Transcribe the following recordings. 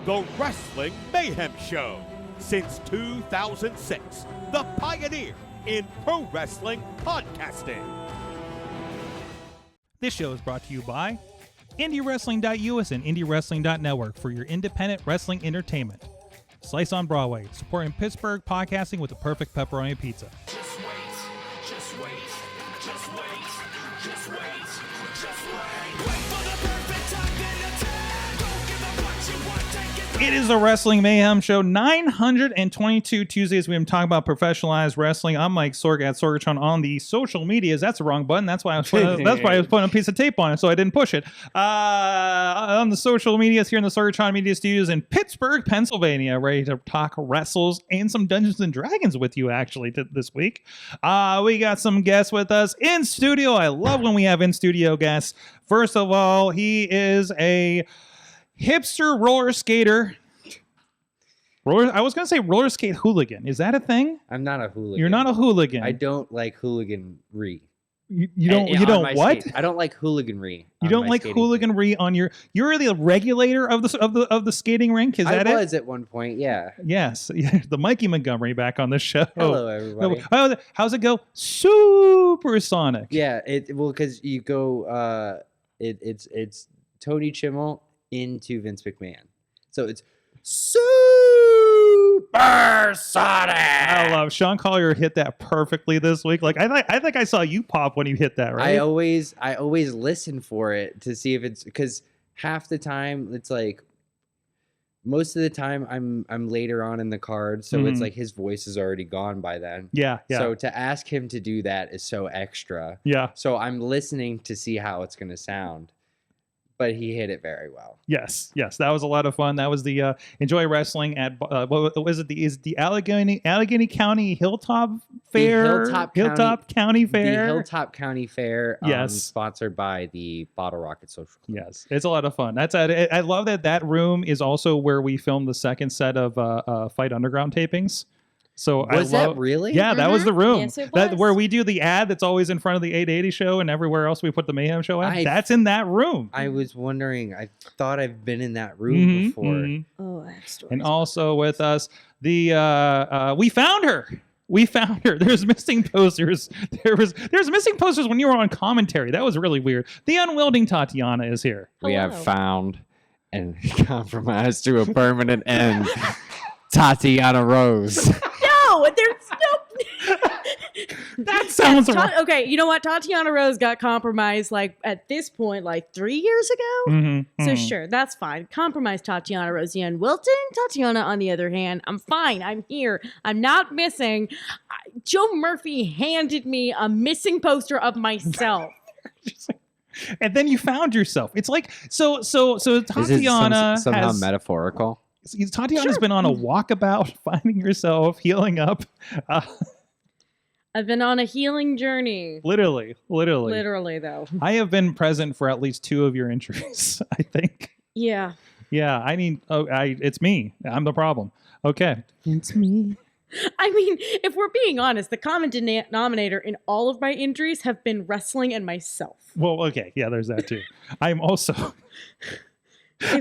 the Wrestling Mayhem Show. Since 2006, the pioneer in pro wrestling podcasting. This show is brought to you by IndyWrestling.us and IndyWrestling.network for your independent wrestling entertainment. Slice on Broadway, supporting Pittsburgh podcasting with the perfect pepperoni pizza. Just wait, just wait, just wait, just wait, just wait. Wait for the perfect time, then attack. Don't give up what you want, take it. It is the Wrestling Mayhem Show, 922 Tuesdays. We've been talking about professionalized wrestling. I'm Mike Sorg at Sorgatron on the social medias. That's the wrong button. That's why I was putting, a piece of tape on it, so I didn't push it. On the social medias here in the Sorgatron Media Studios in Pittsburgh, Pennsylvania, ready to talk wrestles and some Dungeons and Dragons with you actually this week. We got some guests with us in studio. I love when we have in studio guests. First of all, he is a hipster roller skater. I was going to say roller skate hooligan. Is that a thing? I'm not a hooligan. You're not a hooligan. I don't like hooliganry. You don't what? Skate. I don't like hooliganry. You don't like hooliganry on your. You're the regulator of the skating rink. Is that it? I was at one point. Yeah. Yes. The Mikey Montgomery back on the show. Hello, everybody. How's it go? Supersonic. Yeah. Because you go. It's Tony Chimmel into Vince McMahon, so it's Supersonic. I love Sean Collier hit that perfectly this week. Like I think I saw you pop when you hit that, right? I always listen for it to see if it's, because half the time it's like, most of the time I'm later on in the card, so it's like his voice is already gone by then. Yeah. So to ask him to do that is so extra. Yeah. So I'm listening to see how it's going to sound. But he hit it very well. Yes, that was a lot of fun. That was the Enjoy Wrestling at what was it? The Allegheny County Hilltop Fair? Hilltop County Fair. The Hilltop County Fair. Yes, sponsored by the Bottle Rocket Social Club. Yes, it's a lot of fun. I love that room is also where we filmed the second set of Fight Underground tapings. So that really? Yeah, that was the room. Yes, it was. Where we do the ad that's always in front of the 880 show and everywhere else we put the Mayhem Show ad. That's in that room. I was wondering. I thought I've been in that room before. Oh, I have stories. And also with us, we found her. We found her. There's missing posters. There's missing posters when you were on commentary. That was really weird. The Unwilting Tatiana is here. We have found and compromised to a permanent end. Tatiana Rose. No, there's no. That sounds wrong. Okay, you know what? Tatiana Rose got compromised like at this point, like 3 years ago. So sure, that's fine. Compromised Tatiana Rose. And Wilton, Tatiana, on the other hand, I'm fine. I'm here. I'm not missing. Joe Murphy handed me a missing poster of myself. And then you found yourself. It's like so Tatiana Is it somehow has, metaphorical? Tatiana's been on a walkabout, finding herself, healing up. I've been on a healing journey. Literally, though. I have been present for at least 2 of your injuries, I think. Yeah. Yeah, it's me. I'm the problem. Okay. It's me. I mean, if we're being honest, the common denominator in all of my injuries have been wrestling and myself. Well, okay. Yeah, there's that too. I'm also... I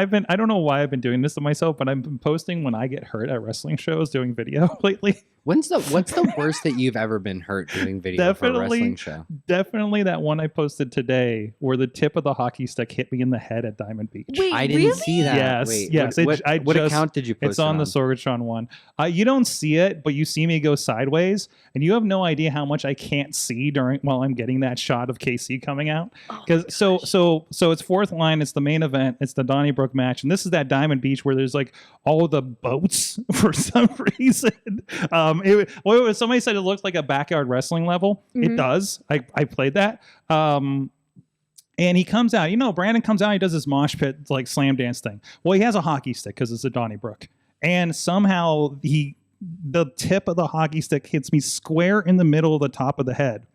don't know why I've been doing this to myself, but I've been posting when I get hurt at wrestling shows doing video lately. What's the worst that you've ever been hurt doing video for a wrestling show? Definitely that one I posted today where the tip of the hockey stick hit me in the head at Diamond Beach. Wait, I didn't see that. Yes, Wait, yes. What account did you post? It's on the Sorgatron one. You don't see it, but you see me go sideways, and you have no idea how much I can't see while I'm getting that shot of KC coming out. Because so it's fourth line. It's the main event. It's the Donnybrook match, and this is that Diamond Beach where there's like all of the boats for some reason. Somebody said it looked like a backyard wrestling level. It does. I played that. And he comes out. Brandon comes out. He does his mosh pit like slam dance thing. Well, he has a hockey stick because it's a Donnybrook, and somehow the tip of the hockey stick hits me square in the middle of the top of the head.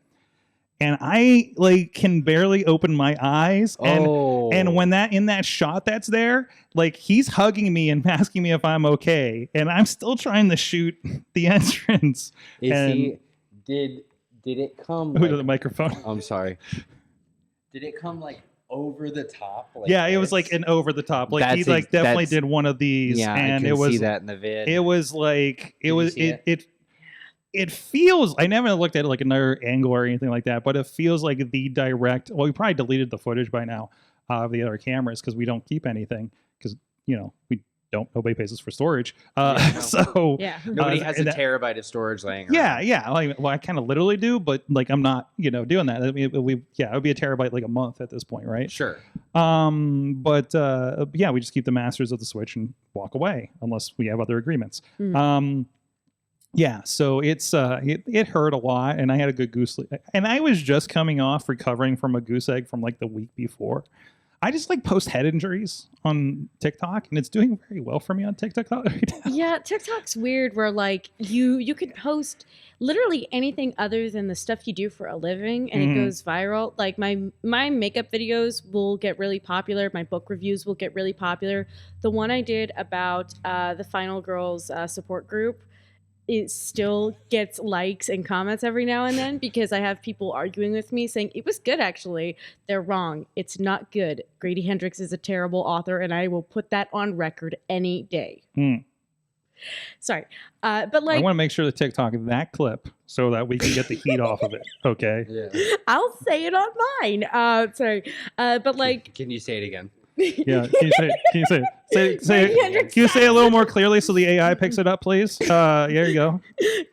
And I can barely open my eyes. And when in that shot that's there, he's hugging me and asking me if I'm okay. And I'm still trying to shoot the entrance. Did it come to the microphone? I'm sorry. Did it come over the top. Like yeah, it was this. like an over the top. Like he That's like definitely that's- did one of these, Yeah, and I can it was see that in the vid. it was like Did you it see it? it feels. I never looked at it like another angle or anything like that, but it feels like the direct. Well, we probably deleted the footage by now of the other cameras because we don't keep anything because we don't. Nobody pays us for storage. Yeah, no. So Yeah. Nobody has a and that- terabyte of storage laying around. yeah. Like, well, I kind of literally do, but like I'm not, doing that. I mean, it would be a terabyte like a month at this point, right? Sure. But yeah, we just keep the masters of the Switch and walk away unless we have other agreements. Yeah, so it's it hurt a lot, and I had a good goose leg, and I was just coming off recovering from a goose egg from like the week before. I just like post head injuries on TikTok, and it's doing very well for me on TikTok right now. Yeah, TikTok's weird where like you could post literally anything other than the stuff you do for a living and it goes viral. Like my makeup videos will get really popular, my book reviews will get really popular. The one I did about the Final Girls support group, it still gets likes and comments every now and then because I have people arguing with me saying it was good actually. They're wrong. It's not good. Grady Hendrix is a terrible author and I will put that on record any day. Sorry. But like I want to make sure to TikTok that clip so that we can get the heat off of it. Okay. Yeah. I'll say it on mine. Sorry. But like Can you say it again? Yeah. Can you say Grady Hendrix can you say it a little more clearly so the AI picks it up, please? There you go.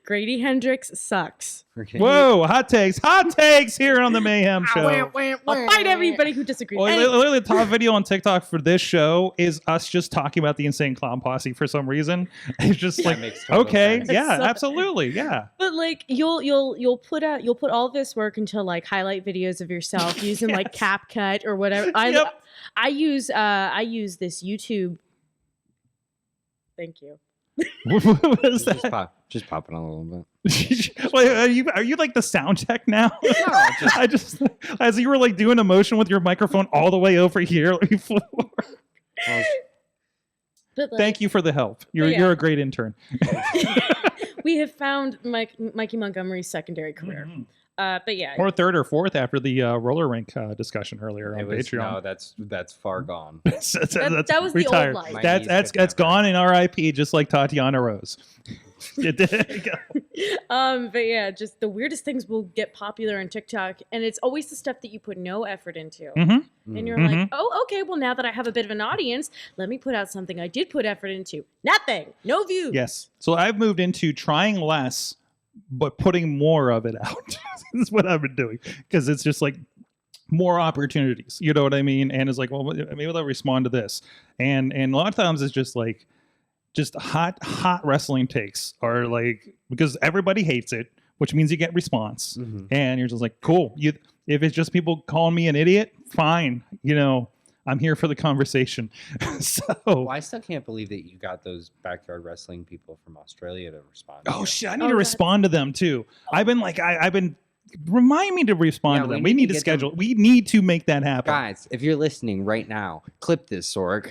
Grady Hendrix sucks. Okay. Whoa, hot takes here on the Mayhem Show. I'll fight everybody who disagrees. Well, Anyway, literally, the top video on TikTok for this show is us just talking about the Insane Clown Posse for some reason. It's just That like, makes total okay, sense. yeah, So- absolutely, yeah. but like you'll put all this work into like highlight videos of yourself using like CapCut or whatever. Yep. I use this YouTube. Thank you. What is that? Just popping a little bit. Wait, are you like the sound tech now? I just as you were like doing a motion with your microphone all the way over here before. But like, Thank you for the help. yeah. You're a great intern. we have found Mikey Montgomery's secondary career. But yeah, Or third or fourth after the roller rink discussion earlier on It was, Patreon. no, that's far gone. That's that was the old retired. life. My That's knees could that's never. gone in RIP, just like Tatiana Rose. It did. But yeah, just the weirdest things will get popular on TikTok, and it's always the stuff that you put no effort into. And you're like, oh, okay, well, now that I have a bit of an audience, let me put out something I did put effort into. Nothing. No views. Yes. So I've moved into trying less, but putting more of it out. This is what I've been doing because it's just like more opportunities. You know what I mean? And it's like, well, maybe they'll respond to this. And a lot of times it's just like, just hot wrestling takes are like, because everybody hates it, which means you get response. And you're just like, cool. If it's just people calling me an idiot, fine. I'm here for the conversation. So Well, I still can't believe that you got those backyard wrestling people from Australia to respond. to oh you. shit, I need Oh, to that's- respond to them too. I've been remind me to respond Yeah, to we them. We need need to to get them- schedule. We need to make that happen. Guys, if you're listening right now, clip this, Sorg.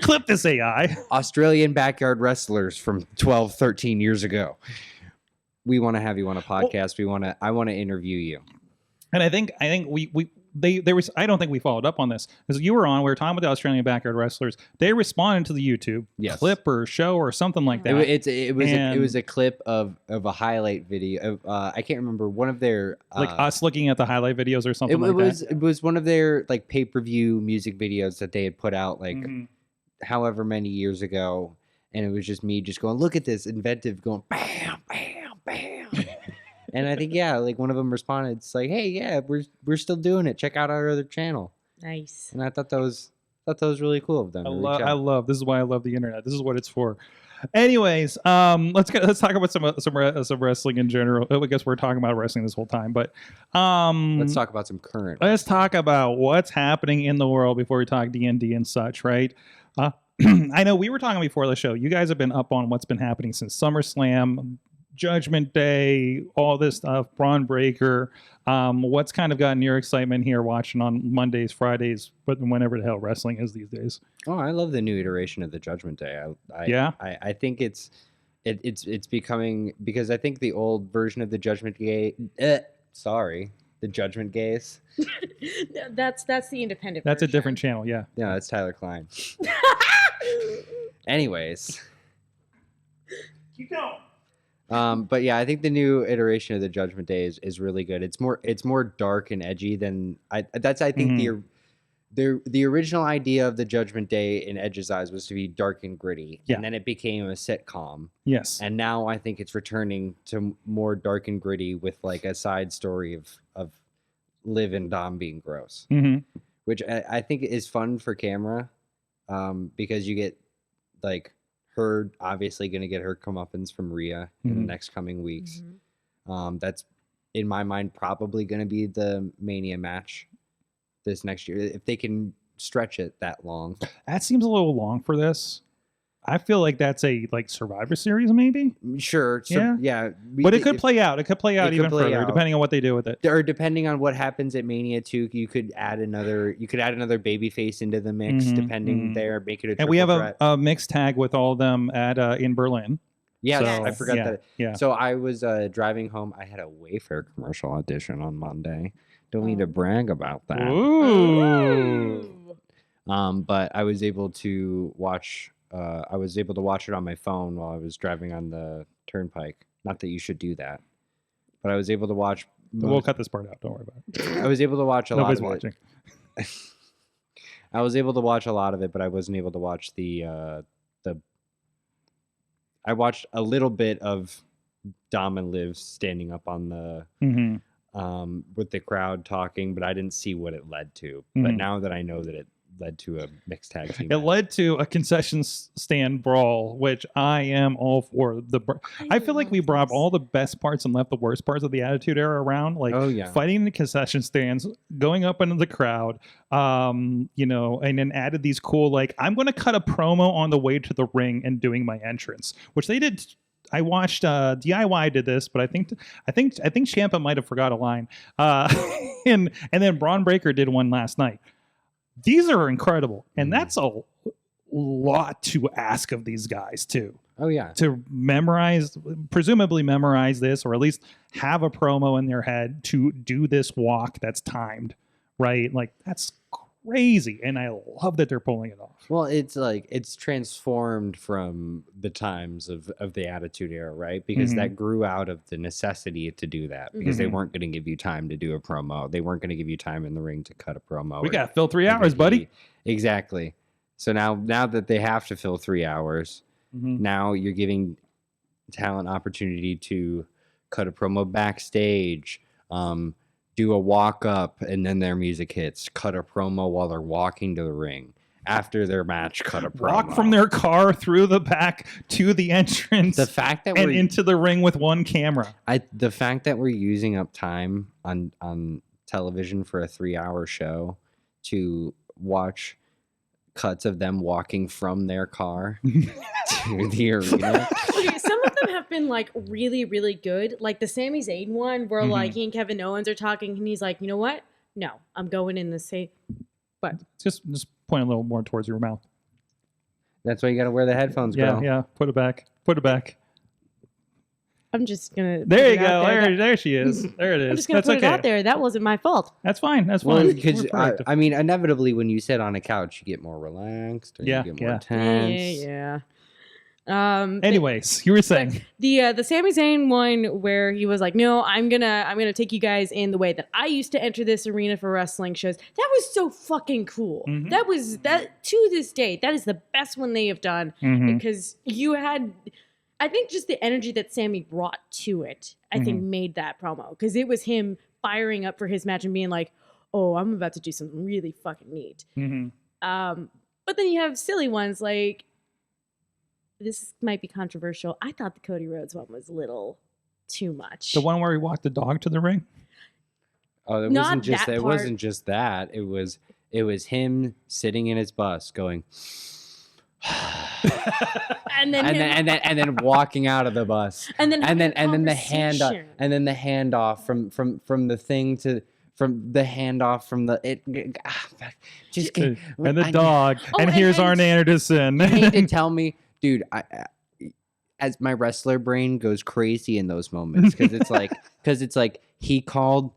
Clip this AI. Australian backyard wrestlers from 12, 13 years ago. We want to have you on a podcast. I want to interview you. And I think there was. I don't think we followed up on this because you were on. We were talking about the Australian backyard wrestlers. They responded to the YouTube Yes. clip or show or something like that. It was a clip of a highlight video. I can't remember one of their like us looking at the highlight videos or something it was one of their like pay-per-view music videos that they had put out like Mhm. however many years ago, and it was just me just going, look at this inventive, going bam, bam, bam. And I think like one of them responded, it's like, hey, yeah, we're still doing it. Check out our other channel. Nice. And I thought that was really cool of them. to reach I out. love. This is why I love the internet. This is what it's for. Anyways, let's talk about some wrestling in general. I guess we're talking about wrestling this whole time, but Let's talk about some current. let's talk about what's happening in the world before we talk D&D and such, right? I know we were talking before the show. You guys have been up on what's been happening since SummerSlam, Judgment Day, all this stuff, Braun Breaker. What's kind of gotten your excitement here watching on Mondays, Fridays, but whenever the hell wrestling is these days? Oh, I love the new iteration of the Judgment Day. I think it's becoming, because I think the old version of the Judgment Day, The Judgment Gaze. That's the independent. That's a version. different channel. Yeah. Yeah, that's Tyler Klein. Anyways. Keep going. But yeah, I think the new iteration of the Judgment Day is really good. It's more dark and edgy than I think the original idea of the Judgment Day in Edge's eyes was to be dark and gritty, Yeah. and then it became a sitcom. Yes. And now I think it's returning to more dark and gritty with like a side story of Liv and Dom being gross, which I think is fun for camera, because you get like her obviously going to get her comeuppance from Rhea in the next coming weeks. That's in my mind probably going to be the Mania match this next year if they can stretch it that long. That seems a little long for this. I feel like that's a Survivor Series, maybe. Sure. So, yeah. But it could play out. It could play out it even could play further, out. depending on what they do with it. Or depending on what happens at Mania 2, you could add another babyface into the mix, depending there, make it a triple And we have threat. a mixed tag with all of them at in Berlin. Yes, So, I forgot yeah, that. yeah. So I was driving home. I had a Wayfair commercial audition on Monday. Don't need to brag about that. Ooh. But I was able to watch. I was able to watch it on my phone while I was driving on the turnpike. Not that you should do that, but I was able to watch. We'll cut this part out. Don't worry about it. I was able to watch a Nobody's lot of watching. it. I was able to watch a lot of it, but I wasn't able to watch the. I watched a little bit of Dom and Liv standing up on the with the crowd talking, but I didn't see what it led to. But now that I know that it led to a mixed tag team, It led to a concession stand brawl, which I am all for. I feel like we brought all the best parts and left the worst parts of the Attitude Era around, like fighting in the concession stands, going up into the crowd, and then added these cool, like, I'm going to cut a promo on the way to the ring and doing my entrance, which they did. I watched DIY did this, but I think Ciampa might have forgot a line, and then Braun Breaker did one last night. These are incredible, and that's a lot to ask of these guys too. Oh yeah, to presumably memorize this, or at least have a promo in their head to do this walk that's timed, right? Like, that's crazy, and I love that they're pulling it off. Well, it's transformed from the times of the Attitude Era, right? Because that grew out of the necessity to do that, because they weren't going to give you time to do a promo. They weren't going to give you time in the ring to cut a promo. We got to fill 3 hours, buddy. Exactly. So now that they have to fill 3 hours, now you're giving talent opportunity to cut a promo backstage, do a walk up, and then their music hits, cut a promo while they're walking to the ring. After their match, cut a promo. Walk from their car through the back to the entrance. The fact that and into the ring with one camera. The fact that we're using up time on television for a 3-hour show to watch cuts of them walking from their car to the arena. Okay, some of them have been like really, really good. Like the Sami Zayn one, where like he and Kevin Owens are talking, and he's like, you know what? No, I'm going in the same. But just point a little more towards your mouth. That's why you got to wear the headphones, Yeah, girl. yeah. Put it back. Put it back. I'm just gonna. There you go. There she is. There it is. I'm just gonna That's put okay. it out there. That wasn't my fault. That's fine. That's Well, fine. because We're proactive. I mean, inevitably, when you sit on a couch, you get more relaxed, or Yeah, you get more yeah. tense. Yeah. Anyways, you were saying The Sami Zayn one where he was like, no, I'm gonna take you guys in the way that I used to enter this arena for wrestling shows. That was so fucking cool. That to this day, that is the best one they have done, because you had, I think, just the energy that Sammy brought to it, I think made that promo, because it was him firing up for his match and being like, oh, I'm about to do something really fucking neat. But then you have silly ones like, this might be controversial, I thought the Cody Rhodes one was a little too much. the one where he walked the dog to the ring. Oh, Not wasn't just that it part. wasn't just that. It was him sitting in his bus going and then and then walking out of the bus. And then and then having the handoff conversation. and then the handoff from the thing to from the handoff from the just And the dog. And here's Arn Anderson. You need to tell me, dude, as my wrestler brain goes crazy in those moments, because it's like he called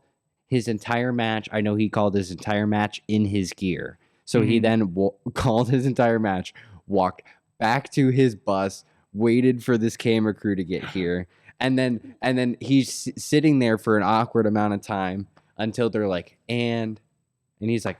his entire match. I know he called his entire match in his gear. So he then called his entire match, walked back to his bus, waited for this camera crew to get here, and then he's sitting there for an awkward amount of time until they're like, and he's like,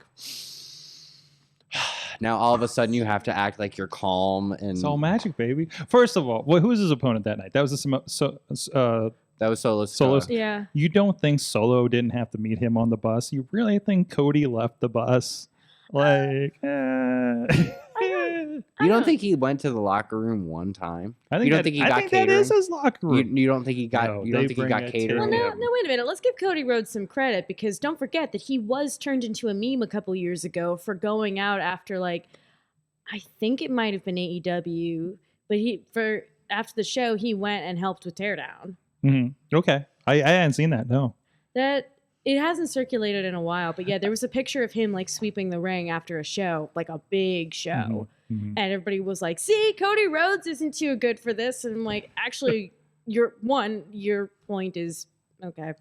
now all of a sudden you have to act like you're calm and It's all magic, baby. First of all, who was his opponent that night? That was that was Solo. Solo. Yeah. You don't think Solo didn't have to meet him on the bus? You really think Cody left the bus? Like, You don't think he went to the locker room one time? I think you don't that, think he I got think catering? that is his locker room. You don't think he got? No, you don't they think he bring got it catering? Well, to no, wait a minute. Let's give Cody Rhodes some credit because don't forget that he was turned into a meme a couple years ago for going out after I think it might have been AEW, but after the show he went and helped with Teardown. Okay, I hadn't seen that. No. That it hasn't circulated in a while, but yeah, there was a picture of him sweeping the ring after a show, like a big show. And everybody was like, see, Cody Rhodes isn't too good for this. And I'm like, actually, your point is okay.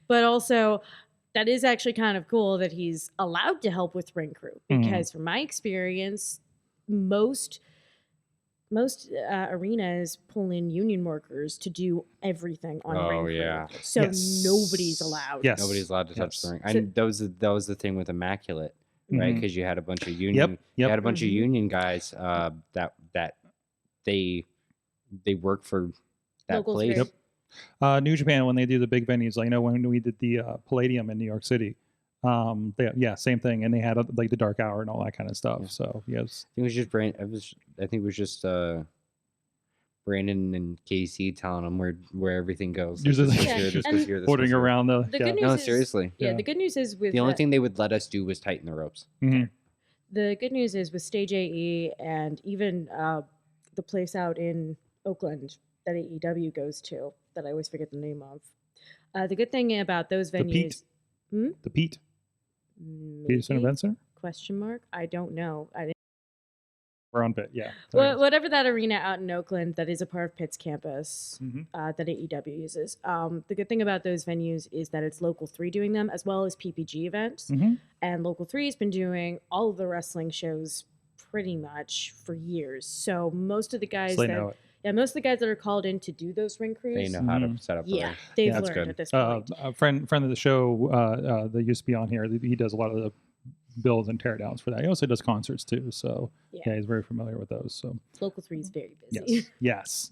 But also, that is actually kind of cool that he's allowed to help with ring crew. Because from my experience, most arenas pull in union workers to do everything on ring crew. Yeah. So Yes. nobody's allowed. Yes. Nobody's allowed to touch the ring. So- And that was the thing with Immaculate, right? Because you had a bunch of union, Yep. you had a bunch of union guys that they work for that Local place. three. New Japan, when they do the big venues, I know when we did the Palladium in New York City, same thing, and they had the dark hour and all that kind of stuff. Yeah. So yes, I think it was just I think it was just Brandon and Casey telling them where everything goes. You're This just- goes Yeah, here, this and- goes here, this ordering goes here. around the The good news No, is, seriously. Yeah, Yeah. the good news is with The only thing they would let us do was tighten the ropes. the good news is with Stage AE and even the place out in Oakland that AEW goes to that I always forget the name of. The good thing about those The Pete. venues, The Pete Peterson maybe? Event Center. Question mark? I don't know. I didn't. We're on Pit. Yeah. Whatever that arena out in Oakland that is a part of Pitt's campus Mhm. that AEW uses. The good thing about those venues is that it's Local 3 doing them as well as PPG events. Mhm. And Local 3 has been doing all of the wrestling shows pretty much for years. So most of the guys So they know it. most of the guys that are called in to do those ring crews, They know how to set up the yeah, ring. they've Yeah, that's learned good. at this point. A friend of the show that used to be on here. He does a lot of the builds and teardowns for that. He also does concerts too. So yeah, he's very familiar with those. So Local 3 is very busy. yes.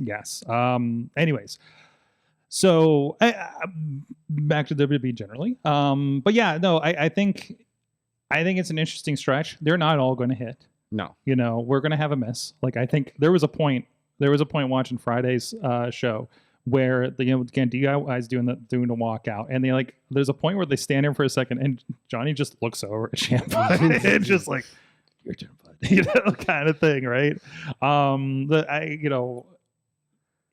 Anyways, so back to WWE generally. But yeah, no, I think it's an interesting stretch. They're not all going to hit. No. You know, we're going to have a miss. Like I think there was a point watching Friday's show where again DIY's doing the walkout, and there's a point where they stand there for a second, and Johnny just looks over at Ciampa and just like, your turn, bud, kind of thing, right?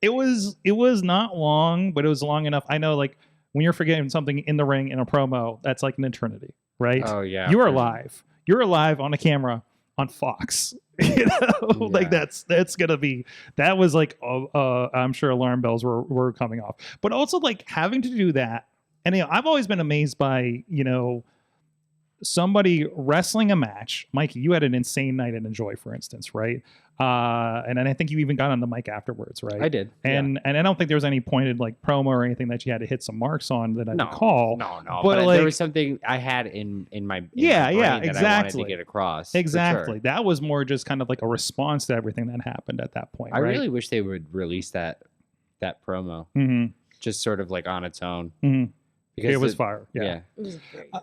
It was not long, but it was long enough. I know, when you're forgetting something in the ring in a promo, that's like an eternity, right? Oh yeah. You are for sure. live. You're alive on a camera on Fox. That's gonna be, that was I'm sure alarm bells were coming off. But also having to do that, and I've always been amazed by somebody wrestling a match. Mikey, you had an insane night in Enjoy, for instance, right? And then I think you even got on the mic afterwards, right? I did. And I don't think there was any pointed promo or anything that you had to hit some marks on that I No, recall. No. But, There was something I had in my brain Yeah, that I wanted exactly. to get across. for Exactly. sure. That was more just kind of a response to everything that happened at that point. I right? really wish they would release that promo Mm-hmm. just sort of on its own. Mm-hmm. Because It was fire. Yeah. yeah. It was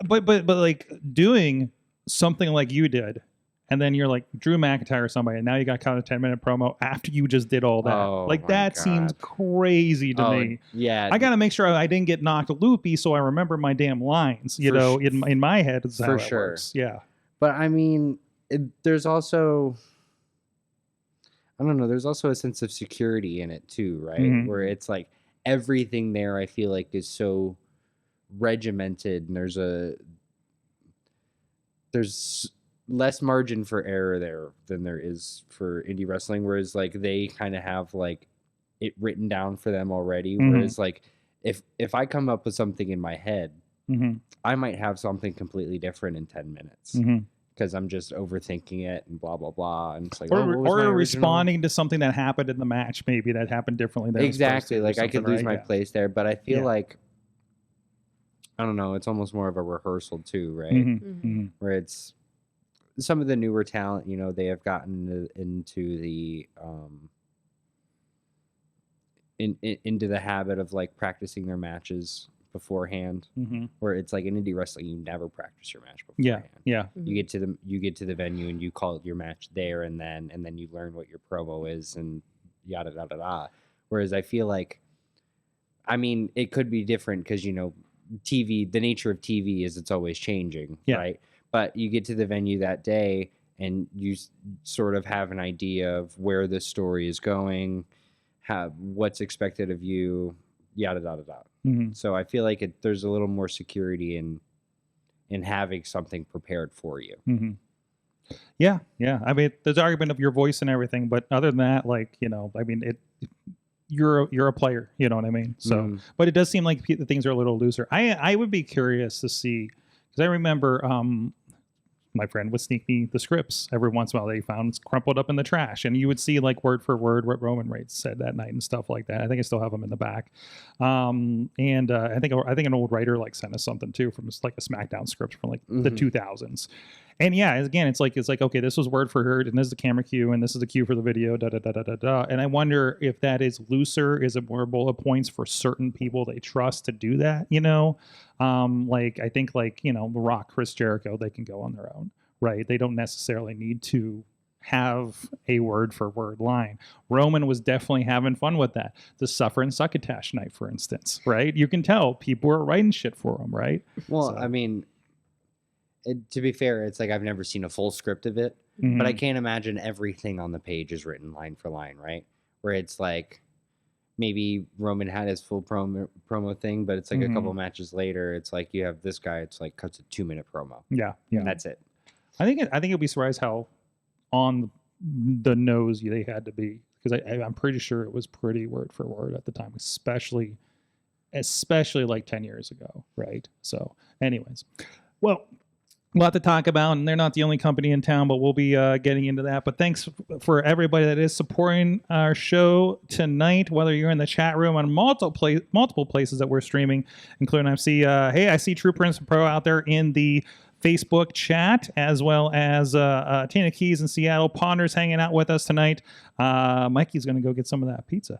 great. But doing something like you did, and then you're Drew McIntyre or somebody, and now you got kind of a 10-minute promo after you just did all that. Oh, my That seems God. crazy to me. Yeah. I got to make sure I didn't get knocked loopy, so I remember my damn lines. In my head, is how for it sure. works. Yeah. But I mean, there's also, I don't know, there's also a sense of security in it too, right? Mhm. Where it's everything there I feel is so regimented, and there's less margin for error there than there is for indie wrestling, whereas they kind of have it written down for them already. Mhm. Whereas if I come up with something in my head, Mm-hmm. I might have something completely different in 10 minutes Mm-hmm. because I'm just overthinking it and blah blah blah. And it's like, Or, oh, what was or my original? responding to something that happened in the match, maybe that happened differently than it was supposed to Exactly. or Like I could something, lose right? my Yeah. place there, but I feel Yeah. like I don't know. It's almost more of a rehearsal too, right? Mhm, Mhm. mhm. Where it's some of the newer talent, you know, they have gotten into the into the habit of like practicing their matches beforehand. Mhm. Where it's like in indie wrestling, you never practice your match Yeah, beforehand. yeah. You get to the venue and you call your match there and then you learn what your promo is and yada yada yada. Whereas I feel like, I mean, it could be different because you know, TV. The nature of TV is it's always changing, Yeah. right? But you get to the venue that day and you sort of have an idea of where the story is going, what's expected of you, yada yada yada. Mhm. So I feel like there's a little more security in having something prepared for you. Mhm. Yeah, yeah. I mean, there's argument of your voice and everything, but other than that, like, you know, I mean, you're a player, you know what I mean? So, Mhm. but it does seem like the things are a little looser. I would be curious to see, because I remember my friend would sneak me the scripts every once in a while. They found crumpled up in the trash, and you would see like word for word what Roman Reigns said that night and stuff like that. I think I still have them in the back. And I think an old writer like sent us something too from like a SmackDown script from like the Mhm. 2000s. And yeah, again, it's like okay, this was word for word, and this is the camera cue, and this is the cue for the video, da da da da da da. And I wonder if that is looser. Is it more bullet points for certain people they trust to do that? You know, like I think like you know, The Rock, Chris Jericho, they can go on their own, right? They don't necessarily need to have a word for word line. Roman was definitely having fun with that. The Suffer and Succotash night, for instance, right? You can tell people were writing shit for him, right? Well, So- I mean, to be fair, it's like I've never seen a full script of it, Mhm. but I can't imagine everything on the page is written line for line, right? Where it's like maybe Roman had his full promo thing, but it's like Mhm. a couple matches later, it's like you have this guy, it's like cuts a 2-minute promo, Yeah, yeah. and that's it. I think it'll be surprised how on the nose they had to be, because I'm pretty sure it was pretty word for word at the time, especially like 10 years ago, right? So, anyways, well, a lot to talk about, and they're not the only company in town, but we'll be getting into that. But thanks for everybody that is supporting our show tonight, whether you're in the chat room on multiple places that we're streaming, including I see True Prince Pro out there in the Facebook chat, as well as Tina Keys in Seattle. Ponder's hanging out with us tonight. Mikey's going to go get some of that pizza.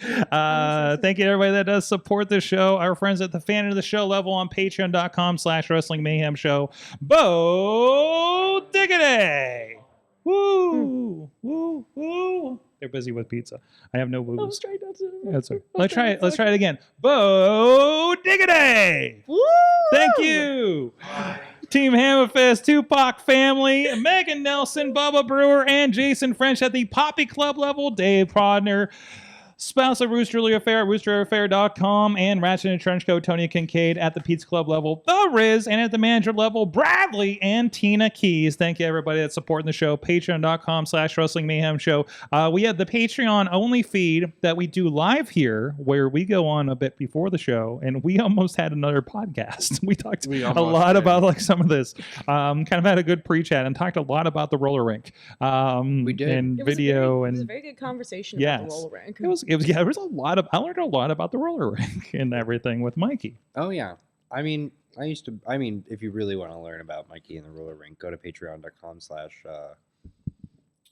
Thank you to everybody that does support the show. Our friends at the fan of the show level on patreon.com/Wrestling Mayhem Show. Bo Diggity! Woo! Woo! Woo! They're busy with pizza. I have no I was woos. trying not to. That's right. Let's try it. Let's try it again. Bo Diggity! Woo! Thank you. Team Hammerfest, Tupac family, Megan Nelson, Bubba Brewer, and Jason French at the Poppy Club level, Dave Prodner, spouse of Roosterly Affair at roosteraffair.com, and Ratchet and Trenchcoat, Tony Kincaid at the Pizza Club level, The Riz, and at the manager level, Bradley and Tina Keys. Thank you, everybody that's supporting the show. Patreon.com/Wrestling Mayhem Show. We have the Patreon only feed that we do live here, where we go on a bit before the show, and we almost had another podcast. We talked We a almost lot did. about like some of this. Kind of had a good pre-chat and talked a lot about the roller rink. We did. And It was video it was a and very good conversation Yes. about the roller rink. there was a lot of, I learned a lot about the roller rink and everything with Mikey. Oh yeah, I mean, if you really want to learn about Mikey and the roller rink, go to patreon.com/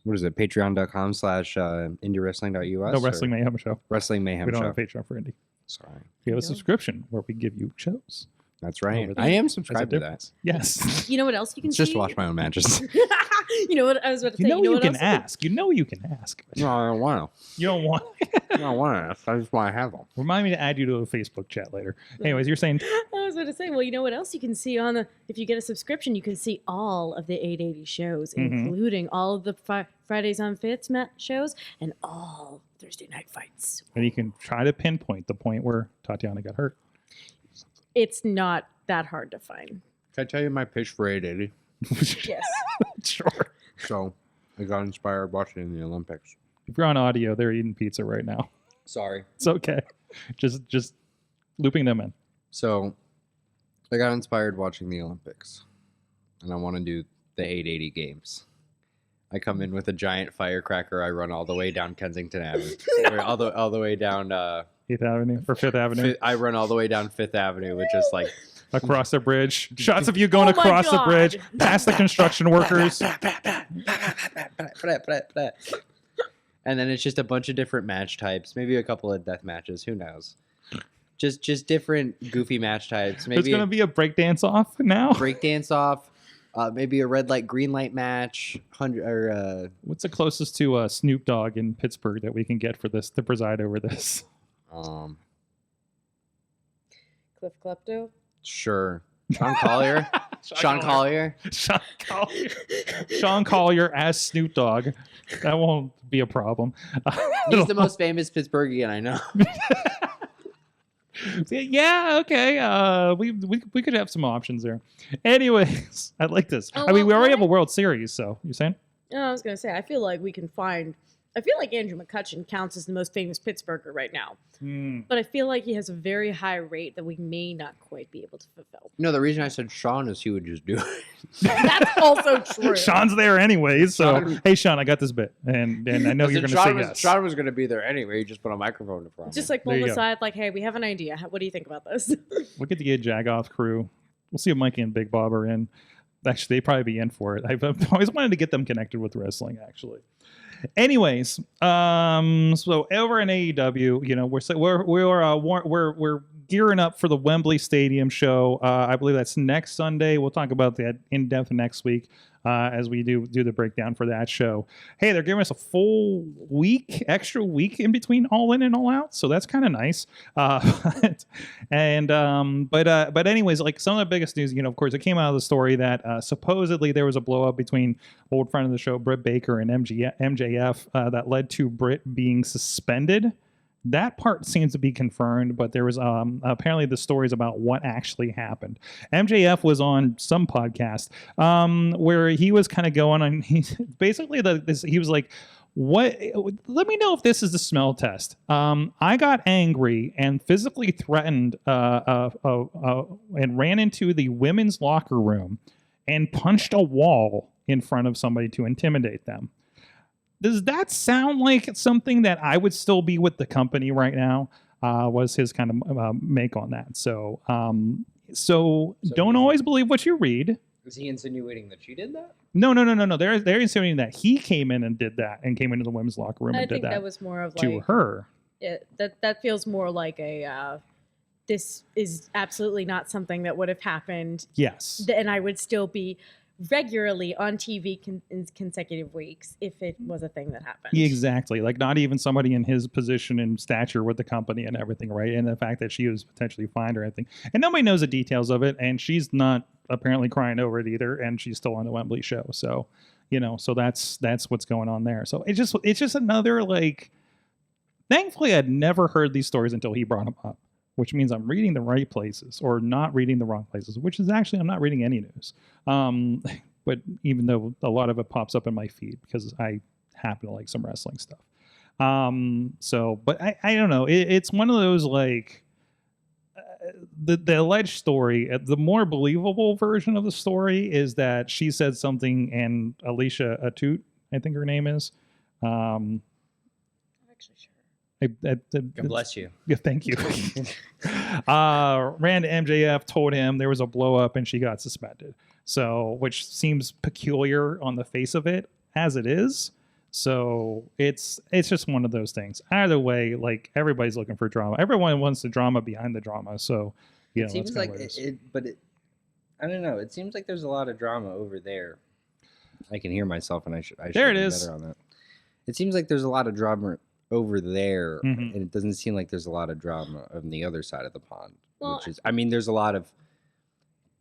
what is it? Patreon.com/IndyWrestling.us. No, Wrestling Mayhem Show. Wrestling Mayhem We don't Show. have a Patreon for Indy. Sorry, We have a No. subscription where we give you shows. that's right. Over there. I am That's a subscribed to that. difference. Yes. You know what else you can It's just see? watch my own matches. You know what I was about to You say? know you what can else ask. You know you can ask. No, I don't want You don't want. to. I don't want to. I just want to have them. Remind me to add you to a Facebook chat later. Anyways, you're saying I was going to say, well, you know what else you can see on the, if you get a subscription, you can see all of the 880 shows, Mhm. including all of the Fridays on Fits shows and all Thursday night fights. and you can try to pinpoint the point where Tatiana got hurt. It's not that hard to find. Can I tell you my pitch for 880? Yes. Sure. So I got inspired watching it in the Olympics. If you're on audio, they're eating pizza right now. Sorry. It's okay. Just looping them in. So I got inspired watching the Olympics, and I want to do the 880 games. I come in with a giant firecracker. I run all the way down Kensington Avenue, or all the way down 8th Avenue or 5th Avenue. I run all the way down 5th Avenue, which is like Across the bridge. Shots of you going Oh my across the God. bridge, past the construction workers. and then it's just a bunch of different match types, maybe a couple of death matches. Who knows? Just different goofy match types. There's Maybe going to be a breakdance off now. breakdance off. Maybe a red light, green light match. What's the closest to Snoop Dogg in Pittsburgh that we can get for this to preside over this? Cliff Klepto. Sure. Sean Collier. Sean Collier. Sean Collier. Sean Collier as Snoop Dogg. That won't be a problem. He's the most famous Pittsburghian I know. Yeah, okay. We could have some options there. Anyways, I like this. Oh, I mean, we well, already what? have a World Series, so you saying? No, I was gonna say I feel like we can find. I feel like Andrew McCutcheon counts as the most famous Pittsburgher right now, but I feel like he has a very high rate that we may not quite be able to fulfill. No, the reason I said Sean is he would just do it. That's also true. Sean's there anyways, so Sean- hey, Sean, I got this bit, and I know you're going to say yes. Sean was going to be there anyway. He just put a microphone in front of Just him. like pull There him you go. aside, like, hey, we have an idea. What do you think about this? We'll get the Jagoff crew. We'll see if Mikey and Big Bob are in. Actually, they'd probably be in for it. I've always wanted to get them connected with wrestling, actually. Anyways, so over in AEW, you know, we're gearing up for the Wembley Stadium show. I believe that's next Sunday. We'll talk about that in depth next week as we do the breakdown for that show. Hey, they're giving us a full extra week in between All In and All Out, so that's kind of nice. But anyways, like some of the biggest news, you know, of course, it came out of the story that supposedly there was a blow up between old friend of the show Britt Baker and MJF that led to Britt being suspended. That part seems to be confirmed, but there was apparently the stories about what actually happened. MJF was on some podcast where he was kind of going on. He basically he was like, "What? Let me know if this is the smell test." I got angry and physically threatened and ran into the women's locker room and punched a wall in front of somebody to intimidate them. Does that sound like something that I would still be with the company right now? Was his kind of make on that. So don't always believe what you read. Is he insinuating that she did that? No. They're insinuating that he came in and did that and came into the women's locker room I and did think that that was more of to like her. that feels more like a this is absolutely not something that would have happened, Yes. and I would still be regularly on TV in consecutive weeks if it was a thing that happened. Yeah, exactly. Like not even somebody in his position and stature with the company and everything, right? And the fact that she was potentially fined or anything. And nobody knows the details of it. And she's not apparently crying over it either. And she's still on the Wembley show. So, you know, so that's what's going on there. So it's just another like, thankfully I'd never heard these stories until he brought them up, which means I'm reading the right places or not reading the wrong places, which is actually, I'm not reading any news. But even though a lot of it pops up in my feed because I happen to like some wrestling stuff. But I don't know. It's one of those like the alleged story, the more believable version of the story is that she said something and Alicia Atut, I think her name is. I'm actually sure. God bless you. Yeah, thank you. Ran to MJF, told him there was a blow up and she got suspended. So, which seems peculiar on the face of it as it is. So it's just one of those things. Either way, like everybody's looking for drama. Everyone wants the drama behind the drama. So, you know, It seems that's like kinda what I don't know. It seems like there's a lot of drama over there. I can hear myself, and I should There it be is. better on that. It seems like there's a lot of drama over there, Mhm. and it doesn't seem like there's a lot of drama on the other side of the pond. Well, Which is, I mean, there's a lot of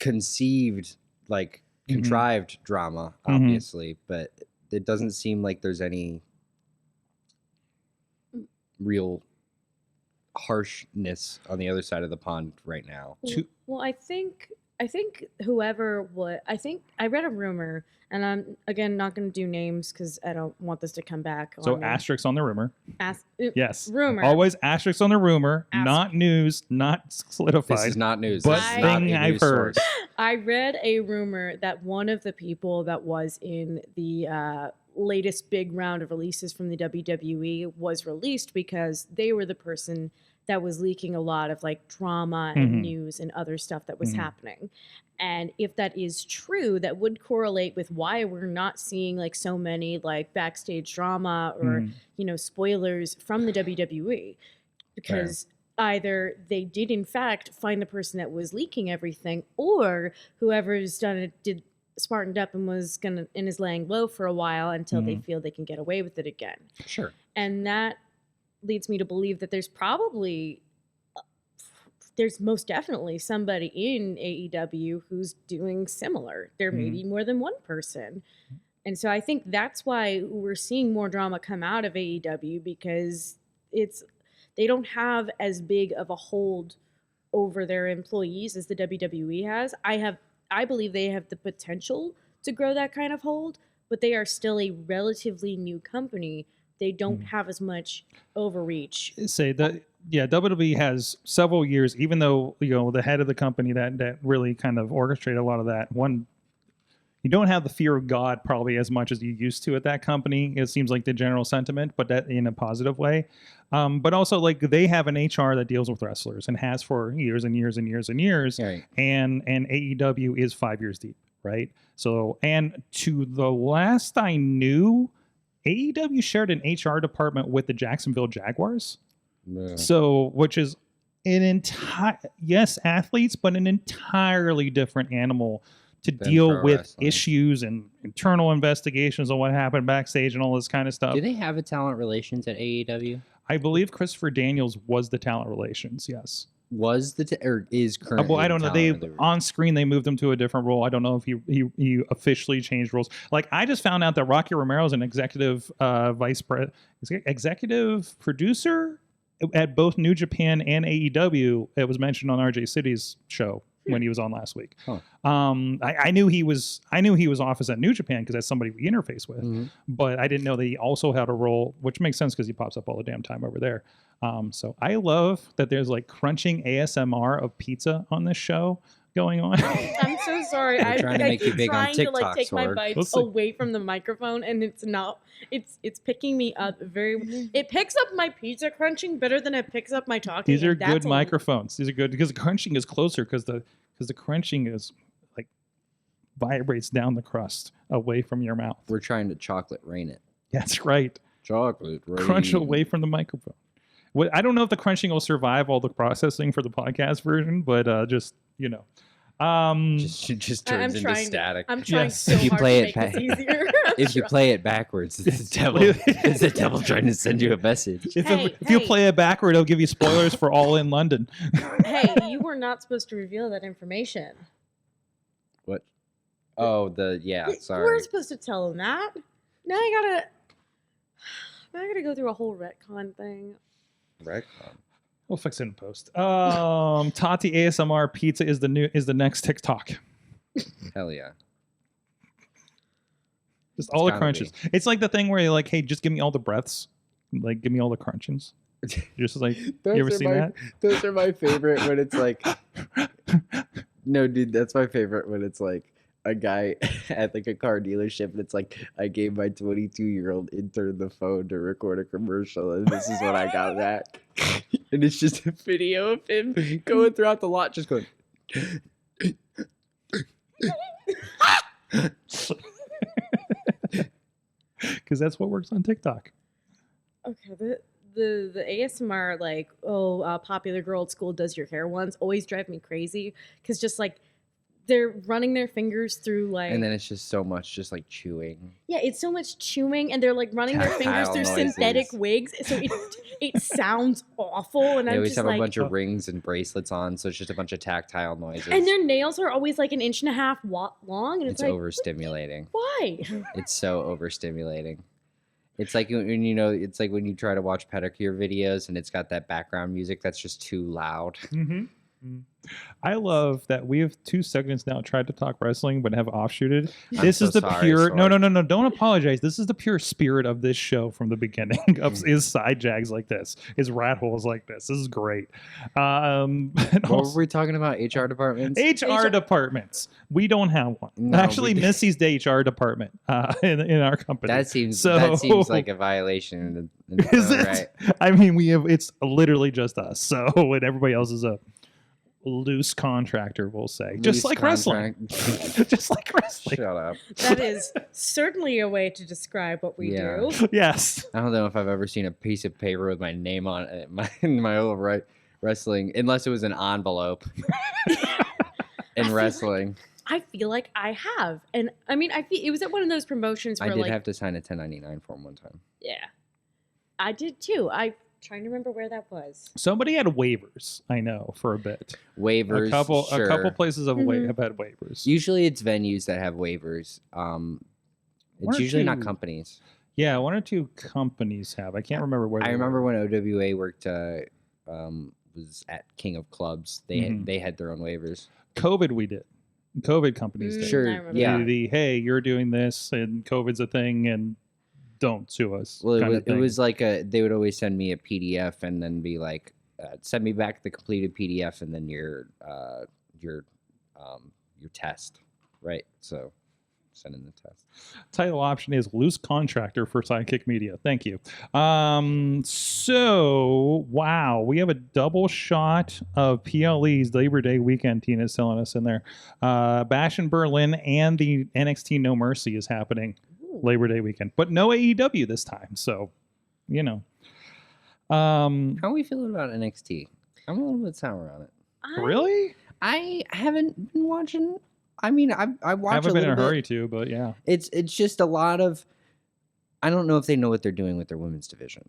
conceived, like Mhm. contrived drama, Mhm. obviously, but it doesn't seem like there's any real harshness on the other side of the pond right now. To- Well, I think I think whoever would, I think I read a rumor, and I'm again not going to do names because I don't want this to come back. So on me. asterisks on the rumor. Yes. Rumor. Always asterisks on the rumor, Ast- not news, not solidified. This is not news. But This is not thing a I've news heard. source. I read a rumor that one of the people that was in the latest big round of releases from the WWE was released because they were the person that was leaking a lot of like drama and news and other stuff that was happening. And if that is true, that would correlate with why we're not seeing like so many like backstage drama or, you know, spoilers from the WWE. Because either they did in fact find the person that was leaking everything, or whoever's done it did smartened up and was gonna and is laying low for a while until they feel they can get away with it again. Sure. And that leads me to believe that there's probably there's most definitely somebody in AEW who's doing similar. There may be more than one person. And so I think that's why we're seeing more drama come out of AEW, because they don't have as big of a hold over their employees as the WWE has. I believe they have the potential to grow that kind of hold, but they are still a relatively new company. They don't have as much overreach. Say that, yeah, WWE has several years, even though, you know, the head of the company that really kind of orchestrated a lot of that. One, you don't have the fear of God probably as much as you used to at that company. It seems like the general sentiment, but that in a positive way. But also, like, they have an HR that deals with wrestlers and has for years and years and years and years. Right. And AEW is 5 years deep, right? So, and to the last I knew, AEW shared an HR department with the Jacksonville Jaguars. Yeah. So, which is an entire, yes, athletes, but an entirely different animal to Than deal pro with wrestling. issues and internal investigations on what happened backstage and all this kind of stuff. Do they have a talent relations at AEW? I believe Christopher Daniels was the talent relations. Yes. Was or is currently? Well, I don't know. the They talent relations? on screen they moved him to a different role. I don't know if he officially changed roles. Like, I just found out that Rocky Romero is an executive executive producer at both New Japan and AEW. It was mentioned on RJ City's show when he was on last week. Huh. I knew he was office at New Japan because that's somebody we interface with, but I didn't know that he also had a role, which makes sense because he pops up all the damn time over there. So I love that there's like crunching ASMR of pizza on this show going on. I'm so sorry. They're trying to make you big on trying to like TikTok, take my Sorg. bites Let's see. away from the microphone, and it's not. It's picking me up very. It picks up my pizza crunching better than it picks up my talking. These are and that's good a- microphones. These are good because the crunching is closer because the crunching is like vibrates down the crust away from your mouth. We're trying to chocolate rain it. That's right. Chocolate rain. Crunch away from the microphone. I don't know if the crunching will survive all the processing for the podcast version, but just, you know. Just I'm turns into trying. static. I'm trying Yes. so If you hard play to it make this back- easier. If you play it backwards, it's the devil. It's the devil trying to send you a message. If you play it backward, it'll give you spoilers for All in London. Hey, you were not supposed to reveal that information. What? Oh, yeah. You Sorry. weren't supposed to tell him that. Now I gotta go through a whole retcon thing. Retcon. We'll fix it in post. Tati ASMR pizza is the next TikTok. Hell yeah. Just all the gotta crunches. It's like the thing where you're like, hey, just give me all the breaths. Like, give me all the crunchings. Just like, you ever seen that? Those are my favorite when it's like, no, dude, that's my favorite when it's like a guy at like a car dealership and it's like, I gave my 22-year-old intern the phone to record a commercial and this is what I got back. And it's just a video of him going throughout the lot, just going. Because that's what works on TikTok. Okay, the ASMR like popular girl at school does your hair ones always drive me crazy because just like they're running their fingers through like And then it's just so much just like chewing. yeah, it's so much chewing and they're like running their fingers Tactile through noises. synthetic wigs, so it sounds awful. And They I'm always just have like, a bunch of rings and bracelets on, so it's just a bunch of tactile noises. and their nails are always like an inch and a half long, and It's like overstimulating. why? It's so overstimulating. It's like when it's like when you try to watch pedicure videos and it's got that background music that's just too loud. Mm-hmm. I love that we have 2 segments now tried to talk wrestling but have offshooted. I'm This so is the sorry, pure no Sorg. don't apologize. This is the pure spirit of this show from the beginning. Is side jags like this, is rat holes like this. This is great. And What were also, we talking about? HR departments? HR departments. We don't have one. No, Actually, we- Missy's the HR department in our company. That seems So- like a violation. In the Is bill, it? right? I mean, we have. It's literally just us. So, and everybody else is a loose contractor, we'll say, just Loose like wrestling. contract. Just like wrestling. Shut up. That is certainly a way to describe what we Yeah. do. Yes. I don't know if I've ever seen a piece of paper with my name on it, my old wrestling, unless it was an envelope in wrestling. I feel like I have, and I mean, I feel it was at one of those promotions I where did like, have to sign a 1099 form one time. yeah, I did too. I'm trying to remember where that was. Somebody had waivers, I know, for a bit. Waivers, A couple sure. places have Mhm. have had waivers. Usually it's venues that have waivers. One It's or usually not two. companies. Yeah, 1 or 2 companies have. I can't remember where. I they remember were. when OWA worked, was at King of Clubs. They Mhm. they had their own waivers. COVID. We did. COVID companies did. Sure, I remember yeah. that. The hey, you're doing this, and COVID's a thing, and don't sue us. Well, kinda it thing. was like they would always send me a PDF and then be like, send me back the completed PDF and then your test, right? So send in the test. Title option is loose contractor for Sidekick Media. Thank you. So wow, we have a double shot of PLE's Labor Day weekend. Tina's selling us in there. Bash in Berlin and the NXT No Mercy is happening Ooh. Labor Day weekend, but no AEW this time. So, you know. How are we feeling about NXT? I'm a little bit sour on it. Really? I haven't been watching. I mean, I watch Haven't a been in little a hurry bit. to, but yeah. It's just a lot of. I don't know if they know what they're doing with their women's division.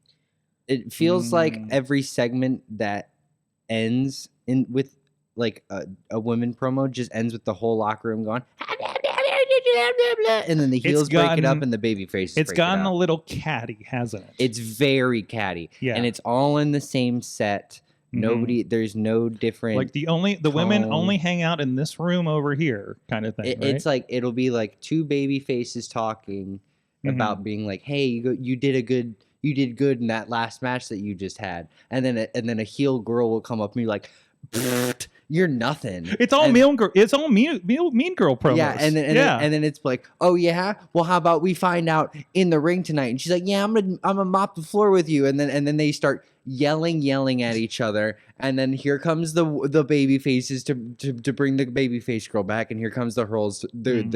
It feels like Mm. every segment that ends with like a women promo just ends with the whole locker room going, and then the heels break it up gotten- and the baby faces. It's break gotten it a up. little catty, hasn't it? It's very catty, Yeah. and it's all in the same set. Mhm. Nobody, there's no different. Like the women tone. only hang out in this room over here, kind of thing. It- right? It's like it'll be like two baby faces talking Mhm. about being like, "Hey, you did good in that last match that you just had," and then a heel girl will come up and be like, "Pfft, "You're nothing." It's all And- mean girl. It's all mean girl promos. Yeah, and then it's like, "Oh yeah, well how about we find out in the ring tonight?" And she's like, "Yeah, I'm gonna mop the floor with you," and then they start yelling at each other, and then here comes the baby faces to bring the baby face girl back, and here comes the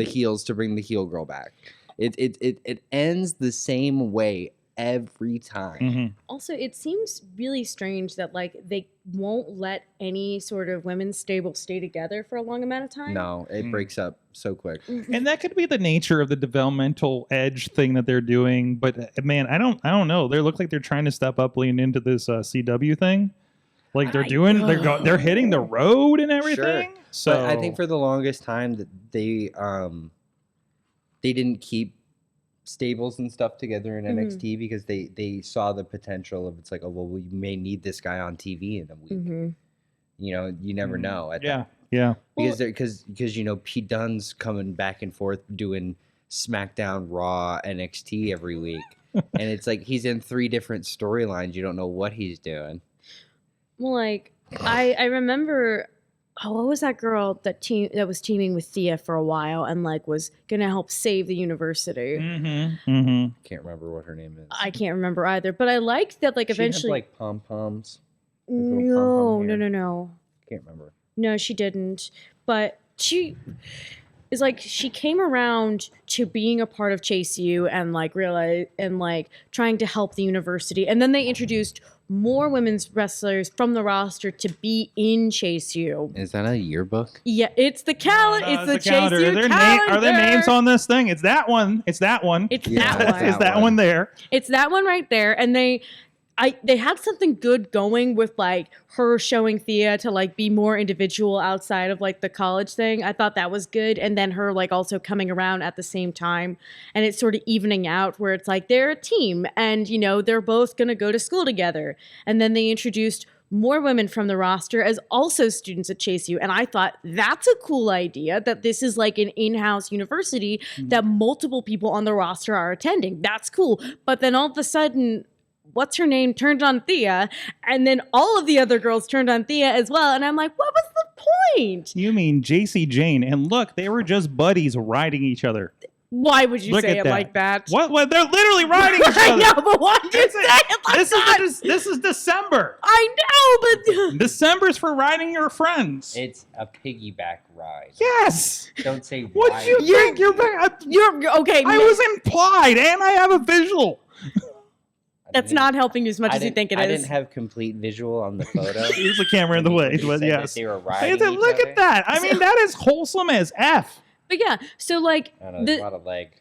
heels to bring the heel girl back. It ends the same way every time. Mhm. Also, it seems really strange that like they won't let any sort of women's stable stay together for a long amount of time. No, it Mm. breaks up so quick. And that could be the nature of the developmental edge thing that they're doing. But man, I don't know. They look like they're trying to step up, lean into this CW thing. Like they're they're hitting the road and everything. So But I think for the longest time that they didn't keep stables and stuff together in NXT because they saw the potential of it's like, oh well, we may need this guy on TV in a week. Mhm. You know, you never know. At yeah, that, yeah. because you know Pete Dunne's coming back and forth doing SmackDown, Raw, NXT every week, and it's like he's in 3 different storylines. You don't know what he's doing. Well, like I remember, what was that girl that was teaming with Thea for a while and like was gonna help save the university? Mm-hmm. Mm-hmm. Can't remember what her name is. I can't remember either, but I liked that like She had, eventually. like pom poms. little pom-pom hair. No. Can't remember. No, she didn't. But she is like she came around to being a part of Chase U and like realize and like trying to help the university. And then they introduced more women's wrestlers from the roster to be in Chase U. Is that a yearbook? Yeah, it's the calendar. No, it's the Chase calendar. U Are there calendar. are there names on this thing? It's that one. It's that one. It's Yeah, that one. Is that one there? It's that one right there. And they had something good going with like her showing Thea to like be more individual outside of like the college thing. I thought that was good. And then her like also coming around at the same time and it's sort of evening out where it's like they're a team and you know, they're both going to go to school together. And then they introduced more women from the roster as also students at Chase U. And I thought that's a cool idea that this is like an in-house university that multiple people on the roster are attending. That's cool. But then all of a sudden, what's her name turned on Thea, and then all of the other girls turned on Thea as well. And I'm like, what was the point? You mean JC Jane? And look, they were just buddies riding each other. Why would you Look say at it like that? What? They're literally riding each I other. know, but why did you say it like that? This is December. I know, but December's for riding your friends. It's a piggyback ride. Yes. Don't say What ride. you think? you're okay. I was implied, and I have a visual. That's not helping you as much as you think it is. I didn't have complete visual on the photo. There's a camera in the way, You but said yes. that they were Hey, riding look each at that. I mean, that is wholesome as F. But yeah, so like I don't know, there's a lot of leg.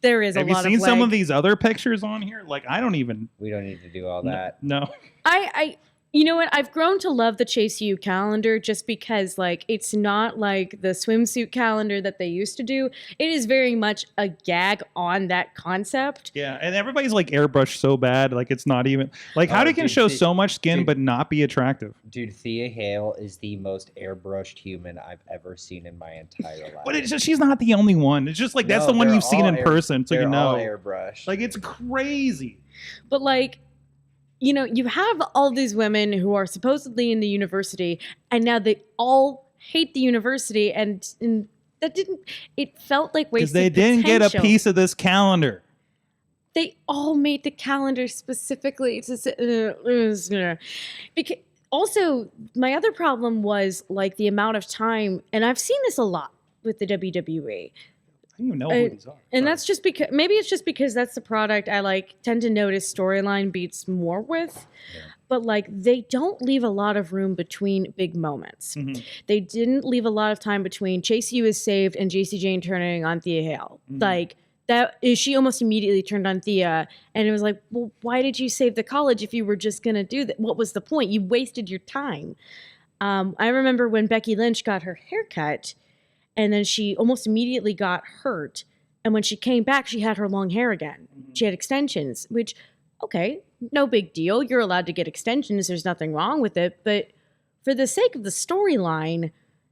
there is Have a you lot seen of some leg. of these other pictures on here? Like, I don't even. We don't need to do all that. No. I you know what? I've grown to love the Chase U calendar just because like it's not like the swimsuit calendar that they used to do. It is very much a gag on that concept. Yeah, and everybody's like airbrushed so bad, like it's not even like how Oh, they can dude, show dude, so much skin dude. but not be attractive. Dude, Thea Hale is the most airbrushed human I've ever seen in my entire life. But it's just, she's not the only one. It's just like that's No, the one they're you've seen all in person, so you they're all know. airbrushed. Like it's crazy. But like, you know, you have all these women who are supposedly in the university, and now they all hate the university, and that didn't. It felt like Because wasted they didn't get a potential. piece of this calendar. They all made the calendar specifically to. Because also, my other problem was like the amount of time, and I've seen this a lot with the WWE. I don't even know who these are. And Sorry. that's just because maybe it's just because that's the product I like tend to notice storyline beats more with. Yeah. But like they don't leave a lot of room between big moments. Mhm. They didn't leave a lot of time between Chase U is saved and JC Jane turning on Thea Hale. Mhm. Like that is she almost immediately turned on Thea, and it was like, well, why did you save the college if you were just gonna do that? What was the point? You wasted your time. I remember when Becky Lynch got her haircut. And then she almost immediately got hurt. And when she came back, she had her long hair again. She had extensions, which, okay, no big deal. You're allowed to get extensions. There's nothing wrong with it. But for the sake of the storyline,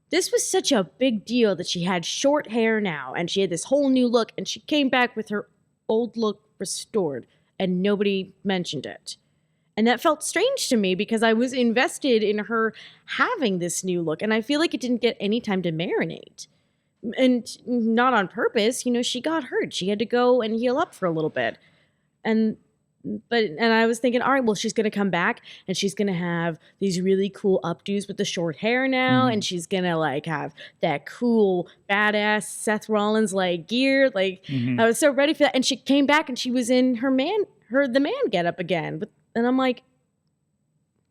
this was such a big deal that she had short hair now. And she had this whole new look. And she came back with her old look restored. And nobody mentioned it. And that felt strange to me because I was invested in her having this new look. And I feel like it didn't get any time to marinate. And not on purpose, you know, she got hurt. She had to go and heal up for a little bit. And I was thinking, all right, well, she's going to come back and she's going to have these really cool updos with the short hair now. And she's going to like have that cool, badass Seth Rollins like gear. Like I was so ready for that. And she came back and she was in the man getup again. And I'm like,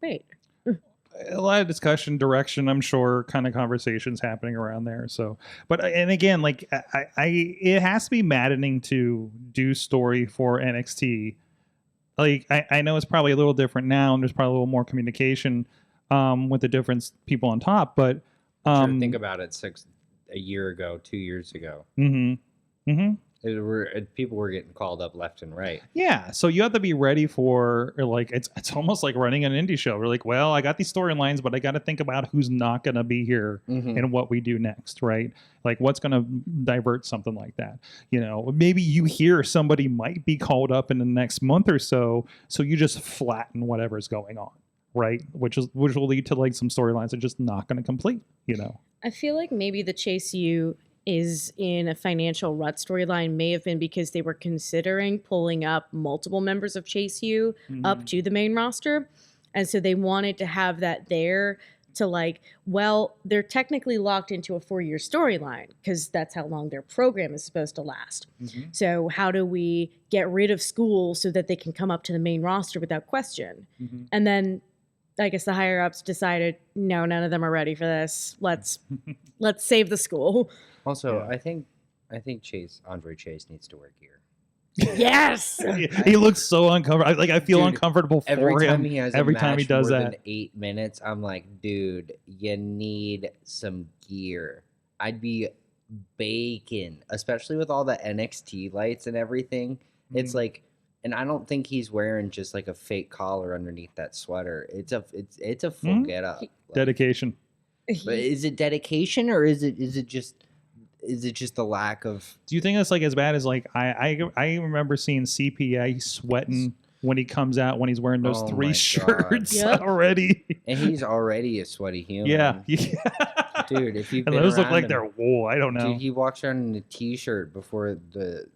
wait. A lot of discussion, direction, I'm sure, kind of conversations happening around there. So, but and again, like it has to be maddening to do story for NXT. Like I know it's probably a little different now, and there's probably a little more communication with the different people on top. But think about it, a year ago, 2 years ago. People were getting called up left and right. Yeah, so you have to be ready for like it's almost like running an indie show. We're like, well, I got these storylines, but I got to think about who's not going to be here and what we do next, right? Like what's going to divert something like that. You know, maybe you hear somebody might be called up in the next month or so you just flatten whatever's going on, right? Which will lead to like some storylines that are just not going to complete. You know, I feel like maybe the Chase U is in a financial rut storyline may have been because they were considering pulling up multiple members of Chase U up to the main roster. And so they wanted to have that there to like, well, they're technically locked into a 4-year storyline because that's how long their program is supposed to last. So how do we get rid of school so that they can come up to the main roster without question? And then I guess the higher ups decided, no, none of them are ready for this. Let's save the school. Also, I think Andre Chase needs to work here. Yes. he looks so uncomfortable. Like I feel Dude, uncomfortable for Every time him he has every a time he match does more that. than 8 minutes, I'm like, dude, you need some gear. I'd be baking, especially with all the NXT lights and everything. It's like And I don't think he's wearing just like a fake collar underneath that sweater. It's a full get up. Dedication. But is it dedication or is it just the lack of? Do you think it's like as bad as like I remember seeing CPA sweating when he comes out when he's wearing those Oh 3 my shirts God. Yep. already? And he's already a sweaty human. Yeah. Dude. If you've And been those look around like him- they're wool. I don't know. Dude, he walks around in a t-shirt before the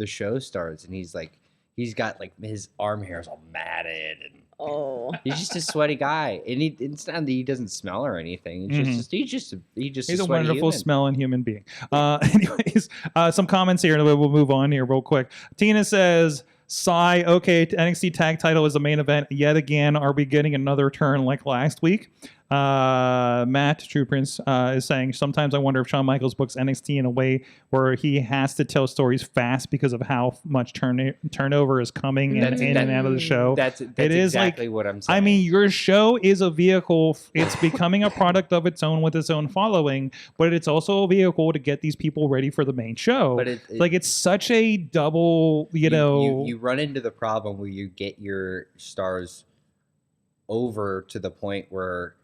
show starts, and he's got like his arm hairs all matted, and Oh. he's just a sweaty guy. And it's not that he doesn't smell or anything. It's He's a sweaty wonderful human. smelling human being. Anyways, some comments here, and we'll move on here real quick. Tina says, sigh, okay, NXT tag title is the main event yet again. Are we getting another turn like last week? Matt True Prince is saying, sometimes I wonder if Shawn Michaels books NXT in a way where he has to tell stories fast because of how much turnover is coming in and out of the show. That's It is exactly like, what I'm saying. I mean, your show is a vehicle. It's becoming a product of its own with its own following, but it's also a vehicle to get these people ready for the main show. But it's such a double, you run into the problem where you get your stars over to the point where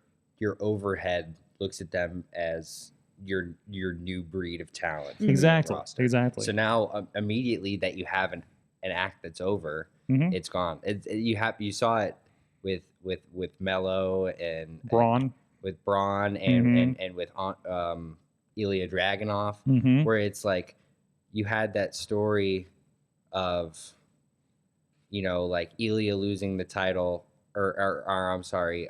your overhead looks at them as your new breed of talent. for the Exactly. roster. Exactly. So now immediately that you have an act that's over, Mhm. it's gone. You saw it with Mello and Braun. with Braun and Mhm. and with Ilya Dragunov, Mm-hmm. where it's like you had that story of like Ilya losing the title or I'm sorry,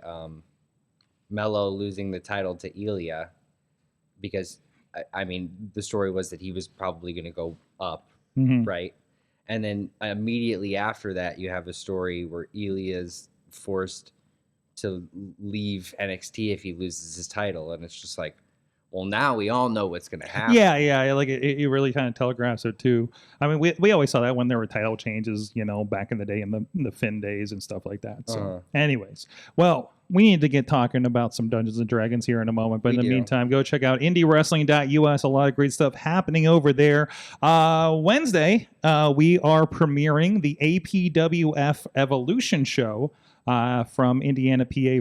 Mello losing the title to Ilya because I mean the story was that he was probably going to go up, Mm-hmm. right? And then immediately after that you have a story where Ilya's forced to leave NXT if he loses his title, and it's just like, well, now we all know what's going to happen. Yeah, like it really kind of telegraphs it too. I mean, we always saw that when there were title changes, back in the day in the Finn days and stuff like that. So, anyways, well, we need to get talking about some Dungeons and Dragons here in a moment. But in the meantime, go check out IndyWrestling.us. A lot of great stuff happening over there. Wednesday, we are premiering the APWF Evolution show. From Indiana, PA,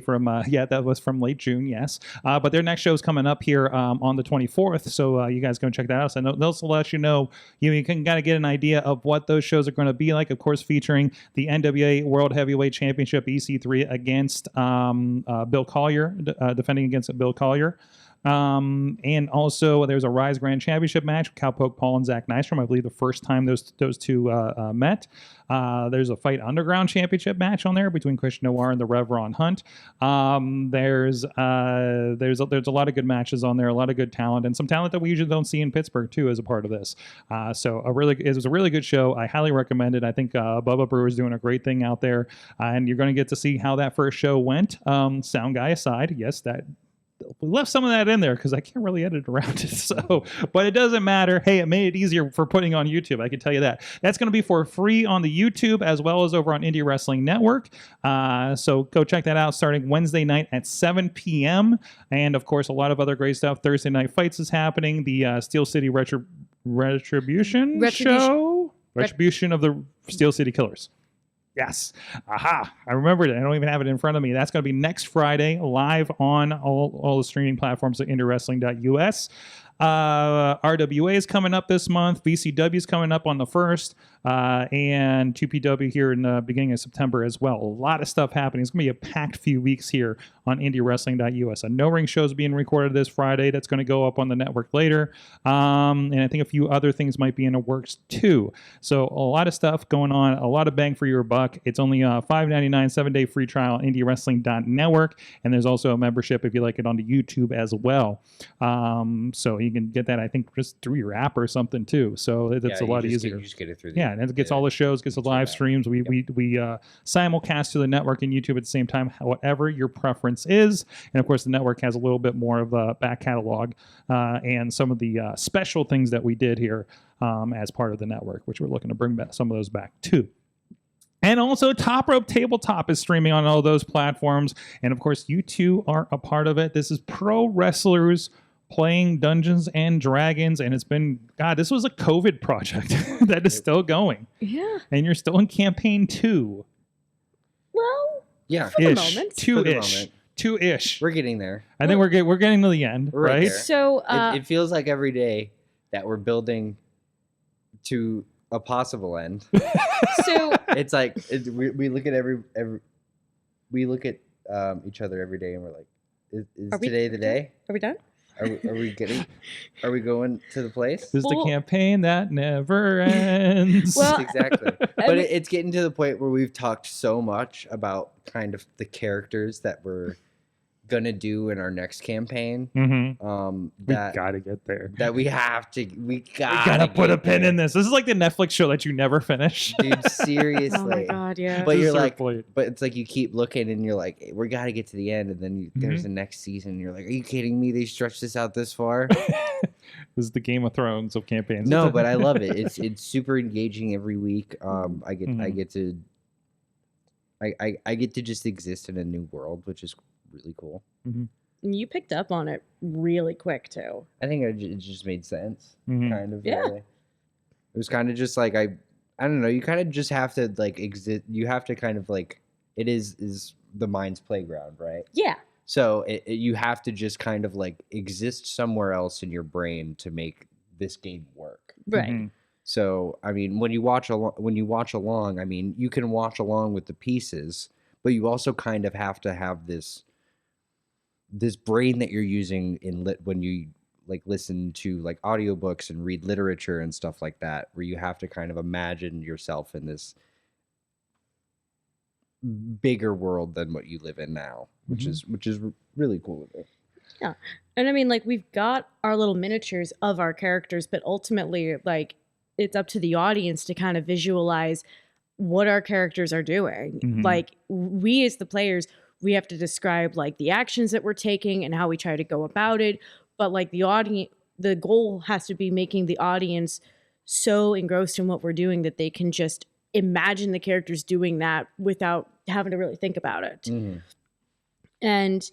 that was from late June, yes. But their next show is coming up here on the 24th, so you guys go check that out. So they'll let you know, you can kind of get an idea of what those shows are going to be like, of course, featuring the NWA World Heavyweight Championship EC3 against Bill Collier, defending against Bill Collier. And also there's a Rise Grand Championship match with Cowpoke Paul and Zach Nystrom. I believe the first time those two met. There's a Fight Underground Championship match on there between Christian Noir and the Rev Ron Hunt. There's a lot of good matches on there, a lot of good talent, and some talent that we usually don't see in Pittsburgh too as a part of this. So it was a really good show. I highly recommend it. I think Bubba Brewer is doing a great thing out there, and you're going to get to see how that first show went. Sound guy aside, yes, that. We left some of that in there because I can't really edit around it. So, but it doesn't matter. Hey, it made it easier for putting on YouTube. I can tell you that. That's going to be for free on the YouTube as well as over on Indie Wrestling Network. So go check that out starting Wednesday night at 7 p.m. And of course, a lot of other great stuff. Thursday Night Fights is happening. The Steel City Retribution show. Retribution of the Steel City Killers. Yes. Aha. I remembered it. I don't even have it in front of me. That's going to be next Friday, live on all the streaming platforms at IndyWrestling.us. RWA is coming up this month. VCW is coming up on the 1st. And 2PW here in the beginning of September as well. A lot of stuff happening. It's going to be a packed few weeks here on IndyWrestling.us. A No Ring show is being recorded this Friday. That's going to go up on the network later. And I think a few other things might be in the works too. So a lot of stuff going on. A lot of bang for your buck. It's only a $5.99 7-day free trial on IndyWrestling.network. And there's also a membership if you like it on the YouTube as well. So you can get that, I think, just through your app or something too. So it's a lot easier. You just get it through And it gets all the shows, gets the live streams. We simulcast to the network and YouTube at the same time, whatever your preference is. And of course, the network has a little bit more of a back catalog and some of the special things that we did here as part of the network, which we're looking to bring back some of those back too. And also, Top Rope Tabletop is streaming on all those platforms. And of course, you two are a part of it. This is pro wrestlers playing Dungeons and Dragons, and it's been, God, this was a COVID project that is still going. Yeah. And you're still in campaign 2. Well, Yeah. for the Ish. moment. For the 2-ish. moment. 2-ish. We're getting there. I think we're getting to the end, We're right right? there. So, It feels like every day that we're building to a possible end. so It's like we look at we look at each other every day and we're like, is Are we- today the day? are we done? Are we going to the place? This is the Well- campaign that never ends. Well, Exactly. But it's getting to the point where we've talked so much about kind of the characters that we're gonna do in our next campaign. We That gotta get there. we Gotta put a pin in this. This is like the Netflix show that you never finish. Dude, seriously. Oh my god, yeah. But you're Dessert like, plate. but it's like you keep looking and you're like, we got to get to the end, and then there's the next season. And you're like, are you kidding me? They stretched this out this far? This is the Game of Thrones of campaigns. No, but I love it. It's super engaging every week. I get to just exist in a new world, which is really cool. You picked up on it really quick too. I think it just made sense, Mhm. kind of. Yeah. Really. It was kind of just like I don't know. You kind of just have to like exist. You have to kind of like it is the mind's playground, right? Yeah. So you have to just kind of like exist somewhere else in your brain to make this game work. Right. Mhm. So I mean, when you watch along, I mean, you can watch along with the pieces, but you also kind of have to have this brain that you're using when you like listen to like audiobooks and read literature and stuff like that, where you have to kind of imagine yourself in this bigger world than what you live in now, which is really cool to me. Yeah. And I mean, like, we've got our little miniatures of our characters, but ultimately, like, it's up to the audience to kind of visualize what our characters are doing. Mhm. Like, we as the players, we have to describe like the actions that we're taking and how we try to go about it. But like the audience, the goal has to be making the audience so engrossed in what we're doing that they can just imagine the characters doing that without having to really think about it. Mhm. And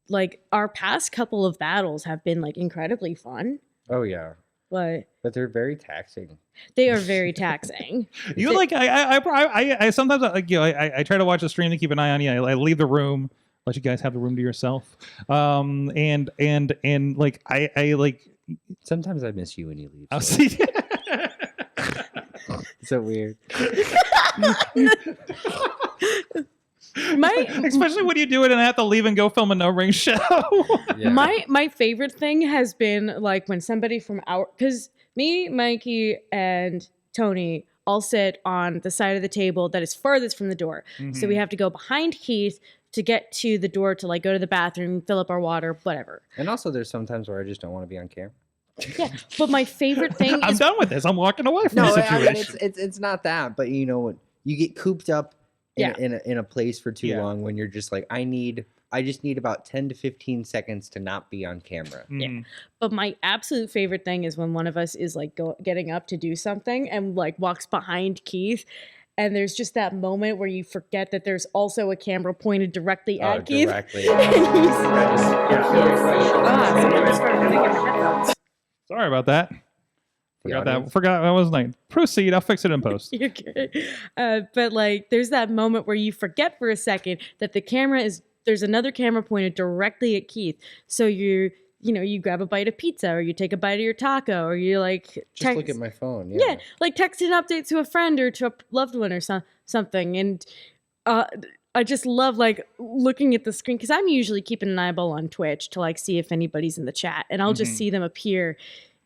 like our past couple of battles have been like incredibly fun, Oh yeah, but but they're very taxing. they are very taxing. You like I sometimes like I try to watch a stream to keep an eye on you. I leave the room, let you guys have the room to yourself. And like I like Sometimes I miss you when you leave. I'll so see. it's so weird. Especially when you do it and I have to leave and go film a no ring show. Yeah. My favorite thing has been like when somebody from because me, Mikey, and Tony all sit on the side of the table that is farthest from the door. So we have to go behind Keith to get to the door to like go to the bathroom, fill up our water, whatever. And also, there's sometimes where I just don't want to be on camera. Yeah. But my favorite thing I'm is done with this. I'm walking away from No, the I mean, situation. it's not that, but you know what? You get cooped up in a place for too Yeah. long when you're just like, I just need about 10 to 15 seconds to not be on camera. Mhm. But my absolute favorite thing is when one of us is like getting up to do something and like walks behind Keith. And there's just that moment where you forget that there's also a camera pointed directly at Keith. Directly. And he's Sorry about that. The Forgot that. audience? Forgot that was like proceed. I'll fix it in post. You're good. But like, there's that moment where you forget for a second that there's another camera pointed directly at Keith. So you grab a bite of pizza or you take a bite of your taco or you like Just look at my phone. yeah, like text an update to a friend or to a loved one or something. And I just love like looking at the screen because I'm usually keeping an eyeball on Twitch to like see if anybody's in the chat, and I'll just see them appear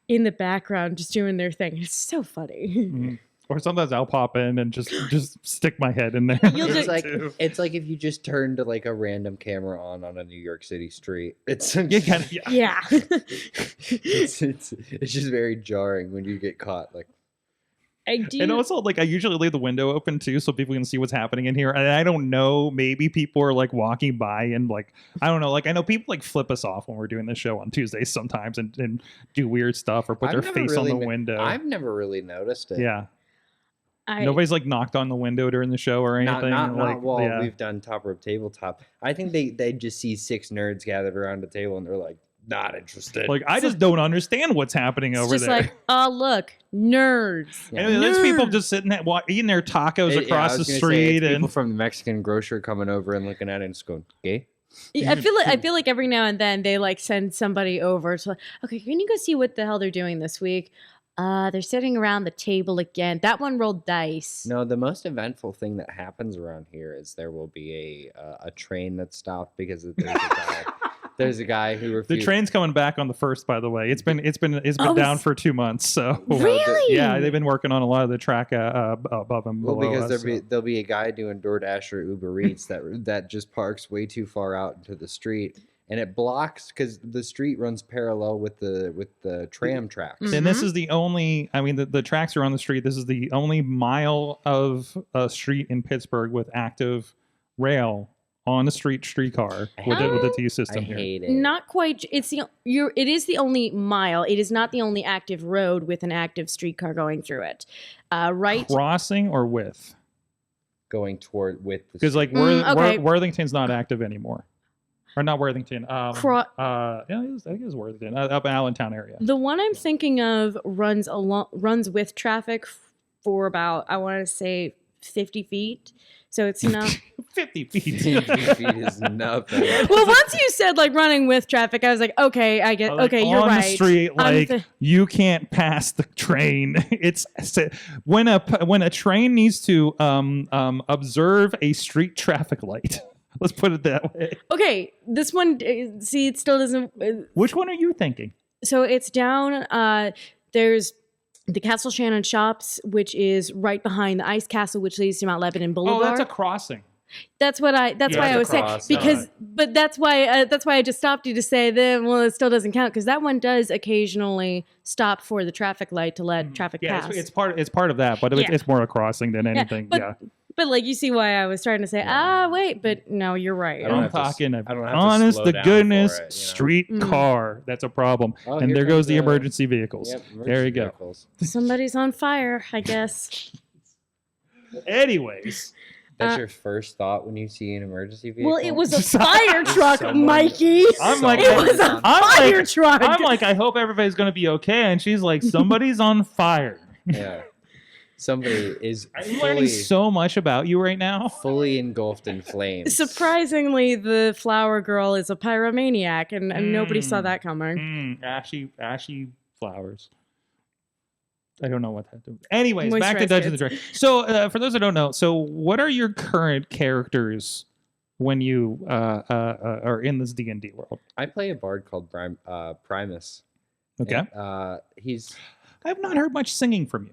in the background just doing their thing. It's so funny. Mhm. Or sometimes I'll pop in and just stick my head in there. You'll It's just- like it's like if you just turned like a random camera on a New York City street. It's You kinda- yeah. Yeah. it's just very jarring when you get caught. Like I do. And also, like, I usually leave the window open too, so people can see what's happening in here. And I don't know, maybe people are like walking by and like, I don't know, like, I know people like flip us off when we're doing this show on Tuesdays sometimes and do weird stuff or put I've their never face really on the window. I've never really noticed it. Yeah. Nobody's like knocked on the window during the show or anything. Not like, while yeah. we've done Top Rope Tabletop. I think they just see 6 nerds gathered around a table and they're like, not interested. Like, I just don't understand what's happening It's over just there. like, oh, look, nerds. Yeah. And there's people Nerds. just sitting at eating their tacos Yeah, I across the was gonna say, street, it's and people from the Mexican grocer coming over and looking at it and just going, "Okay." I feel like every now and then they like send somebody over to like, okay, can you go see what the hell they're doing this week? They're sitting around the table again. That one rolled dice. No, the most eventful thing that happens around here is there will be a train that's stopped because there's a guy who the refused. train's coming back on the 1st. By the way, it's been Oh, down it's- for 2 months. So Really? yeah, they've been working on a lot of the track above and Well, below because us. there'll be a guy doing DoorDash or Uber Eats that just parks way too far out into the street, and it blocks because the street runs parallel with the tram tracks. And this is the only, I mean, the tracks are on the street. This is the only mile of a street in Pittsburgh with active rail on the streetcar with the T I system here. hate it. Not quite. It is the only mile. It is not the only active road with an active streetcar going through it. Right? Crossing or width? Going toward with the Because like okay. Worthington's not active anymore. Or not Worthington. Cro- yeah, I think it's Worthington, up in Allentown area. The one I'm thinking of runs with traffic for about, I want to say, 50 feet. So it's not. 50 feet. 50 feet is nothing. Well, once you said like running with traffic, I was like, okay, I get. Like, Okay, you're on right. the street, I'm like th- you can't pass the train. It's when a train needs to observe a street traffic light. Let's put it that way. Okay, this one. See, it still doesn't. Which one are you thinking? So it's down. There's the Castle Shannon Shops, which is right behind the Ice Castle, which leads to Mount Lebanon Boulevard. Oh, that's a crossing. That's why I was saying cross, because, but that's why I just stopped you to say that. Well, it still doesn't count because that one does occasionally stop for the traffic light to let traffic Yeah, pass. it's part of that, but Yeah. it's more a crossing than anything. but- But like you see why I was starting to say, wait, but no, you're right. I don't I'm have to s- talking I don't have to honest slow to down goodness for it, you know? street Mm. car. That's a problem. Oh, and here there goes comes the emergency vehicles. Yep, there you emergency go. vehicles. Somebody's on fire, I guess. Anyways, That's your first thought when you see an emergency vehicle? Well, it was a fire truck, Someone- Mikey. I'm like, It was a I'm fire like- truck. I'm like, I hope everybody's gonna be okay. And she's like, somebody's on fire. Yeah. Somebody is I'm learning so much about you right now. fully engulfed in flames. Surprisingly, the flower girl is a pyromaniac, and nobody saw that coming. Ashy flowers. I don't know what that does. Anyways, back to Moisturized Dungeons and Dragons. So, for those that don't know, so what are your current characters when you are in this D&D world? I play a bard called Primus. Okay, And, he's I've not heard much singing from you.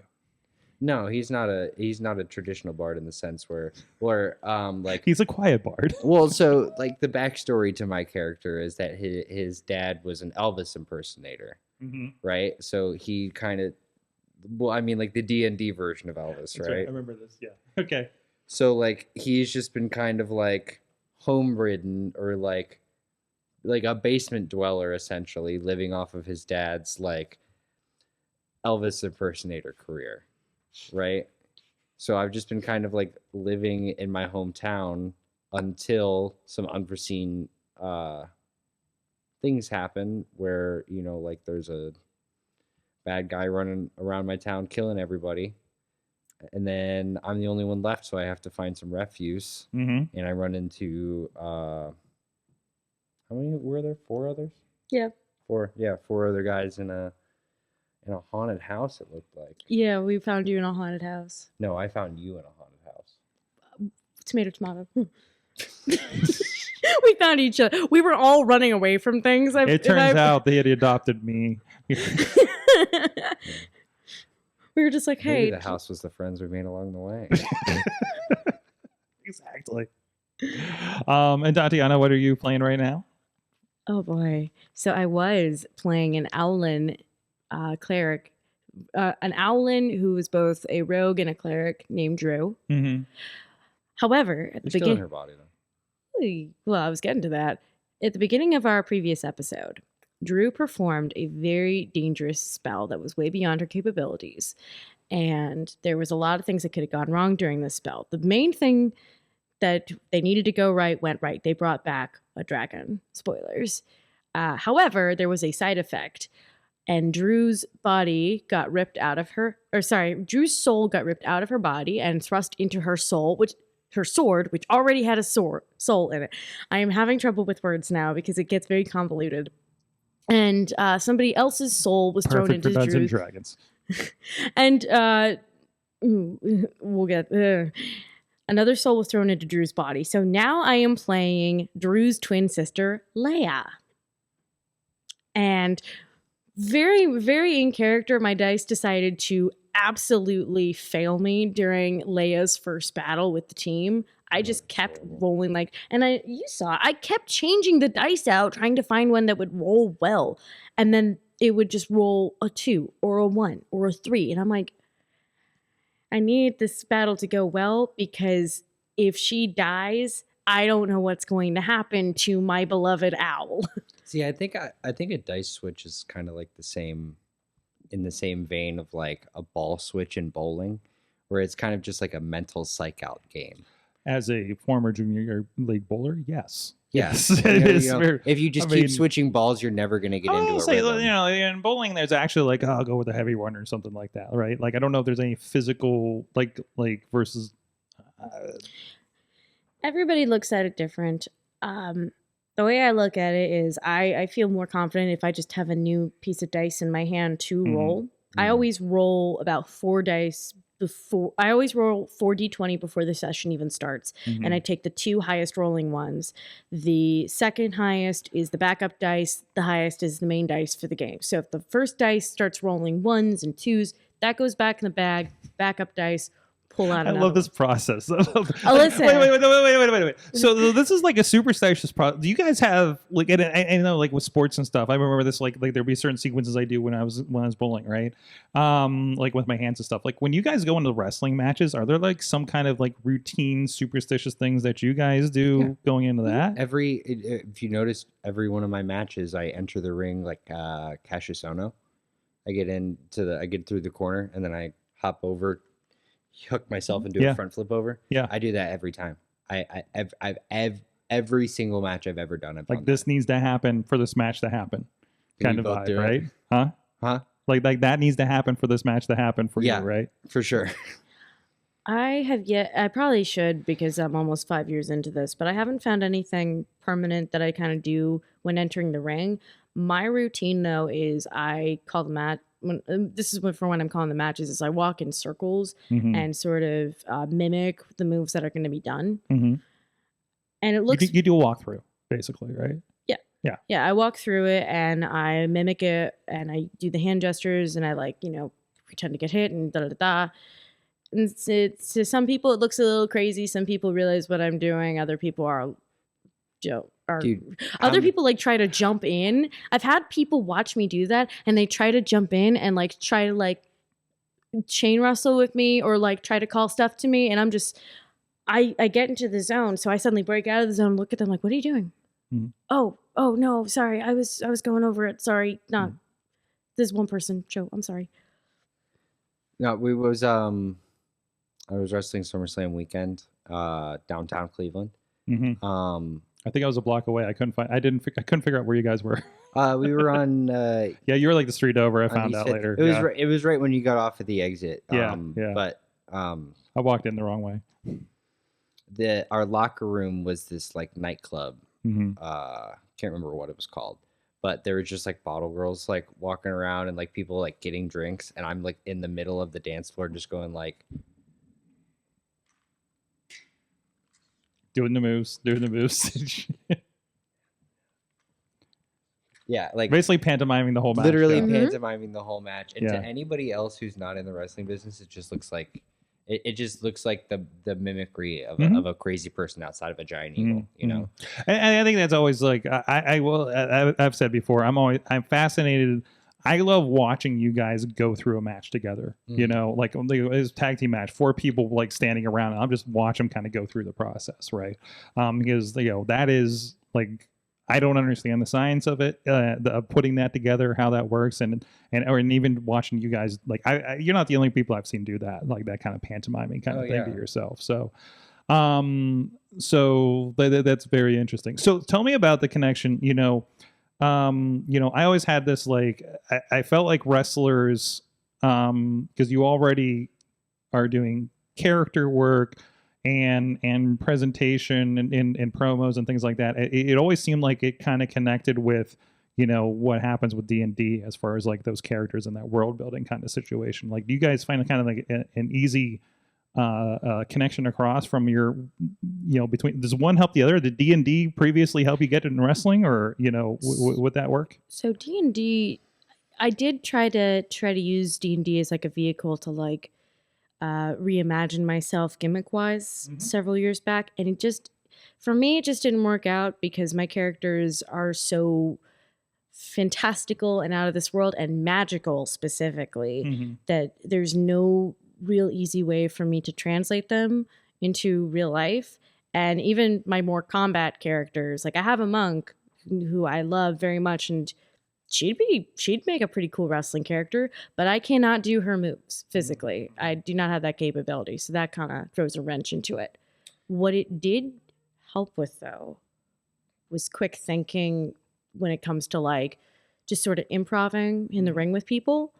no, he's not a traditional bard in the sense where like He's a quiet bard. well, so like the backstory to my character is that his dad was an Elvis impersonator, right? So he kind of, well, I mean, like the D&D version of Elvis, That's right? I remember this. Yeah. Okay. So like he's just been kind of like home-ridden or like a basement dweller essentially, living off of his dad's like Elvis impersonator career, right? So I've just been kind of like living in my hometown until some unforeseen things happen where, you know, like there's a bad guy running around my town killing everybody. And then I'm the only one left, so I have to find some refuse. Mm-hmm. And I run into how many were there? 4 others? Yeah. 4 other guys in a haunted house, it looked like. Yeah, we found you in a haunted house. No, I found you in a haunted house. Tomato, tomato. We found each other. We were all running away from things. It turns out they had adopted me. We were just like, hey. Maybe the house was the friends we made along the way. Exactly. And Tatiana, what are you playing right now? Oh boy. So I was playing an Owlin cleric. An Owlin who was both a rogue and a cleric named Drew. Mm-hmm. However, at the You're still in beginning, her body, though. well, I was getting to that. At the beginning of our previous episode, Drew performed a very dangerous spell that was way beyond her capabilities. And there was a lot of things that could have gone wrong during this spell. The main thing that they needed to go right went right. They brought back a dragon. Spoilers. However, there was a side effect, and Drew's body got ripped out of her, Drew's soul got ripped out of her body and thrust into her soul, her sword, which already had a soul in it. I am having trouble with words now because it gets very convoluted. And somebody else's soul was thrown Perfect into for Dungeons and Drew's. Dragons. And we'll get another soul was thrown into Drew's body. So now I am playing Drew's twin sister, Leia. And very, very in character, my dice decided to absolutely fail me during Leia's first battle with the team. I just kept rolling you saw, I kept changing the dice out, trying to find one that would roll well. And then it would just roll a 2 or a 1 or a 3. And I'm like, I need this battle to go well because if she dies, I don't know what's going to happen to my beloved owl. See, I think a dice switch is kind of like in the same vein of like a ball switch in bowling, where it's kind of just like a mental psych out game. As a former junior league bowler, yes. Yes, It is very- if you just keep switching balls, you're never going to get into I'll a say, rhythm. in bowling, there's actually like, I'll go with the heavy one or something like that, right? Like, I don't know if there's any physical, like versus. Everybody looks at it different. The way I look at it is I feel more confident if I just have a new piece of dice in my hand to roll. I always roll about 4 dice before. I always roll 4d20 before the session even starts. And I take the 2 highest rolling ones. The second highest is the backup dice. The highest is the main dice for the game. So if the first dice starts rolling 1s and 2s, that goes back in the bag. Backup dice, pull out I another love this one. process. Listen. Wait. So this is like a superstitious process. Do you guys have like? And I know like with sports and stuff. I remember this like there'd be certain sequences I do when I was bowling, right? Like with my hands and stuff. Like when you guys go into wrestling matches, are there like some kind of like routine superstitious things that you guys do going into that? If you notice, every one of my matches, I enter the ring like Cassius Ohno. I get through the corner and then I hop over, hook myself and do a front flip over. Yeah. I do that every time. I've every single match I've ever done. I've Like done this needs to happen for this match to happen, Can kind we of both vibe, do it? right? Huh? Huh? Like that needs to happen for this match to happen for you, right? For sure. I probably should because I'm almost 5 years into this, but I haven't found anything permanent that I kind of do when entering the ring. My routine though is I call the match. This is for when I'm calling the matches. Is I walk in circles and sort of mimic the moves that are going to be done. And it looks you do a walkthrough basically, right? Yeah, I walk through it and I mimic it and I do the hand gestures and I pretend to get hit and da-da-da-da. And it's to some people it looks a little crazy. Some people realize what I'm doing. Other people are other people like try to jump in. I've had people watch me do that and they try to jump in and like try to like chain wrestle with me or like try to call stuff to me and I'm just I get into the zone. So I suddenly break out of the zone, look at them like, what are you doing? Oh no, sorry. I was going over it. Sorry. No. This is one person show. I'm sorry. No, I was wrestling SummerSlam weekend, downtown Cleveland. I think I was a block away. I couldn't figure out where you guys were. We were on. Yeah, you were like the street over. I found East out Fifth. later. It was right when you got off at the exit. But I walked in the wrong way. Our locker room was this like nightclub. Can't remember what it was called, but there were just like bottle girls like walking around and like people like getting drinks, and I'm like in the middle of the dance floor just going like. Doing the moves. Yeah, like basically pantomiming the whole match. literally yeah. pantomiming the whole match. And to anybody else who's not in the wrestling business, it just looks like it just looks like the mimicry of a crazy person outside of a giant eagle, you know. And I think that's always like I've said before. I'm fascinated. I love watching you guys go through a match together. You know, like it's a tag team match, 4 people like standing around, and I'll just watch them kind of go through the process, right? Because that is like I don't understand the science of it, putting that together, how that works, and even watching you guys like you're not the only people I've seen do that, like that kind of pantomiming kind of thing to yourself. So, that's very interesting. So tell me about the connection. You know. I always had this like I felt like wrestlers, because you already are doing character work and presentation and promos and things like that. It always seemed like it kind of connected with what happens with D&D as far as like those characters and that world building kind of situation. Like, do you guys find it kind of like an easy connection across from your between, does one help the other? Did D&D previously help you get in wrestling, or would that work? So D&D, I did try to use D&D as like a vehicle to like reimagine myself gimmick wise several years back, and it just, for me, it just didn't work out because my characters are so fantastical and out of this world and magical specifically that there's no real easy way for me to translate them into real life. And even my more combat characters, like I have a monk who I love very much, and she'd make a pretty cool wrestling character, but I cannot do her moves physically. I do not have that capability, so that kind of throws a wrench into it. What it did help with though was quick thinking when it comes to like just sort of improvising in the ring with people.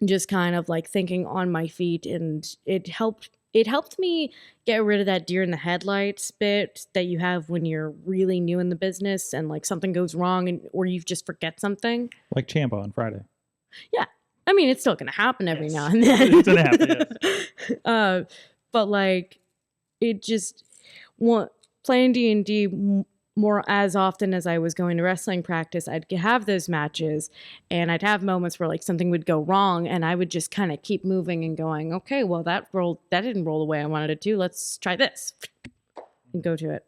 Just kind of like thinking on my feet, and it helped me get rid of that deer in the headlights bit that you have when you're really new in the business and like something goes wrong or you just forget something. Like Ciampa on Friday. Yeah. I mean, it's still going to happen every now and then. It's going to happen, yes. But like it just, playing D&D more as often as I was going to wrestling practice, I'd have those matches and I'd have moments where like something would go wrong and I would just kind of keep moving and going, okay, well that didn't roll the way I wanted it to. Let's try this and go to it.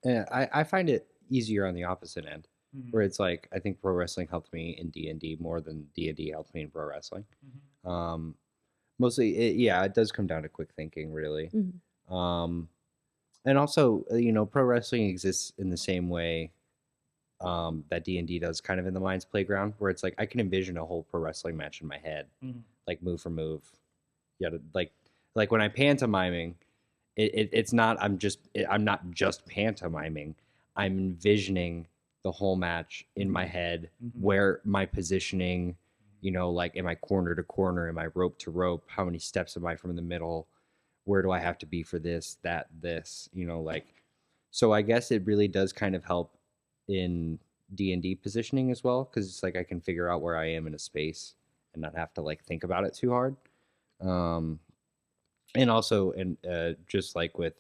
Yeah, I find it easier on the opposite end, where it's like, I think pro wrestling helped me in D&D more than D&D helped me in pro wrestling. Mostly, it does come down to quick thinking, really. And also, pro wrestling exists in the same way that D&D does, kind of in the mind's playground, where it's like I can envision a whole pro wrestling match in my head, like move for move. Yeah, like when I'm pantomiming, it's not. I'm not just pantomiming. I'm envisioning the whole match in my head, where my positioning, like am I corner to corner, am I rope to rope, how many steps am I from the middle. Where do I have to be for this, that, this, so I guess it really does kind of help in D&D positioning as well. Cause it's like, I can figure out where I am in a space and not have to like think about it too hard. And also, just like with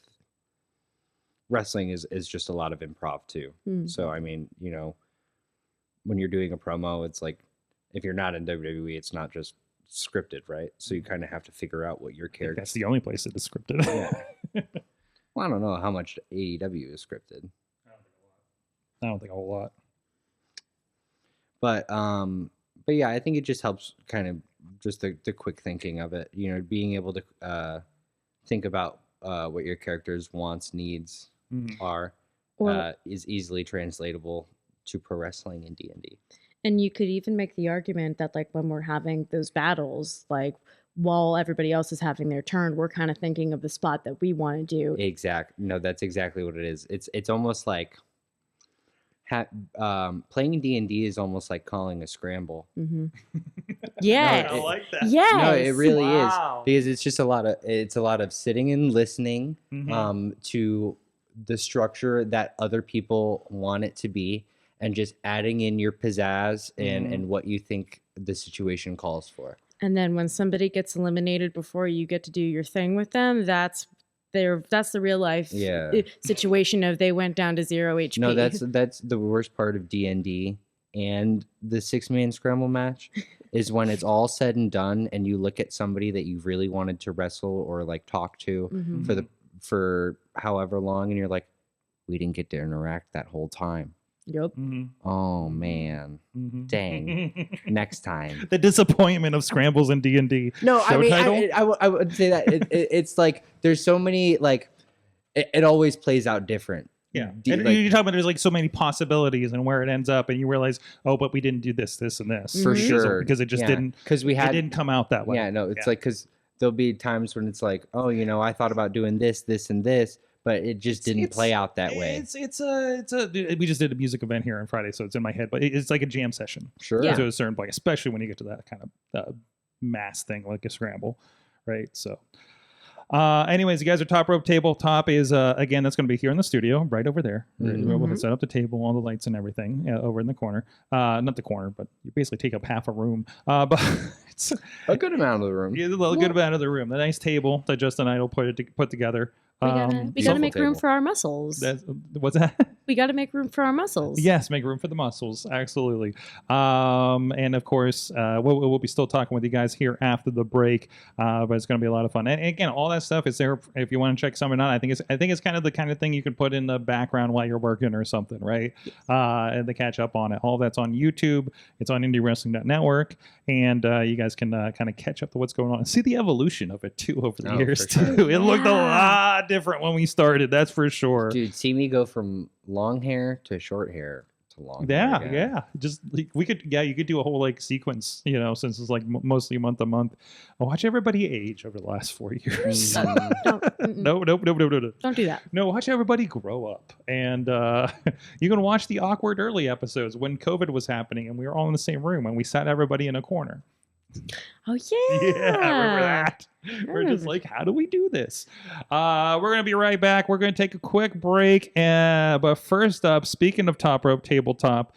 wrestling is just a lot of improv too. So, I mean, when you're doing a promo, it's like, if you're not in WWE, it's not just scripted, right? So you kind of have to figure out what your character. That's the only place it is scripted. Yeah. Well, I don't know how much AEW is scripted. I don't think a whole lot. But yeah, I think it just helps kind of just the quick thinking of it. Being able to think about what your character's wants, needs are is easily translatable to pro wrestling and D&D. And you could even make the argument that like when we're having those battles, like while everybody else is having their turn, we're kind of thinking of the spot that we want to do. No, that's exactly what it is. It's almost like playing D&D is almost like calling a scramble. Yeah, I like that. Yes. No, it really Wow. is, because it's just a lot of sitting and listening to the structure that other people want it to be, and just adding in your pizzazz and what you think the situation calls for. And then when somebody gets eliminated before you get to do your thing with them, that's the real life situation of they went down to 0 HP. No, that's the worst part of D&D and the 6-man scramble match is when it's all said and done and you look at somebody that you really wanted to wrestle or like talk to for however long, and you're like, we didn't get to interact that whole time. Yep. Oh man, dang! Next time. The disappointment of scrambles in D&D. No, Show I mean, title? I would say that it's like there's so many like it always plays out different. Yeah, and you're talking about there's like so many possibilities and where it ends up, and you realize, oh, but we didn't do this, this, and this For sure, because it just didn't. Because it didn't come out that way. Yeah, no, it's like because there'll be times when it's like, oh, I thought about doing this, this, and this, but it just didn't play out that way. We just did a music event here on Friday, so it's in my head. But it's like a jam session, Sure. Yeah. to a certain point, especially when you get to that kind of mass thing like a scramble, right? So. Anyways, you guys are Top Rope Tabletop is again, that's going to be here in the studio right over there. We'll set up the table, all the lights and everything over in the corner. Not the corner, but you basically take up half a room. But it's A good amount of the room. a little good amount of the room. The nice table that Justin Idol put together. We gotta beautiful make room table. for our muscles. What's that? We gotta make room for our muscles. Yes, make room for the muscles. Absolutely. And of course, we'll be still talking with you guys here after the break. But it's going to be a lot of fun. And again, all that stuff is there if you want to check something out. I think it's kind of the kind of thing you can put in the background while you're working or something, right? And to catch up on it. All that's on YouTube. It's on IndyWrestling.network, and you guys can kind of catch up to what's going on and see the evolution of it too over the years for sure. too. It looked a lot different when we started. That's for sure. Dude, see me go from long hair to short hair to long hair. again. Yeah. Just like, you could do a whole like sequence, since it's like mostly month to month. Watch everybody age over the last 4 years. No. Don't do that. No, watch everybody grow up. And you can watch the awkward early episodes when COVID was happening and we were all in the same room and we sat everybody in a corner. Oh yeah. Yeah, remember that? We're just like, how do we do this? We're going to be right back. We're going to take a quick break. But first up, speaking of Top Rope Tabletop,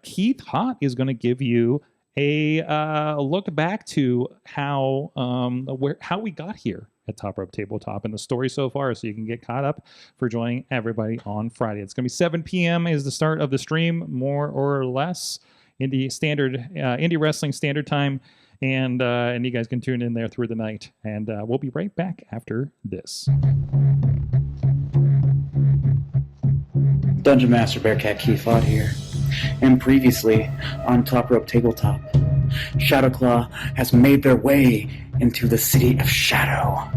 Keith Hott is going to give you a look back to how we got here at Top Rope Tabletop and the story so far, so you can get caught up for joining everybody on Friday. It's going to be 7 p.m. is the start of the stream, more or less. Indie Wrestling Standard Time, and you guys can tune in there through the night, and we'll be right back after this. Dungeon Master Bearcat Keith Hott here, and previously on Top Rope Tabletop, Shadowclaw has made their way into the City of Shadow.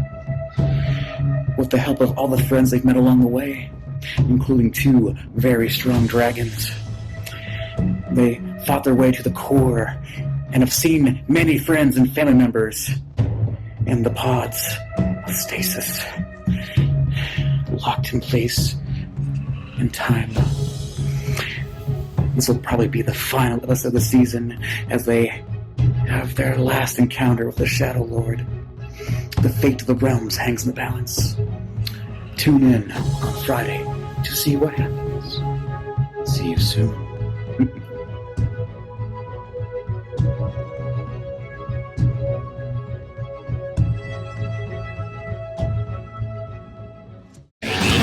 With the help of all the friends they've met along the way, including 2 very strong dragons, they fought their way to the core and have seen many friends and family members in the pods of stasis, locked in place in time. This will probably be the final episode of the season as they have their last encounter with the Shadow Lord. The fate of the realms hangs in the balance. Tune in on Friday to see what happens. See you soon.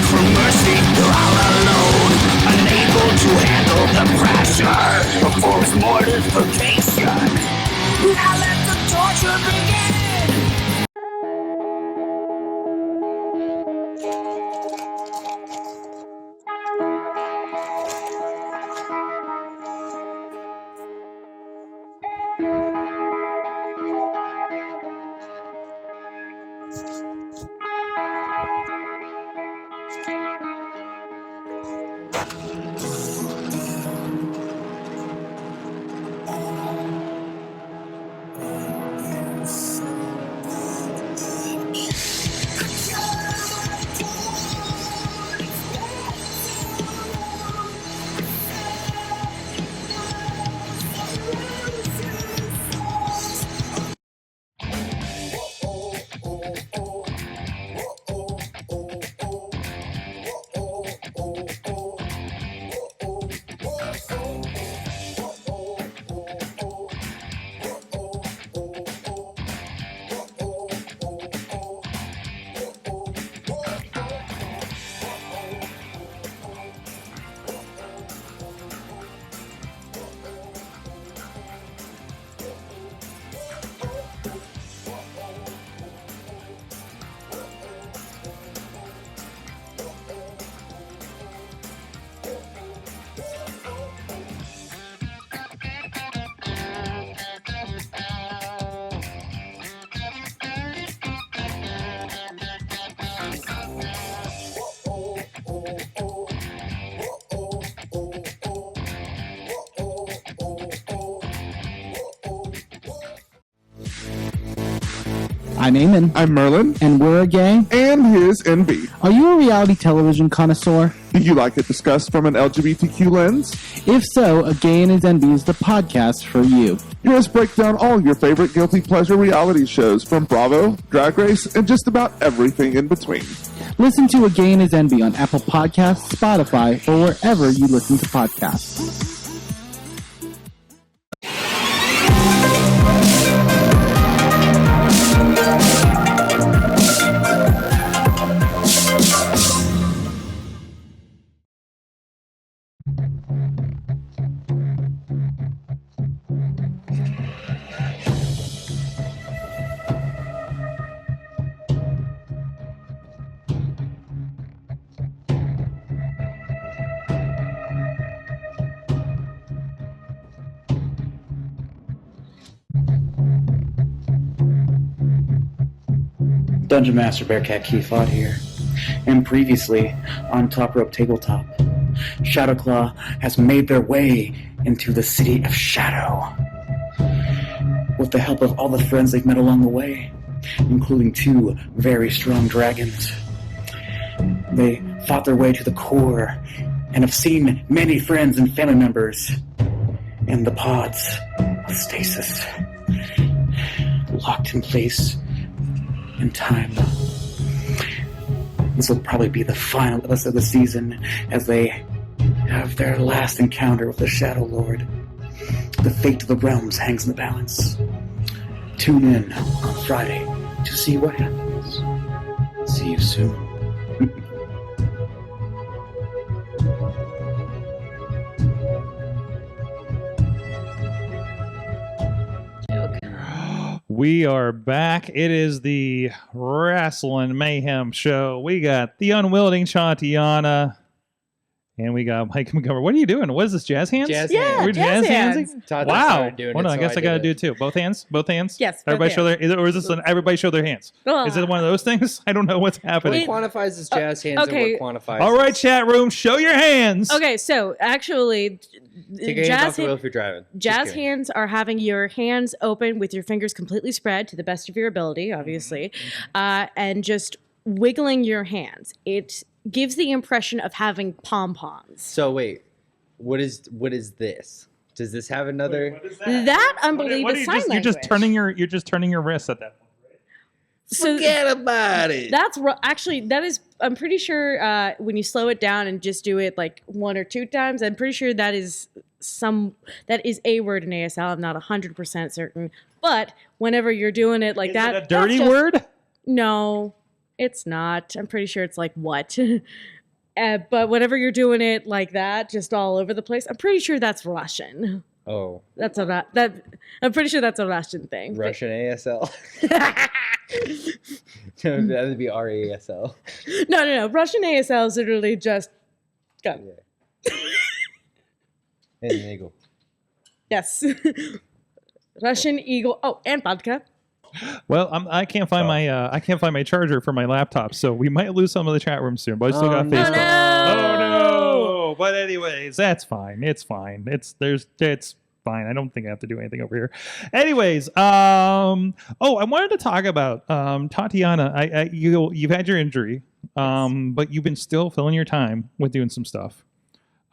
For mercy, you're all alone, unable to handle the pressure of forced mortification. Now let the torture begin. I'm Eamon. I'm Merlin. And we're a gang. And here's NB. Are you a reality television connoisseur? Do you like it discussed from an LGBTQ lens? If so, A Gay and His NB is the podcast for you. Hear us break down all your favorite guilty pleasure reality shows from Bravo, Drag Race, and just about everything in between. Listen to A Gay and His NB on Apple Podcasts, Spotify, or wherever you listen to podcasts. Dungeon Master Bearcat Keythought here. And previously, on Top Rope Tabletop, Shadowclaw has made their way into the city of Shadow. With the help of all the friends they've met along the way, including 2 very strong dragons. They fought their way to the core and have seen many friends and family members in the pods of stasis, locked in place in time. This will probably be the final episode of the season as they have their last encounter with the Shadow Lord. The fate of the realms hangs in the balance. Tune in on Friday to see what happens. See you soon. We are back. It is the Wrestling Mayhem Show. We got the Unwilting Tatiana, and we got Mikey Montgomery. What are you doing? What is this, jazz hands? Jazz Yeah, hands. We're jazz hands. Todd Wow. started doing Hold it, on, I so guess I got to did do it too. Both hands? Both hands? Yes, both Everybody show their, hands. or is this an everybody show their hands? Is it one of those things? I don't know what's happening. What quantifies as jazz hands okay. and what quantifies All right, as... chat room, show your hands. Okay, so actually, Take your hands off the wheel if you're driving. Just jazz kidding. hands are having your hands open with your fingers completely spread to the best of your ability, obviously, and just wiggling your hands. It gives the impression of having pom-poms. So wait, what is this? Does this have another? That, I believe, What is are sign language. You're just turning your wrists at that point. So Forget about it. that's actually, that is, I'm pretty sure when you slow it down and just do it like 1 or 2 times, I'm pretty sure that is a word in ASL. I'm not 100% certain. But whenever you're doing it like Is that. it a dirty that's just- word? No, it's not. I'm pretty sure it's like what. But whenever you're doing it like that, just all over the place, I'm pretty sure that's Russian. Oh, That's that. I'm pretty sure that's a Russian thing. Russian ASL. That would be RASL. No. Russian ASL is literally just go. Yeah. And an eagle. Yes. Russian eagle. Oh, and vodka. Well, I can't find my charger for my laptop, so we might lose some of the chat room soon. But I still got no. Facebook. Oh, no! But anyways, that's fine. It's fine. It's fine. I don't think I have to do anything over here. Anyways, I wanted to talk about Tatiana. You've had your injury, but you've been still filling your time with doing some stuff.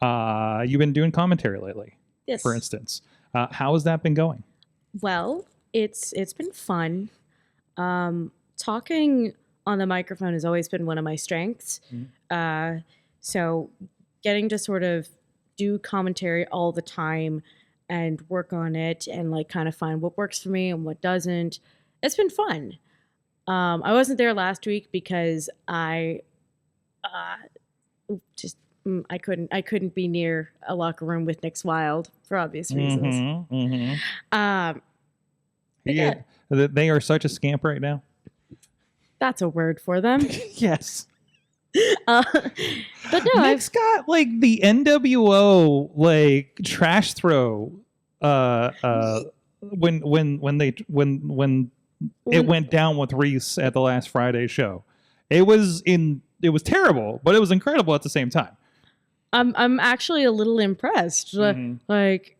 You've been doing commentary lately, Yes. for instance. How has that been going? Well, it's been fun. Talking on the microphone has always been one of my strengths. So getting to sort of do commentary all the time and work on it and like kind of find what works for me and what doesn't. It's been fun. I wasn't there last week because I couldn't be near a locker room with Nick's Wild for obvious reasons. Yeah, they are such a scamp right now. That's a word for them. Yes. But no, Nick's got like the NWO like trash throw when it went down with Reese at the last Friday show. It was terrible, but it was incredible at the same time. I'm actually a little impressed. Like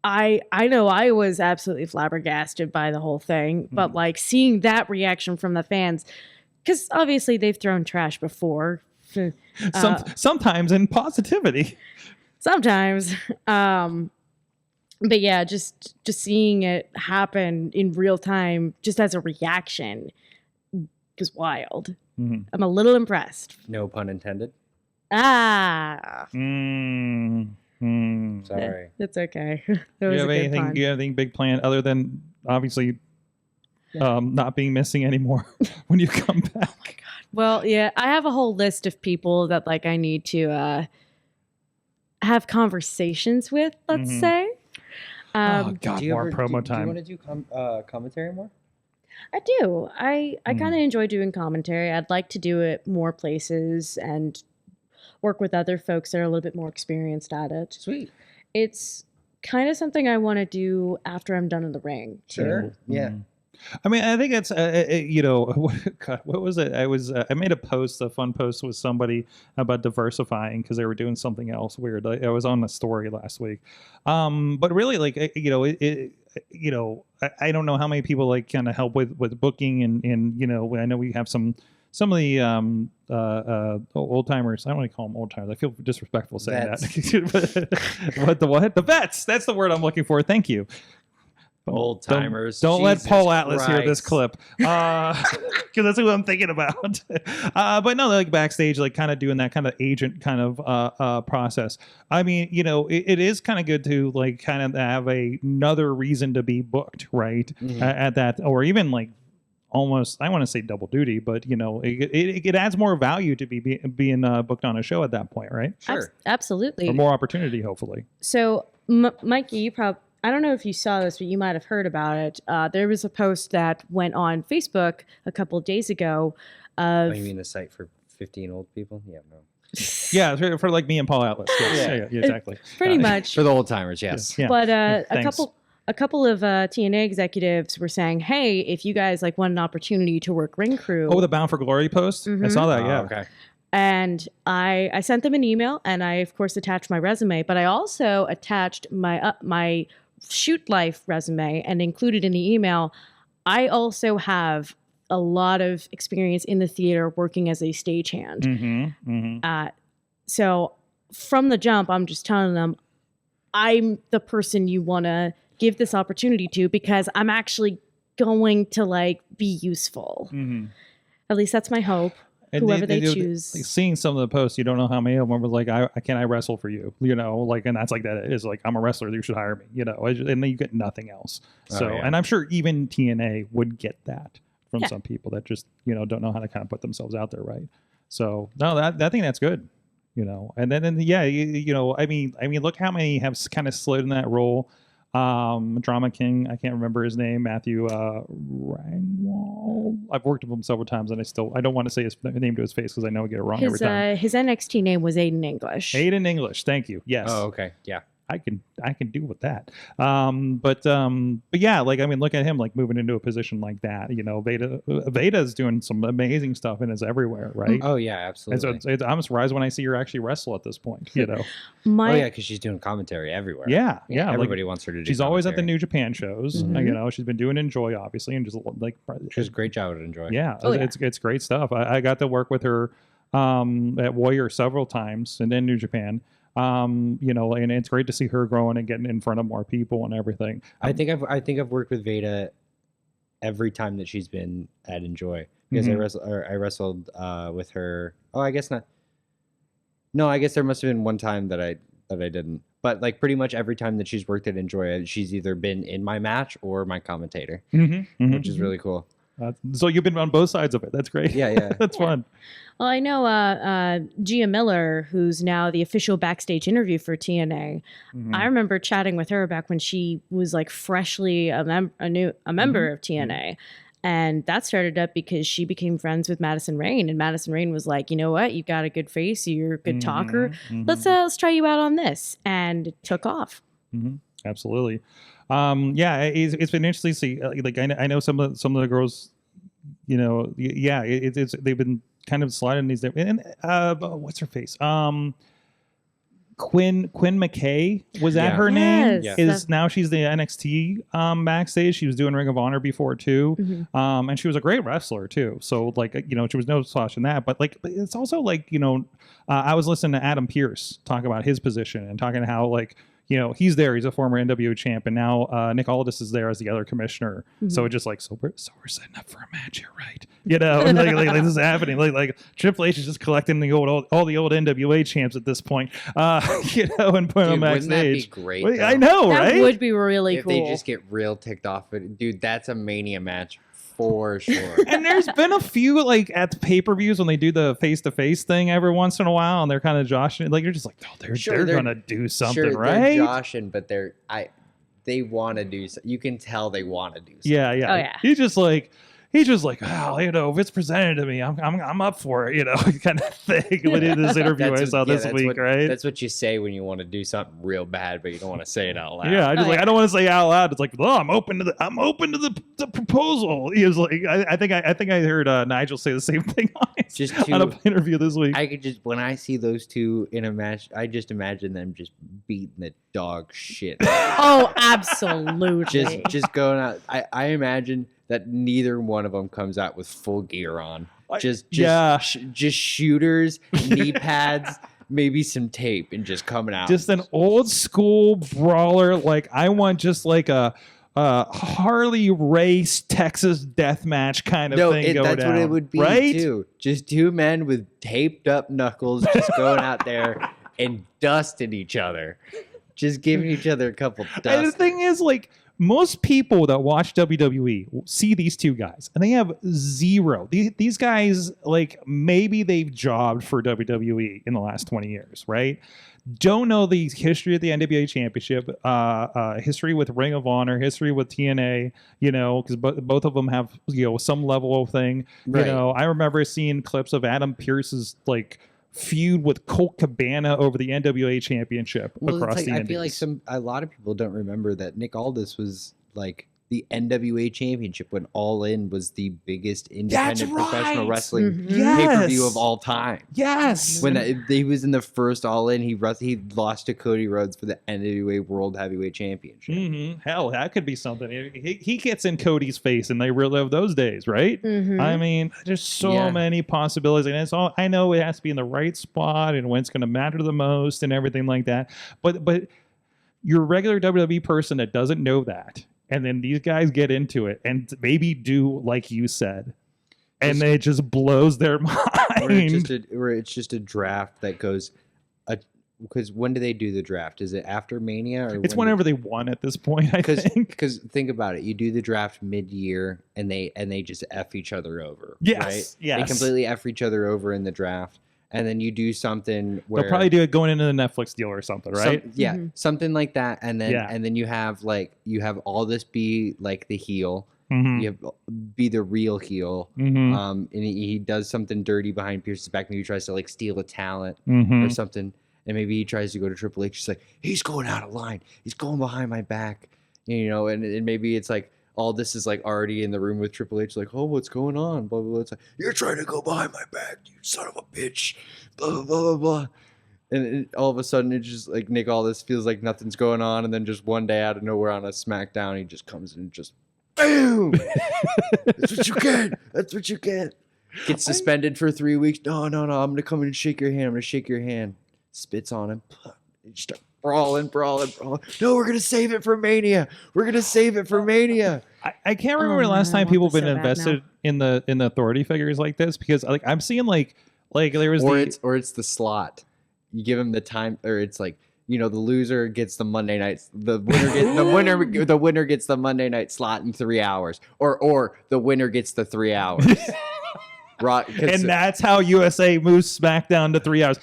I know I was absolutely flabbergasted by the whole thing, but like seeing that reaction from the fans, because obviously they've thrown trash before. Sometimes in positivity. Sometimes. But yeah, just seeing it happen in real time, just as a reaction, was wild. Mm-hmm. I'm a little impressed. No pun intended. Ah. Sorry. That's okay. That was a good pun. Do you have anything big planned other than obviously not being missing anymore when you come back? Well, yeah, I have a whole list of people that like I need to have conversations with, let's say. Oh God, more promo Do you time. want to do commentary more? I do. I kind of enjoy doing commentary. I'd like to do it more places and work with other folks that are a little bit more experienced at it. Sweet. It's kind of something I want to do after I'm done in the ring. Sure. Yeah. I mean, I think it's God, what was it? I made a fun post with somebody about diversifying because they were doing something else weird. I was on the story last week, but really, like I don't know how many people like kind of help with booking and I know we have some of the old timers. I don't want to call them old timers. I feel disrespectful saying that. But the vets. That's the word I'm looking for. Thank you. Old timers. Don't let Jesus Paul Atlas hear this Christ. clip, because that's what I'm thinking about. But no, like backstage, like kind of doing that kind of agent kind of process. I mean, it is kind of good to like kind of have another reason to be booked, right? At that, or even like almost, I want to say double duty, but it adds more value to being booked on a show at that point, right? Sure, absolutely. Or more opportunity, hopefully. So, Mikey, you probably. I don't know if you saw this, but you might have heard about it. There was a post that went on Facebook a couple of days ago. You mean the site for 15 old people? Yeah, no. Yeah, for like me and Paul Atlas. Yes. Yeah, exactly. Pretty much. For the old timers, yes. Yeah. But a couple of TNA executives were saying, "Hey, if you guys like want an opportunity to work ring crew." Oh, the Bound for Glory post? I saw that, yeah. Okay. And I sent them an email, and I, of course, attached my resume. But I also attached my Shoot Life resume and included in the email. I also have a lot of experience in the theater working as a stagehand. So from the jump, I'm just telling them I'm the person you want to give this opportunity to because I'm actually going to like be useful. At least that's my hope. And whoever they choose. Seeing some of the posts, you don't know how many of them were like, can I wrestle for you? And that's like that is like, I'm a wrestler, you should hire me, and then you get nothing else. And I'm sure even TNA would get that from some people that just, don't know how to kind of put themselves out there. Right. So no, I think that's good, and then, I mean, look how many have kind of slid in that role. Drama King, I can't remember his name, Matthew Rangwall. I've worked with him several times, and I don't want to say his name to his face because I know I get it wrong every time. His NXT name was Aiden English. Aiden English, thank you. Yes. Oh, okay. Yeah. I can do with that. But yeah, like, I mean, look at him, like moving into a position like that, Veda's doing some amazing stuff and is everywhere. Right. Oh yeah, absolutely. And so I'm surprised when I see her actually wrestle at this point, Oh yeah. Cause she's doing commentary everywhere. Yeah. Everybody wants her to do She's commentary. always at the New Japan shows, she's been doing Enjoy obviously. And just like, she does a great job at Enjoy. Yeah. It's great stuff. I got to work with her, at Warrior several times and then New Japan. And it's great to see her growing and getting in front of more people and everything. I think I've worked with Veda every time that she's been at Enjoy because I wrestled with her. Oh, I guess not. No, I guess there must have been one time that I didn't. But like pretty much every time that she's worked at Enjoy, she's either been in my match or my commentator, which is really cool. So you've been on both sides of it. That's great. Yeah. That's fun. Well, I know Gia Miller, who's now the official backstage interview for TNA. I remember chatting with her back when she was like freshly a member of TNA. And that started up because she became friends with Madison Rayne. And Madison Rayne was like, you know what? You've got a good face. You're a good talker. Let's try you out on this. And it took off. Absolutely. It's been interesting to see. Like I know some of the girls, it's they've been kind of sliding these. And what's her face? Quinn McKay was that her name? Yes. Is now she's the NXT backstage. She was doing Ring of Honor before too, and she was a great wrestler too. So like she was no slouch in that. But like it's also like I was listening to Adam Pearce talk about his position and talking how like. He's there. He's a former NWO champ, and now Nick Aldis is there as the other commissioner. So it's just like, so we're setting up for a match here, right? Like this is happening. Like Triple H is just collecting all the old NWA champs at this point, and putting them backstage. Wouldn't that be great? Well, I know, that right? would be really if cool. they just get real ticked off. Dude, that's a Mania match for sure. And there's been a few like at the pay-per-views when they do the face-to-face thing every once in a while, and they're kind of joshing. Like you're just like, they're gonna do something, right? They're joshing, but they want to do. You can tell they want to do something. Yeah. Oh, yeah. He's just like, well, if it's presented to me, I'm up for it, kind of thing. When in this interview I saw this week, right? That's what you say when you want to do something real bad, but you don't want to say it out loud. Yeah, I don't want to say it out loud. It's like, I'm open to the proposal. He was like, I think I heard Nigel say the same thing on an interview this week. I could just when I see those two in a match, I just imagine them just beating the dog shit. Oh, absolutely. just going out. I imagine that neither one of them comes out with full gear on. Just shooters, knee pads, maybe some tape, and just coming out. Just an old school brawler. Like I want just like a Harley race Texas death match kind of thing going that's down. what it would be right? too. Just two men with taped up knuckles just going out there and dusting each other. Just giving each other a couple dusts. And the thing is, like, most people that watch WWE see these two guys, and they have zero. These guys, like, maybe they've jobbed for WWE in the last 20 years, right? Don't know the history of the NWA Championship, history with Ring of Honor, history with TNA, because both of them have, some level of thing. Right. I remember seeing clips of Adam Pearce's, like, feud with Colt Cabana over the NWA Championship across the Indies. I feel like a lot of people don't remember that Nick Aldis was like the NWA Championship when All In was the biggest independent professional wrestling pay-per-view of all time. Yes. When he was in the first All In, he lost to Cody Rhodes for the NWA World Heavyweight Championship. Mm-hmm. Hell, that could be something. He gets in Cody's face, and they relive those days, right? Mm-hmm. I mean, there's so many possibilities, and it's all. I know it has to be in the right spot, and when it's going to matter the most, and everything like that. But your regular WWE person that doesn't know that. And then these guys get into it and maybe do like you said, and it just blows their mind. Or it's just a draft that goes. Because when do they do the draft? Is it after Mania? Or it's whenever they want at this point. I think. Because think about it, you do the draft mid-year, and they just F each other over. Yes, right? yes. They completely F each other over in the draft. And then you do something where they'll probably do it going into the Netflix deal or something, right? Something like that. And then you have all this be like the heel. Mm-hmm. You have be the real heel. Mm-hmm. And he does something dirty behind Pierce's back. Maybe he tries to like steal a talent Mm-hmm. or something. And maybe he tries to go to Triple H. He's like, he's going out of line. He's going behind my back. And maybe it's like, all this is like already in the room with Triple H, like, oh, what's going on? Blah, blah, blah. It's like, you're trying to go behind my back, you son of a bitch. Blah, blah, blah, blah. And all of a sudden, it's just like Nick Aldis feels like nothing's going on. And then just one day out of nowhere on a SmackDown, he just comes in and just, boom! That's what you get. That's what you get. Gets suspended for 3 weeks. No, I'm going to come in and shake your hand. I'm going to shake your hand. Spits on him. Just brawling. No, we're gonna save it for Mania. I can't remember the last time people have been invested in the authority figures like this, because like I'm seeing like there was it's the slot. You give him the time, or it's like the loser gets the Monday night. The winner gets the Monday night slot in 3 hours, or the winner gets the 3 hours. Right, and that's how USA moves SmackDown to 3 hours.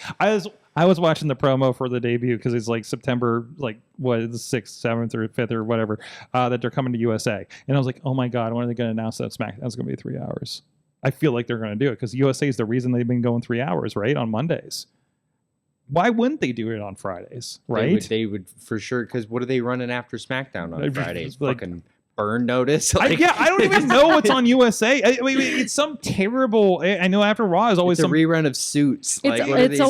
I was watching the promo for the debut because it's like September, like the 6th, 7th, or 5th, or whatever, that they're coming to USA. And I was like, oh my God, when are they going to announce that SmackDown's going to be 3 hours? I feel like they're going to do it because USA is the reason they've been going 3 hours, right? On Mondays. Why wouldn't they do it on Fridays, right? They would for sure, because what are they running after SmackDown on Fridays? Like, fucking burn notice. I don't even know what's on USA. It's some terrible. I know after Raw is always it's a some rerun of Suits. It's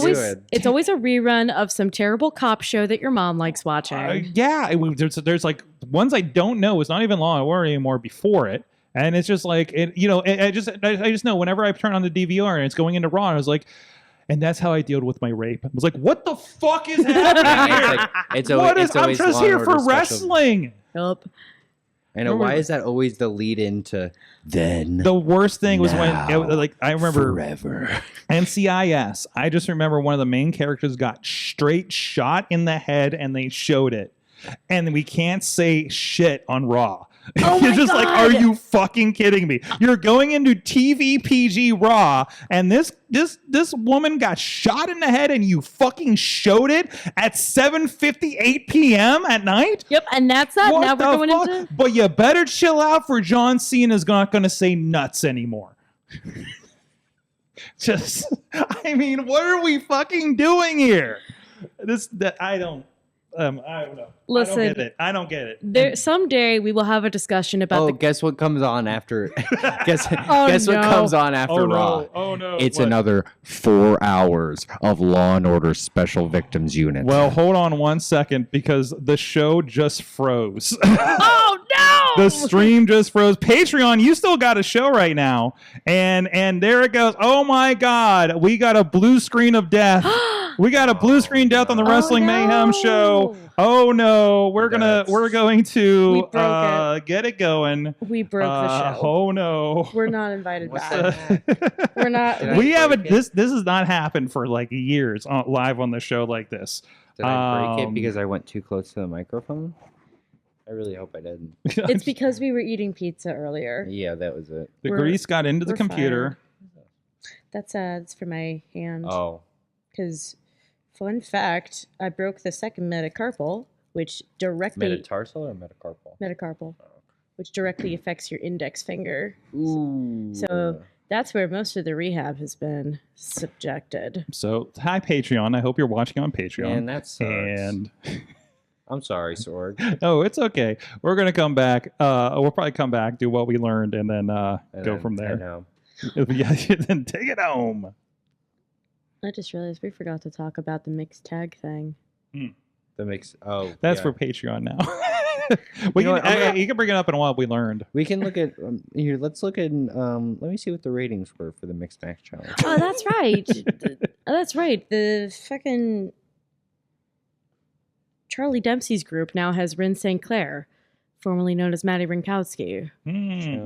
always a rerun of some terrible cop show that your mom likes watching. There's like ones I don't know. It's not even Law and Order anymore before it. And it's just like I just know whenever I turn on the DVR and it's going into Raw, I was like, and that's how I dealt with my rape. I was like, what the fuck is happening here? I'm just here for wrestling. Yup. I know. Why is that always the lead into then? The worst thing was when I remember forever. NCIS. I just remember one of the main characters got straight shot in the head and they showed it. And we can't say shit on Raw. Oh You're my just like, God. are you fucking kidding me? You're going into TV PG Raw, and this woman got shot in the head, and you fucking showed it at 7:58 p.m. at night. Yep, and that's that. What Now we're the going fuck? into. But you better chill out, for John Cena's not going to say nuts anymore. I mean, what are we fucking doing here? I don't know. Listen, I don't get it. Someday we will have a discussion about guess what comes on after? guess Oh, what no. comes on after Raw? Oh no! It's What? another 4 hours of Law and Order Special Victims Unit. Well, hold on 1 second, because the show just froze. Oh no! The stream just froze. Patreon, you still got a show right now, and there it goes. Oh my God, we got a blue screen of death. We got a blue screen death on the Wrestling Mayhem Show. Oh no, we're going to get it going. We broke the show. Oh no. We're not invited back. We're not. We haven't. This has not happened for like years live on the show like this. Did I break it because I went too close to the microphone? I really hope I didn't. It's because we were eating pizza earlier. Yeah, that was it. The grease got into the computer. That's it's for my hand. Oh. Because, fun fact, I broke the second metacarpal, which directly... Metatarsal or metacarpal? Metacarpal, which directly affects your index finger. Ooh. So that's where most of the rehab has been subjected. So, hi, Patreon. I hope you're watching on Patreon. And that sucks. And... I'm sorry, Sorg. Oh, it's okay. We're going to come back. We'll probably come back, do what we learned, and then go from there. Yeah, then take it home. I just realized we forgot to talk about the mixed tag thing. The mix. Oh, that's for Patreon now. You can bring it up in what we learned. We can look at here. Let's look at. Let me see what the ratings were for the mixed match challenge. Oh, that's right. That's right. The fucking Charlie Dempsey's group now has Rin St. Clair, formerly known as Maddie Rinkowski.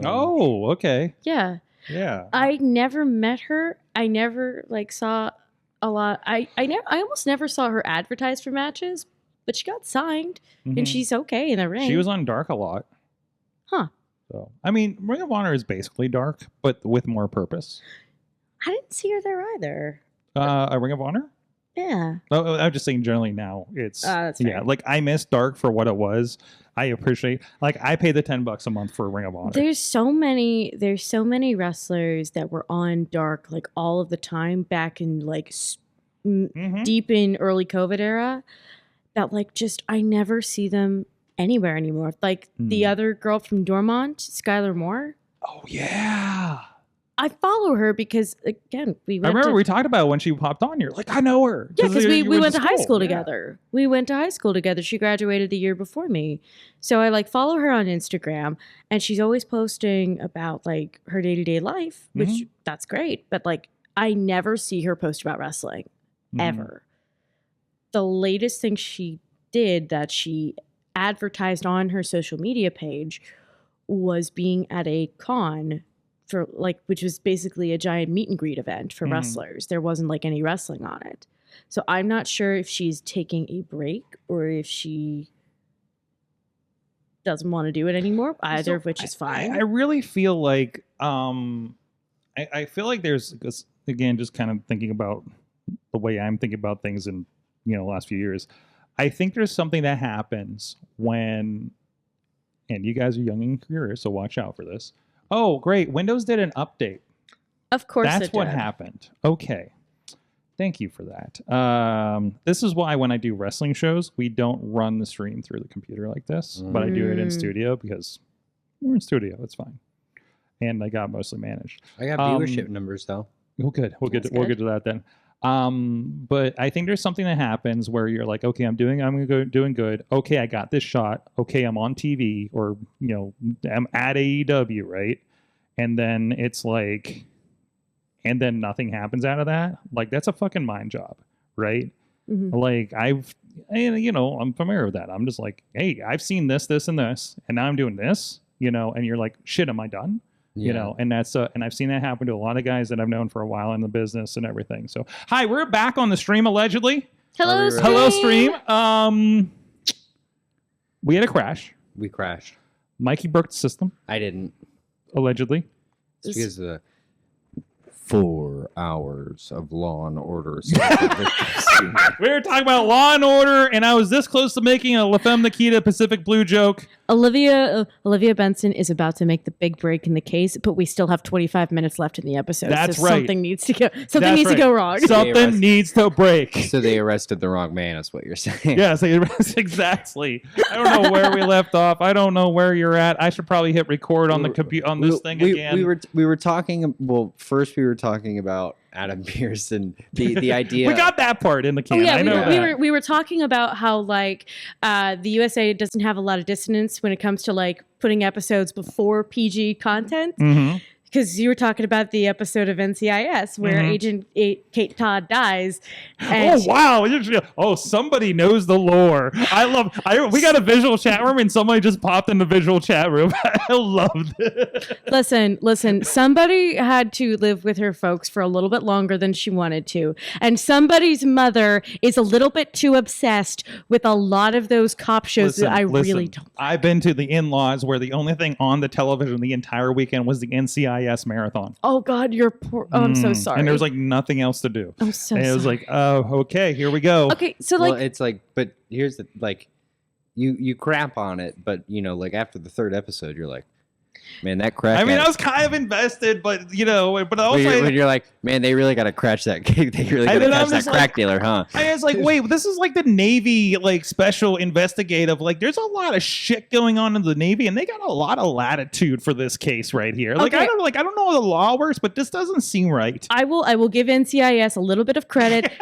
Oh, okay. Yeah. Yeah. I never met her. I never saw a lot. I almost never saw her advertised for matches, but she got signed and she's okay in the ring. She was on Dark a lot. Huh. So, I mean, Ring of Honor is basically Dark, but with more purpose. I didn't see her there either. A Ring of Honor? Yeah. Oh, I'm just saying generally now it's that's yeah, right. I miss Dark for what it was. I appreciate I pay the $10 a month for Ring of Honor. There's so many wrestlers that were on Dark all of the time back in deep in early COVID era that I never see them anywhere anymore. The other girl from Dormont, Skylar Moore. Oh yeah. I follow her because, again, I remember we talked about it when she popped on. You're like, I know her. Yeah, because we went to high school together. We went to high school together. She graduated the year before me. So I follow her on Instagram, and she's always posting about her day-to-day life, which that's great. But I never see her post about wrestling, ever. The latest thing she did that she advertised on her social media page was being at a con for which was basically a giant meet and greet event for wrestlers. There wasn't any wrestling on it. So I'm not sure if she's taking a break or if she doesn't want to do it anymore, either of which is fine. I really feel like I feel like there's, again, just kind of thinking about the way I'm thinking about things in the last few years. I think there's something that happens when, and you guys are young in career, so watch out for this. Oh, great. Windows did an update. Of course That's what happened. Okay. Thank you for that. This is why when I do wrestling shows, we don't run the stream through the computer like this, but I do it in studio because We're in studio. It's fine. And I got mostly managed. I got viewership numbers though. Oh, good. We'll get to that then. But I think there's something that happens where you're like, okay, I'm doing good. Okay, I got this shot. Okay, I'm on TV, or I'm at AEW, right? And then it's like, and then nothing happens out of that. Like, that's a fucking mind job, right? Mm-hmm. Like, I'm familiar with that. I'm just like, hey, I've seen this, and this, and now I'm doing this, and you're like, shit, am I done? And that's and I've seen that happen to a lot of guys that I've known for a while in the business and everything. So, hi, we're back on the stream allegedly. Hello, stream. We had a crash. We crashed. Mikey broke the system. I didn't. Allegedly. It's because of the 4 hours of Law and Order. We were talking about Law and Order, and I was this close to making a La Femme Nikita Pacific Blue joke. Olivia Benson is about to make the big break in the case, but we still have 25 minutes left in the episode. That's so right. Something needs to go. Something needs to go wrong. Something needs to break. So they arrested the wrong man, is what you're saying. Yes, exactly. I don't know where we left off. I don't know where you're at. I should probably hit record on the computer on this thing again. We were talking. Well, first we were talking about Adam Pearce and the idea. We got that part in the can. I know we were talking about how the USA doesn't have a lot of dissonance when it comes to putting episodes before PG content. Mm-hmm. Because you were talking about the episode of NCIS where Agent Kate Todd dies. And wow! Somebody knows the lore. We got a visual chat room, and somebody just popped in the visual chat room. I love it. Listen. Somebody had to live with her folks for a little bit longer than she wanted to, and somebody's mother is a little bit too obsessed with a lot of those cop shows that I really don't. I've been to the in-laws where the only thing on the television the entire weekend was the NCIS marathon. Oh God, you're poor. Oh, I'm so sorry. And there was nothing else to do. I'm so sorry. It was like, oh, okay, here we go. Okay, so well, it's but here's the you crap on it, but after the third episode, you're like, man, that crack. I mean, I was kind of invested, but but also when you're like, man, they really got to crash that. They really got to catch that crack dealer, huh? I was like, wait, this is the Navy special investigative. There's a lot of shit going on in the Navy, and they got a lot of latitude for this case right here. I don't know how the law works, but this doesn't seem right. I will give NCIS a little bit of credit.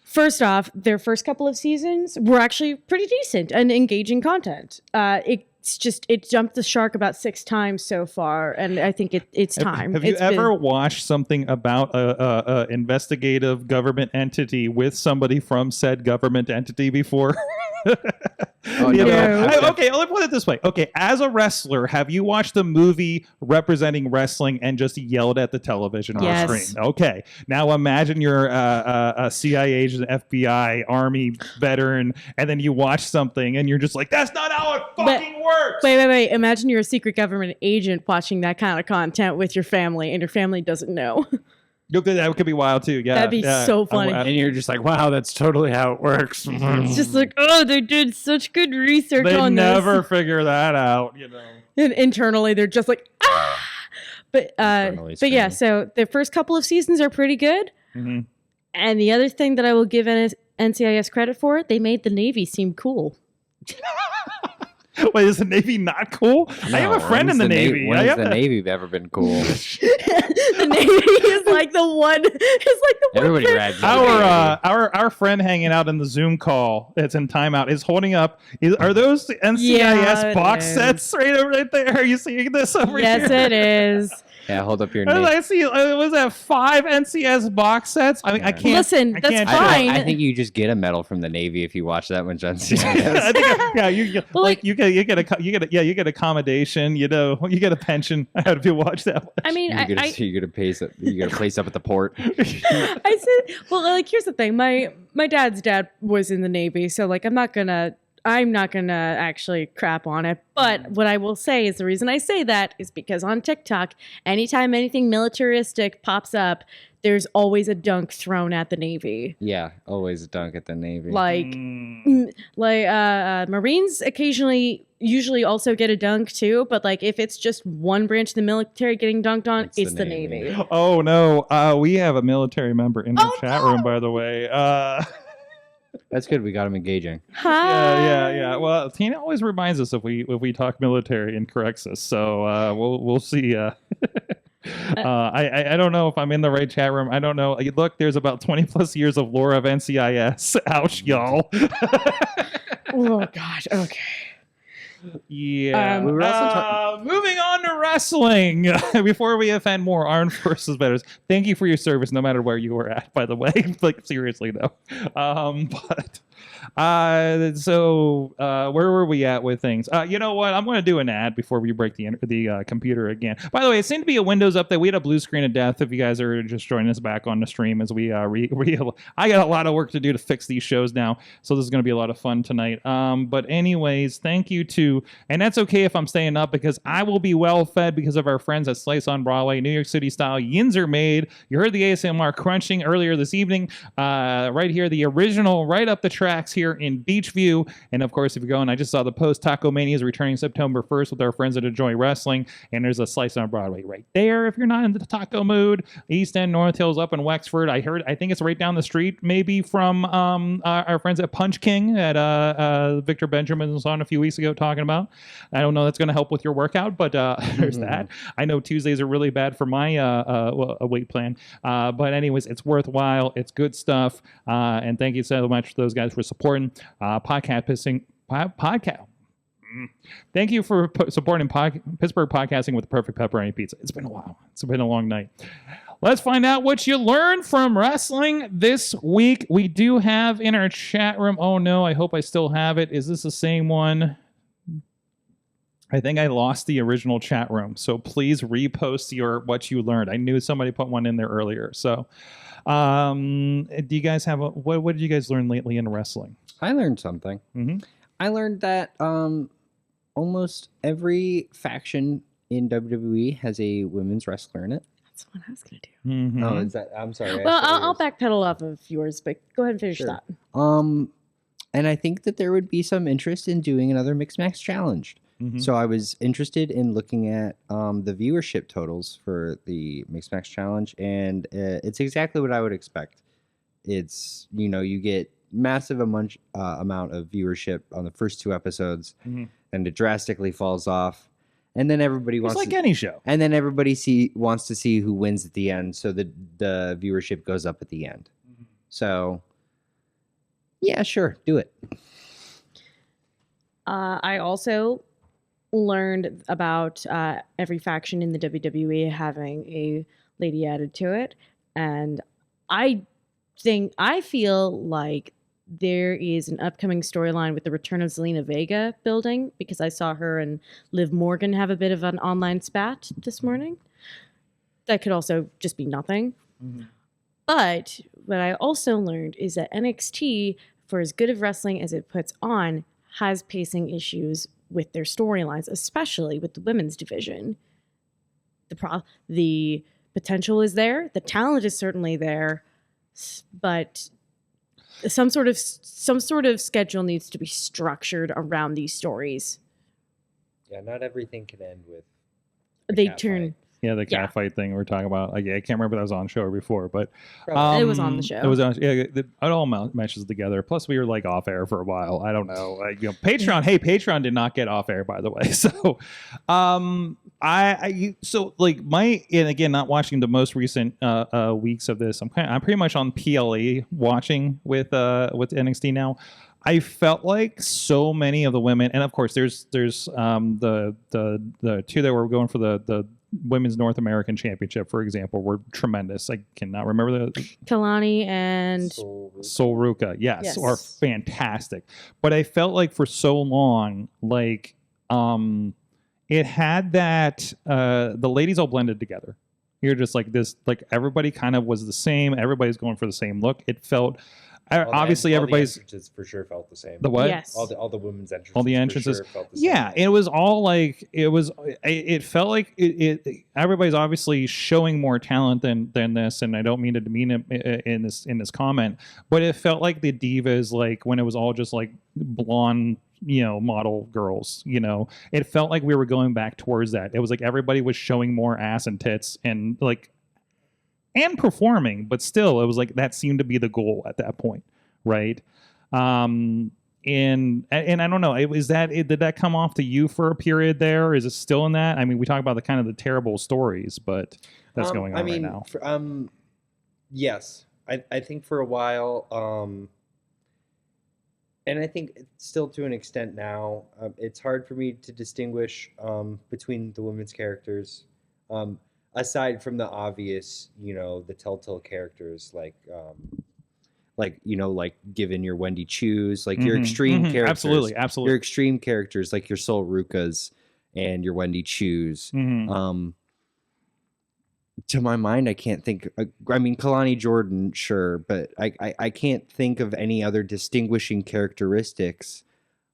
First off, their first couple of seasons were actually pretty decent and engaging content. It jumped the shark about 6 times so far, and I think it's time. Have you ever watched something about a investigative government entity with somebody from said government entity before? Oh, no. Okay, let me put it this way. Okay, as a wrestler, have you watched a movie representing wrestling and just yelled at the television on the screen? Okay, now imagine you're a CIA agent, FBI, Army veteran, and then you watch something and you're just like, that's not how it fucking works! Wait. Imagine you're a secret government agent watching that kind of content with your family, and your family doesn't know. That could be wild too. Yeah, that'd be so funny. And you're just like, wow, that's totally how it works. It's just like, oh, they did such good research on this. They never figure that out, And internally, they're just like, ah. But yeah, so the first couple of seasons are pretty good. Mm-hmm. And the other thing that I will give NCIS credit for, they made the Navy seem cool. Wait, is the Navy not cool? No, I have a friend in the Navy. When has the Navy ever been cool? The Navy is the one. Everybody rags. Our friend hanging out in the Zoom call that's in timeout is holding up. Are those the NCIS box sets right there? Are you seeing this over here? Yes, it is. Yeah, hold up your name. I see. Was that 5 NCS box sets? I mean, I can't. Listen, that's fine. I think you just get a medal from the Navy if you watch that one, John Cena. You get accommodation. You get a pension. I had to watch that one. I mean, you get a place up at the port. I said, well, here's the thing. My dad's dad was in the Navy, so I'm not gonna actually crap on it. But what I will say is the reason I say that is because on TikTok, anytime anything militaristic pops up, there's always a dunk thrown at the Navy. Yeah, always a dunk at the Navy. Marines usually also get a dunk too, but if it's just one branch of the military getting dunked on, it's the Navy. Oh no, we have a military member in the chat room, by the way. That's good. We got him engaging. Yeah. Well, Tina always reminds us if we talk military and corrects us. So we'll see. I don't know if I'm in the right chat room. I don't know. Look, there's about 20 plus years of lore of NCIS. Ouch, y'all. Oh gosh. Okay. Yeah. We were also moving on to wrestling. Before we offend more armed forces veterans, thank you for your service, no matter where you were at. By the way, like seriously though. So where were we at with things? You know what? I'm going to do an ad before we break the computer again. By the way, it seemed to be a Windows update. We had a blue screen of death. If you guys are just joining us back on the stream as we I got a lot of work to do to fix these shows now, so this is going to be a lot of fun tonight. But anyways, thank you to, and that's okay if I'm staying up because I will be well fed because of our friends at Slice on Broadway, New York City style. Yins are made. You heard the ASMR crunching earlier this evening. Right here, the original, right up the tracks here in Beachview. And of course, if you're going, I just saw the post Taco Mania is returning September 1st with our friends at Enjoy Wrestling, and there's a Slice on Broadway right there if you're not in the taco mood. East End, North Hills, up in Wexford. I think it's right down the street maybe from our friends at Punch King that Victor Benjamin was on a few weeks ago talking about. I don't know that's going to help with your workout, but there's that. I know Tuesdays are really bad for my weight plan, but anyways, it's worthwhile. It's good stuff, and thank you so much to those guys for supporting podcast. Thank you for supporting Pittsburgh podcasting with the perfect pepperoni pizza. It's been a while. It's been a long night. Let's find out what you learned from wrestling this week. We do have in our chat room. Oh no, I hope I still have it. Is this the same one? I think I lost the original chat room, so please repost what you learned. I knew somebody put one in there earlier. So, do you guys have what did you guys learn lately in wrestling? I learned something. Mm-hmm. I learned that almost every faction in WWE has a women's wrestler in it. That's what I was gonna do. Mm-hmm. Oh, is that? I'm sorry. Well, I'll backpedal off of yours, but go ahead and finish that. And I think that there would be some interest in doing another Mixed Match Challenge. Mm-hmm. So I was interested in looking at the viewership totals for the Mixed Match Challenge, and it's exactly what I would expect. It's, you get massive amount of viewership on the first two episodes, and it drastically falls off. And then everybody wants like any show. And then everybody wants to see who wins at the end, so the viewership goes up at the end. Mm-hmm. So, yeah, sure, do it. I also learned about every faction in the WWE having a lady added to it, and I feel like there is an upcoming storyline with the return of Zelina Vega building, because I saw her and Liv Morgan have a bit of an online spat this morning. That could also just be nothing. Mm-hmm. But what I also learned is that NXT, for as good of wrestling as it puts on, has pacing issues with their storylines, especially with the women's division. The potential is there. The talent is certainly there, but some sort of schedule needs to be structured around these stories. Yeah, not everything can end with they turn fight. Yeah, the cat fight thing we're talking about. I can't remember if that was on show before, but it was on the show. It was on. Yeah, it all meshes together. Plus, we were like off air for a while. I don't know. Patreon. Hey, Patreon did not get off air, by the way. So, and again, not watching the most recent weeks of this. I'm pretty much on PLE watching with NXT now. I felt like so many of the women, and of course, there's the two that were going for the Women's North American Championship, for example, were tremendous. I cannot remember Kalani and Sol Ruka, yes, are fantastic. But I felt like for so long, like it had that the ladies all blended together. You're just like this, like everybody kind of was the same. Everybody's going for the same look. It felt. Obviously, everybody's entrances for sure felt the same. The what? Yes. All the women's entrances. All the entrances for sure felt the same. Yeah, it was all like it felt like it. Everybody's obviously showing more talent than this, and I don't mean to demean it in this comment, but it felt like the divas, like when it was all just like blonde, model girls. It felt like we were going back towards that. It was like everybody was showing more ass and tits and performing, but still it was like that seemed to be the goal at that point, right? And I don't know, did that come off to you for a period there? Is it still in that? I mean, we talk about the kind of the terrible stories, but that's going on right now. Yes, I think for a while, and I think still to an extent now, it's hard for me to distinguish between the women's characters, aside from the obvious, the telltale characters like given your Wendy Chu's, like your extreme characters. Absolutely. Your extreme characters, like your Sol Rukas and your Wendy Chu's. To my mind, I can't think. I mean, Kalani Jordan, sure, but I can't think of any other distinguishing characteristics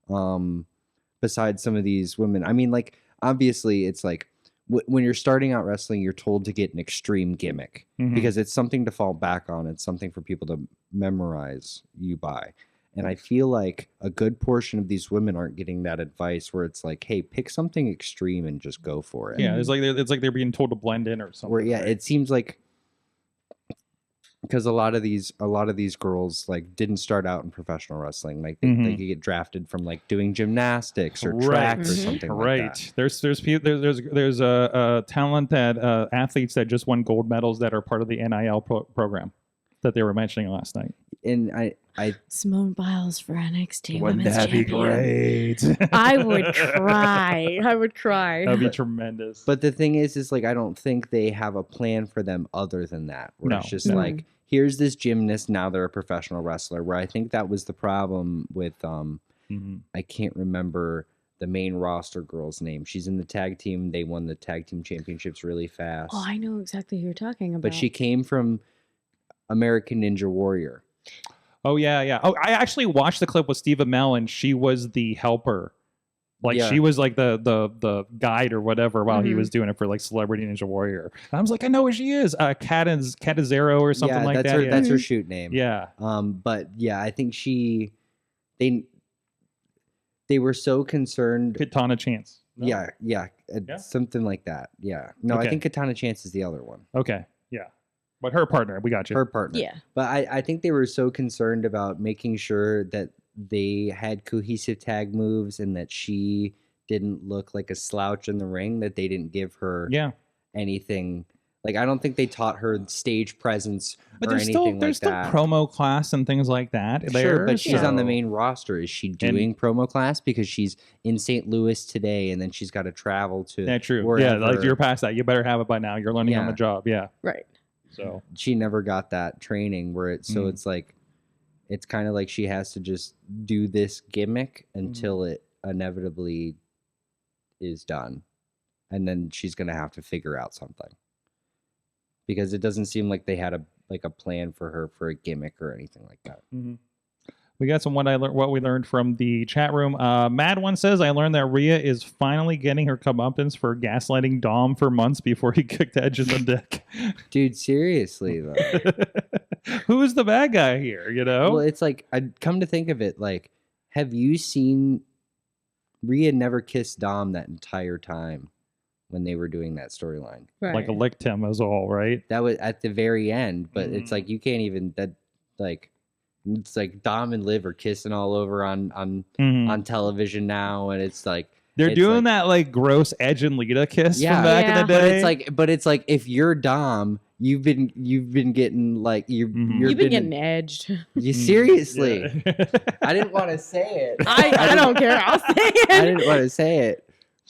besides some of these women. I mean, like, obviously, it's like when you're starting out wrestling, you're told to get an extreme gimmick because it's something to fall back on. It's something for people to memorize you by. And I feel like a good portion of these women aren't getting that advice where it's like, hey, pick something extreme and just go for it. Yeah, it's like they're being told to blend in or something. Where, yeah, it seems like because a lot of these girls like didn't start out in professional wrestling. Like they could get drafted from like doing gymnastics or track or something like that. There's talent that athletes that just won gold medals that are part of the NIL program that they were mentioning last night. And I Simone Biles for NXT Wouldn't Women's that be Champion. great? I would cry. That'd be tremendous. But the thing is like I don't think they have a plan for them other than that. Where it's just like, here's this gymnast, now they're a professional wrestler. Where I think that was the problem with I can't remember the main roster girl's name. She's in the tag team. They won the tag team championships really fast. Oh, I know exactly who you're talking about. But she came from American Ninja Warrior. Oh, yeah. Oh, I actually watched the clip with Steve Amell, and she was the helper. Like, she was like the guide or whatever while he was doing it for like Celebrity Ninja Warrior. And I was like, I know who she is. Catazero or something like that. That's her shoot name. Yeah. But yeah, I think they were so concerned. Katana Chance. No? Yeah. Something like that. Yeah. No, I think Katana Chance is the other one. Okay. Yeah. But her partner, we got you. Her partner. Yeah. But I think they were so concerned about making sure that they had cohesive tag moves and that she didn't look like a slouch in the ring that they didn't give her anything. Like, I don't think they taught her stage presence or anything there's like that. Still promo class and things like that. Sure, but she's on the main roster. Is she doing promo class? Because she's in St. Louis today and then she's got to travel to That's true. wherever. Yeah, like you're past that. You better have it by now. You're learning on the job. Yeah. Right. So she never got that training where it's like it's kind of like she has to just do this gimmick until it inevitably is done. And then she's going to have to figure out something. Because it doesn't seem like they had a plan for her for a gimmick or anything like that. We got some what we learned from the chat room. Mad One says, I learned that Rhea is finally getting her comeuppance for gaslighting Dom for months before he kicked Edge in the dick. Dude, seriously though. Who's the bad guy here, you know? Well, it's like, I'd come to think of it, like, have you seen Rhea never kissed Dom that entire time when they were doing that storyline? Right. Like licked him as all, right? That was at the very end, but it's like you can't even it's like Dom and Liv are kissing all over on television now, and it's like they're doing that like gross Edge and Lita kiss from back in the day. But it's like if you're Dom, you've been getting like you've been getting edged. You seriously? I didn't want to say it. I don't care. I'll say it. I didn't want to say it.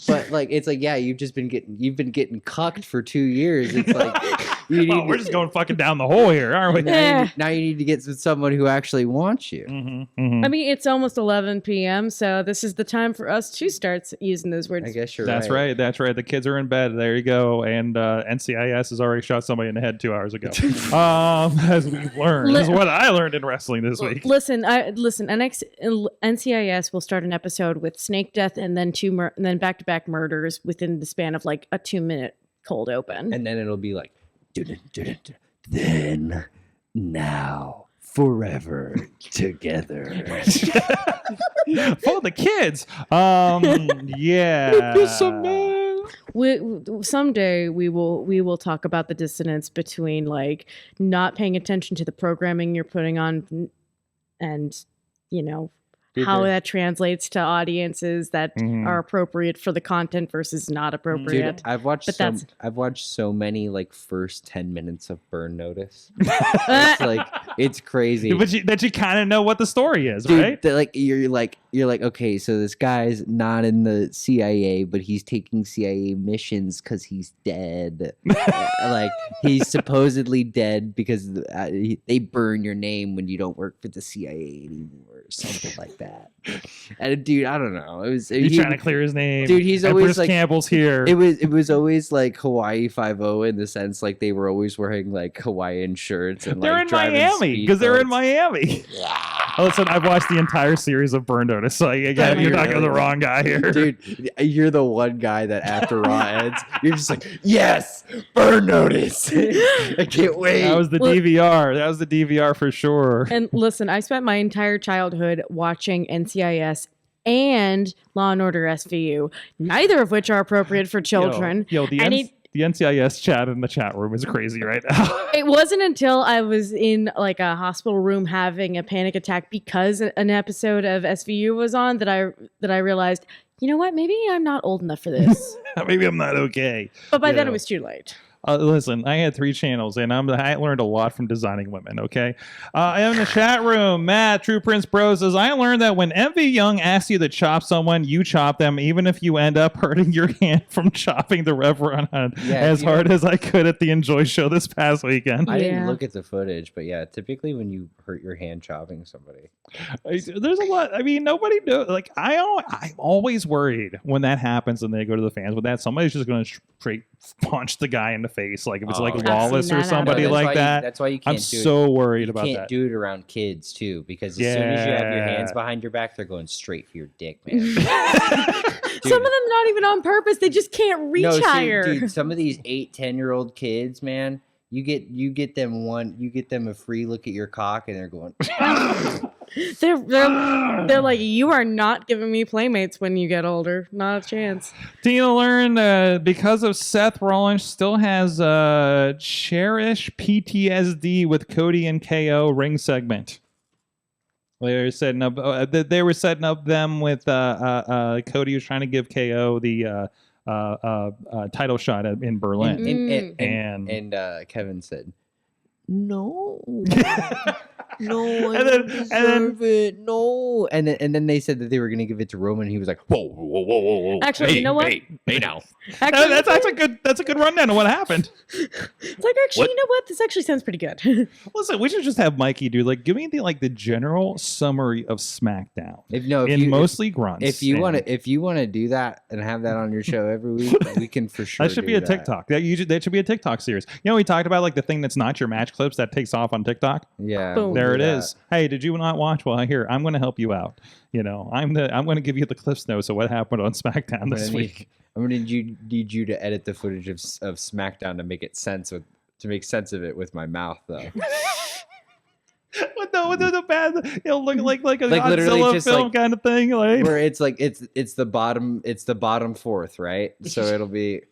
But like it's like you've been getting cucked for 2 years. It's like we're just going fucking down the hole here, aren't we? Now you need to get someone who actually wants you. I mean, it's almost 11 p.m., so this is the time for us to start using those words. I guess you're That's right. That's right. The kids are in bed. There you go. And NCIS has already shot somebody in the head 2 hours ago. As we've learned. This is what I learned in wrestling this week. Listen. NCIS will start an episode with snake death and then back-to-back murders within the span of like a 2-minute cold open. And then it'll be like, then, now, forever, together. For the kids. Yeah. Someday we will talk about the dissonance between like not paying attention to the programming you're putting on and how that translates to audiences that are appropriate for the content versus not appropriate. Dude, I've watched so many like first 10 minutes of Burn Notice. It's crazy. But you kind of know what the story is, dude, right? You're like, okay, so this guy's not in the CIA, but he's taking CIA missions because he's dead. Like he's supposedly dead because they burn your name when you don't work for the CIA anymore, or something like that. And dude, I don't know. He's trying to clear his name. Dude, he's always Bruce like Campbell's here. It was always like Hawaii 5-0 in the sense like they were always wearing like Hawaiian shirts and they're like in driving Miami because they're in speedboats. Miami. Listen, I've watched the entire series of Burn Notice. So again, you're talking to the wrong guy here, dude. You're the one guy that after Raw ends, you're just like, yes, Burn Notice. I can't wait. That was the DVR. That was the DVR for sure. And listen, I spent my entire childhood watching NCIS and Law and Order SVU, neither of which are appropriate for children. The NCIS chat in the chat room is crazy right now. It wasn't until I was in like a hospital room having a panic attack because an episode of SVU was on that I realized, you know what, maybe I'm not old enough for this. Maybe I'm not okay. But by then it was too late. Listen, I had 3 channels, and I learned a lot from designing women, okay? In the chat room, Matt, True Prince Bro says, I learned that when MV Young asks you to chop someone, you chop them, even if you end up hurting your hand from chopping the Reverend as hard as I could at the Enjoy show this past weekend. I didn't look at the footage, but yeah, typically when you hurt your hand chopping somebody. There's a lot. I mean, nobody knows. Like, I'm always worried when that happens and they go to the fans with that. Somebody's just going to straight punch the guy in the face. Like, if it's like Lawless or somebody like that. That's why you can't I'm so worried about that. You can't do it around kids, too, because as soon as you have your hands behind your back, they're going straight for your dick, man. Some of them not even on purpose. They just can't reach higher. Dude, some of these 8-10-year-old kids, man, you get them a free look at your cock and they're going they're like, you are not giving me playmates when you get older. Not a chance. Tina learned because of Seth Rollins still has cherish PTSD with Cody and KO ring segment. They were setting up them with Cody was trying to give KO the title shot in Berlin, and Kevin said, "No, no, I don't deserve it. No." And then they said that they were going to give it to Roman, and he was like, "Whoa. Actually, you know what? Hey now." Actually, that's a good rundown of what happened. It's like, actually, you know what? This actually sounds pretty good. Listen, we should just have Mikey do give me the general summary of SmackDown. Mostly grunts. If you want to do that and have that on your show every week, we can for sure. That should be a TikTok. That should be a TikTok series. You know, we talked about the thing that's not your match clips that takes off on TikTok. Yeah, boom. There it is. Hey, did you not watch? Well, here, I'm going to help you out. You know, I'm going to give you the Cliffs notes of what happened on SmackDown this week. I'm going to need you to edit the footage of SmackDown to make sense of it with my mouth, though. With the bad, look like a literally Godzilla just film kind of thing, where it's it's the bottom fourth, right? So it'll be.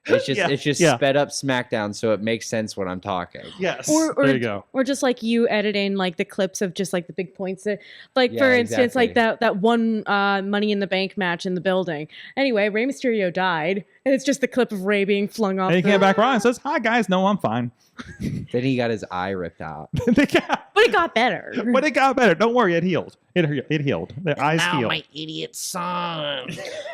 It's just sped up SmackDown so it makes sense when I'm talking. Yes. Or there you go. Or just like you edit in the clips of just the big points that, for instance, that one Money in the Bank match in the building. Anyway, Rey Mysterio died, and it's just the clip of Rey being flung off. And he came back on and says, "Hi guys, no, I'm fine." Then he got his eye ripped out. But it got better. Don't worry, it healed. It healed. The eyes healed. My idiot son.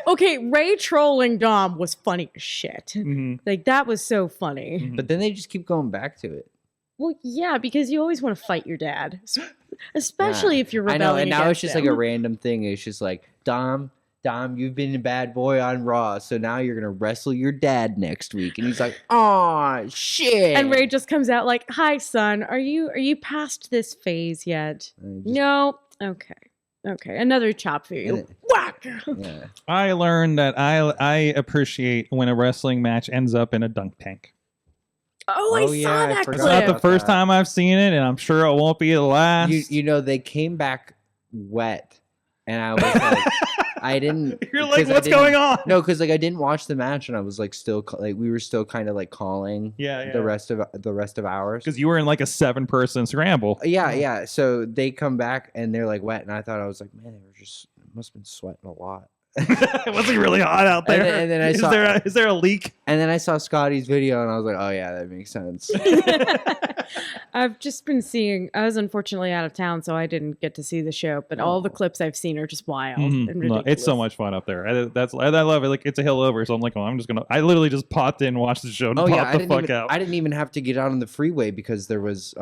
Okay, Ray trolling Dom was funny as shit. Mm-hmm. That was so funny. But then they just keep going back to it. Well, yeah, because you always want to fight your dad, especially if you're rebelling. I know, and now it's just him. a random thing. It's just like, Dom, you've been a bad boy on Raw, so now you're gonna wrestle your dad next week. And he's like, "Aw, shit." And Ray just comes out like, "Hi, son. Are you past this phase yet?" No. Okay. Another chop for you. Whack. Yeah. I learned that I appreciate when a wrestling match ends up in a dunk tank. Oh, I saw that clip. It's not the first time I've seen it, and I'm sure it won't be the last. You know, they came back wet, and I was like, I didn't. You're like, 'cause I what's didn't- going on? No, because like I didn't watch the match, and I was like still like we were still kind of like calling. Yeah. The rest of ours. Because you were in like a 7-person scramble. Yeah. So they come back and they're like wet, and I thought I was like, man, they were just must have been sweating a lot. Was it really hot out there? And then I is saw- there a leak? And then I saw Scotty's video, and I was like, oh yeah, that makes sense. I've just been seeing. I was unfortunately out of town, so I didn't get to see the show. But all the clips I've seen are just wild and No, ridiculous. it's so much fun up there. I love it. Like it's a hill over, so I'm like, oh, I'm just gonna. I literally just popped in, watched the show, and popped the fuck out. I didn't even have to get out on the freeway because there was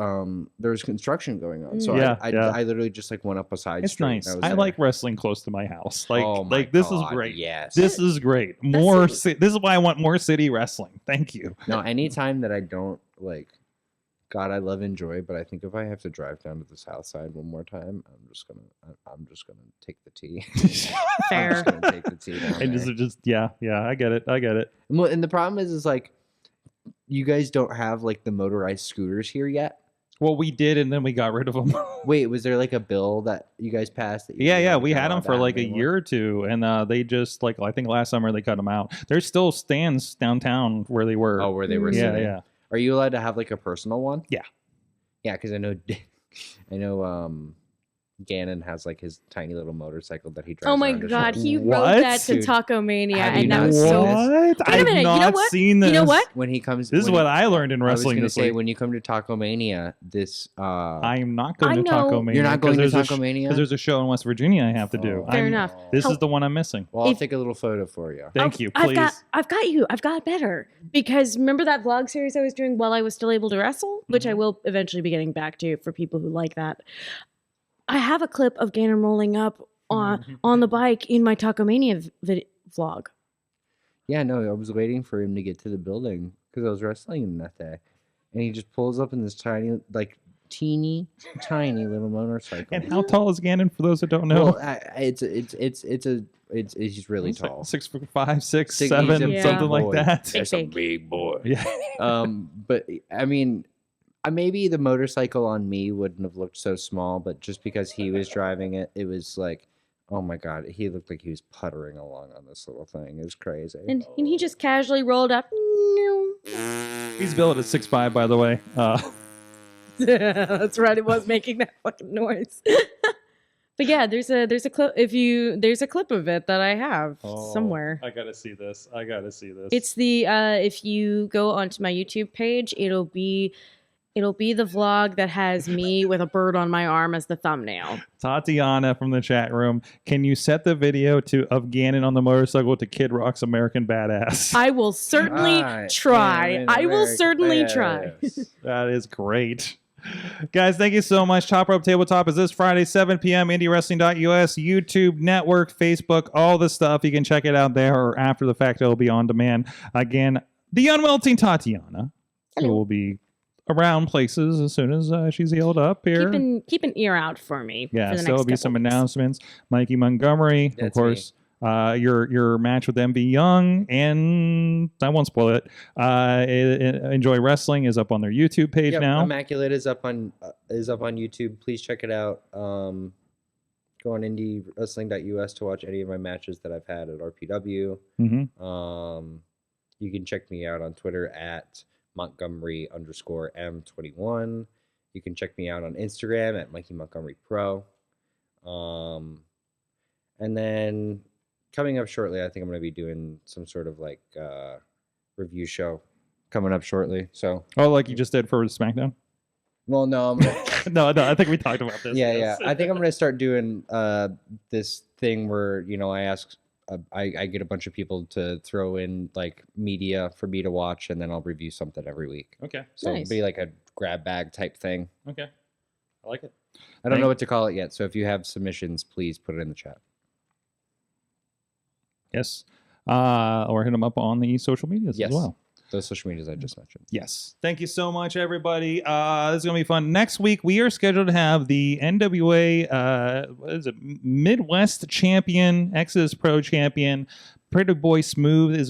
construction going on. So I literally just like went up a side It's street. nice. and I was like there. wrestling close to my house. Like, Oh my this is God, great. yes. This is great. This is why I want more city wrestling. Thank you. No, anytime that I don't like, God, I love Enjoy, but I think if I have to drive down to the south side one more time, I'm just gonna take the T. Fair. I'm just gonna take the T down And there. just yeah. I get it. Well, and the problem is like, you guys don't have like the motorized scooters here yet. Well, we did, and then we got rid of them. Wait, was there like a bill that you guys passed? That you Yeah, weren't we had allowed them to for have like a anymore? year or two, and they just like I think last summer they cut them out. There's still stands downtown where they were. Oh, where they were yeah, sitting. yeah. Are you allowed to have like a personal one? Yeah. Yeah, because I know Gannon has like his tiny little motorcycle that he drives. Oh my around to God, show. he What? wrote that to Dude, Taco Mania, have you and that not was seen so. this? What? Wait a I've minute, you know not what? seen this. You know what? When he comes, This is when what I learned in I was wrestling gonna this say week. when you come to Taco Mania, this I'm not going I to Taco know. Mania. You're not going to 'cause there's a Taco Mania? because there's a show in West Virginia I have to do. Oh. Fair enough. This How- is the one I'm missing. Well, I'll If- take a little photo for you. Thank you. Please. I've got you. I've got better because remember that vlog series I was doing while I was still able to wrestle, which I will eventually be getting back to for people who like that. I have a clip of Gannon rolling up on the bike in my Taco Mania vlog. Yeah, no, I was waiting for him to get to the building because I was wrestling him that day, and he just pulls up in this tiny, like teeny tiny little motorcycle. And how tall is Gannon? For those that don't know, Well, he's really He's like tall. 6'5", 6, He's 7, a Yeah. something like boy. that. Big, big. big boy. Yeah. But I mean, maybe the motorcycle on me wouldn't have looked so small, but just because he was driving it, it was like, oh my God, he looked like he was puttering along on this little thing. It was crazy. And he just casually rolled up. He's billed at 6'5", by the way. That's right. It was making that fucking noise. But yeah, there's a clip. There's a clip of it that I have somewhere. I gotta see this. It's the if you go onto my YouTube page, it'll be the vlog that has me with a bird on my arm as the thumbnail. Tatiana from the chat room. Can you set the video of Gannon on the motorcycle to Kid Rock's American Badass? I will certainly try. I will certainly try. That is great. Guys, thank you so much. Top Rope Tabletop is this Friday, 7 p.m. IndyWrestling.us, YouTube, network, Facebook, all the stuff. You can check it out there, or after the fact, it'll be on demand. Again, the Unwilting Tatiana will be around places as soon as she's healed up here. Keep an ear out for me. Yeah, for the so there'll next be couple some weeks. announcements. Mikey Montgomery, of That's course. Your match with MV Young, and I won't spoil it. Enjoy Wrestling is up on their YouTube page Yep, now. Immaculate is up on YouTube. Please check it out. Go on IndyWrestling.us to watch any of my matches that I've had at RPW. Mm-hmm. You can check me out on Twitter at Montgomery_M21. You can check me out on Instagram at Mikey Montgomery Pro. And then coming up shortly, I think I'm going to be doing some sort of like review show coming up shortly. So, like you just did for SmackDown? well, no, I'm gonna, No, I think we talked about this. yeah. I think I'm going to start doing this thing where, I ask, I get a bunch of people to throw in like media for me to watch, and then I'll review something every week. Okay. So Nice. it'll be like a grab bag type thing. Okay. I like it. I don't know what to call it yet. So if you have submissions, please put it in the chat. Yes. Or hit them up on the social medias Yes. as well. Those social medias I just mentioned. Yes. Thank you so much, everybody. This is going to be fun. Next week, we are scheduled to have the NWA Midwest champion, Exodus Pro champion, Pretty Boy Smooth is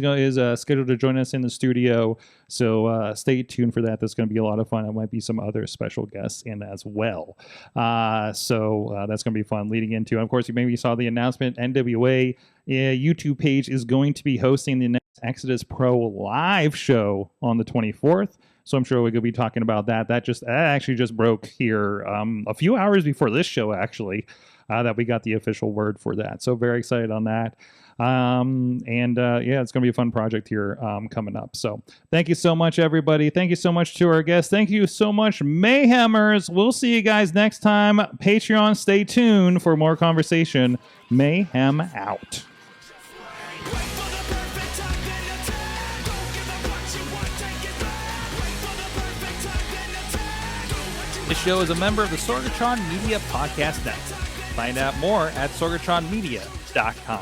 scheduled to join us in the studio, so stay tuned for that. That's going to be a lot of fun. There might be some other special guests in as well. So that's going to be fun leading into. And of course, you maybe saw the announcement. NWA YouTube page is going to be hosting the next Exodus Pro live show on the 24th. So I'm sure we could be talking about that. That actually just broke here a few hours before this show, actually, that we got the official word for that. So very excited on that. Yeah, it's going to be a fun project here coming up. So thank you so much, everybody. Thank you so much to our guests. Thank you so much, Mayhemers. We'll see you guys next time. Patreon, stay tuned for more conversation. Mayhem out. This show is a member of the Sorgatron Media Podcast Network. Find out more at sorgatronmedia.com.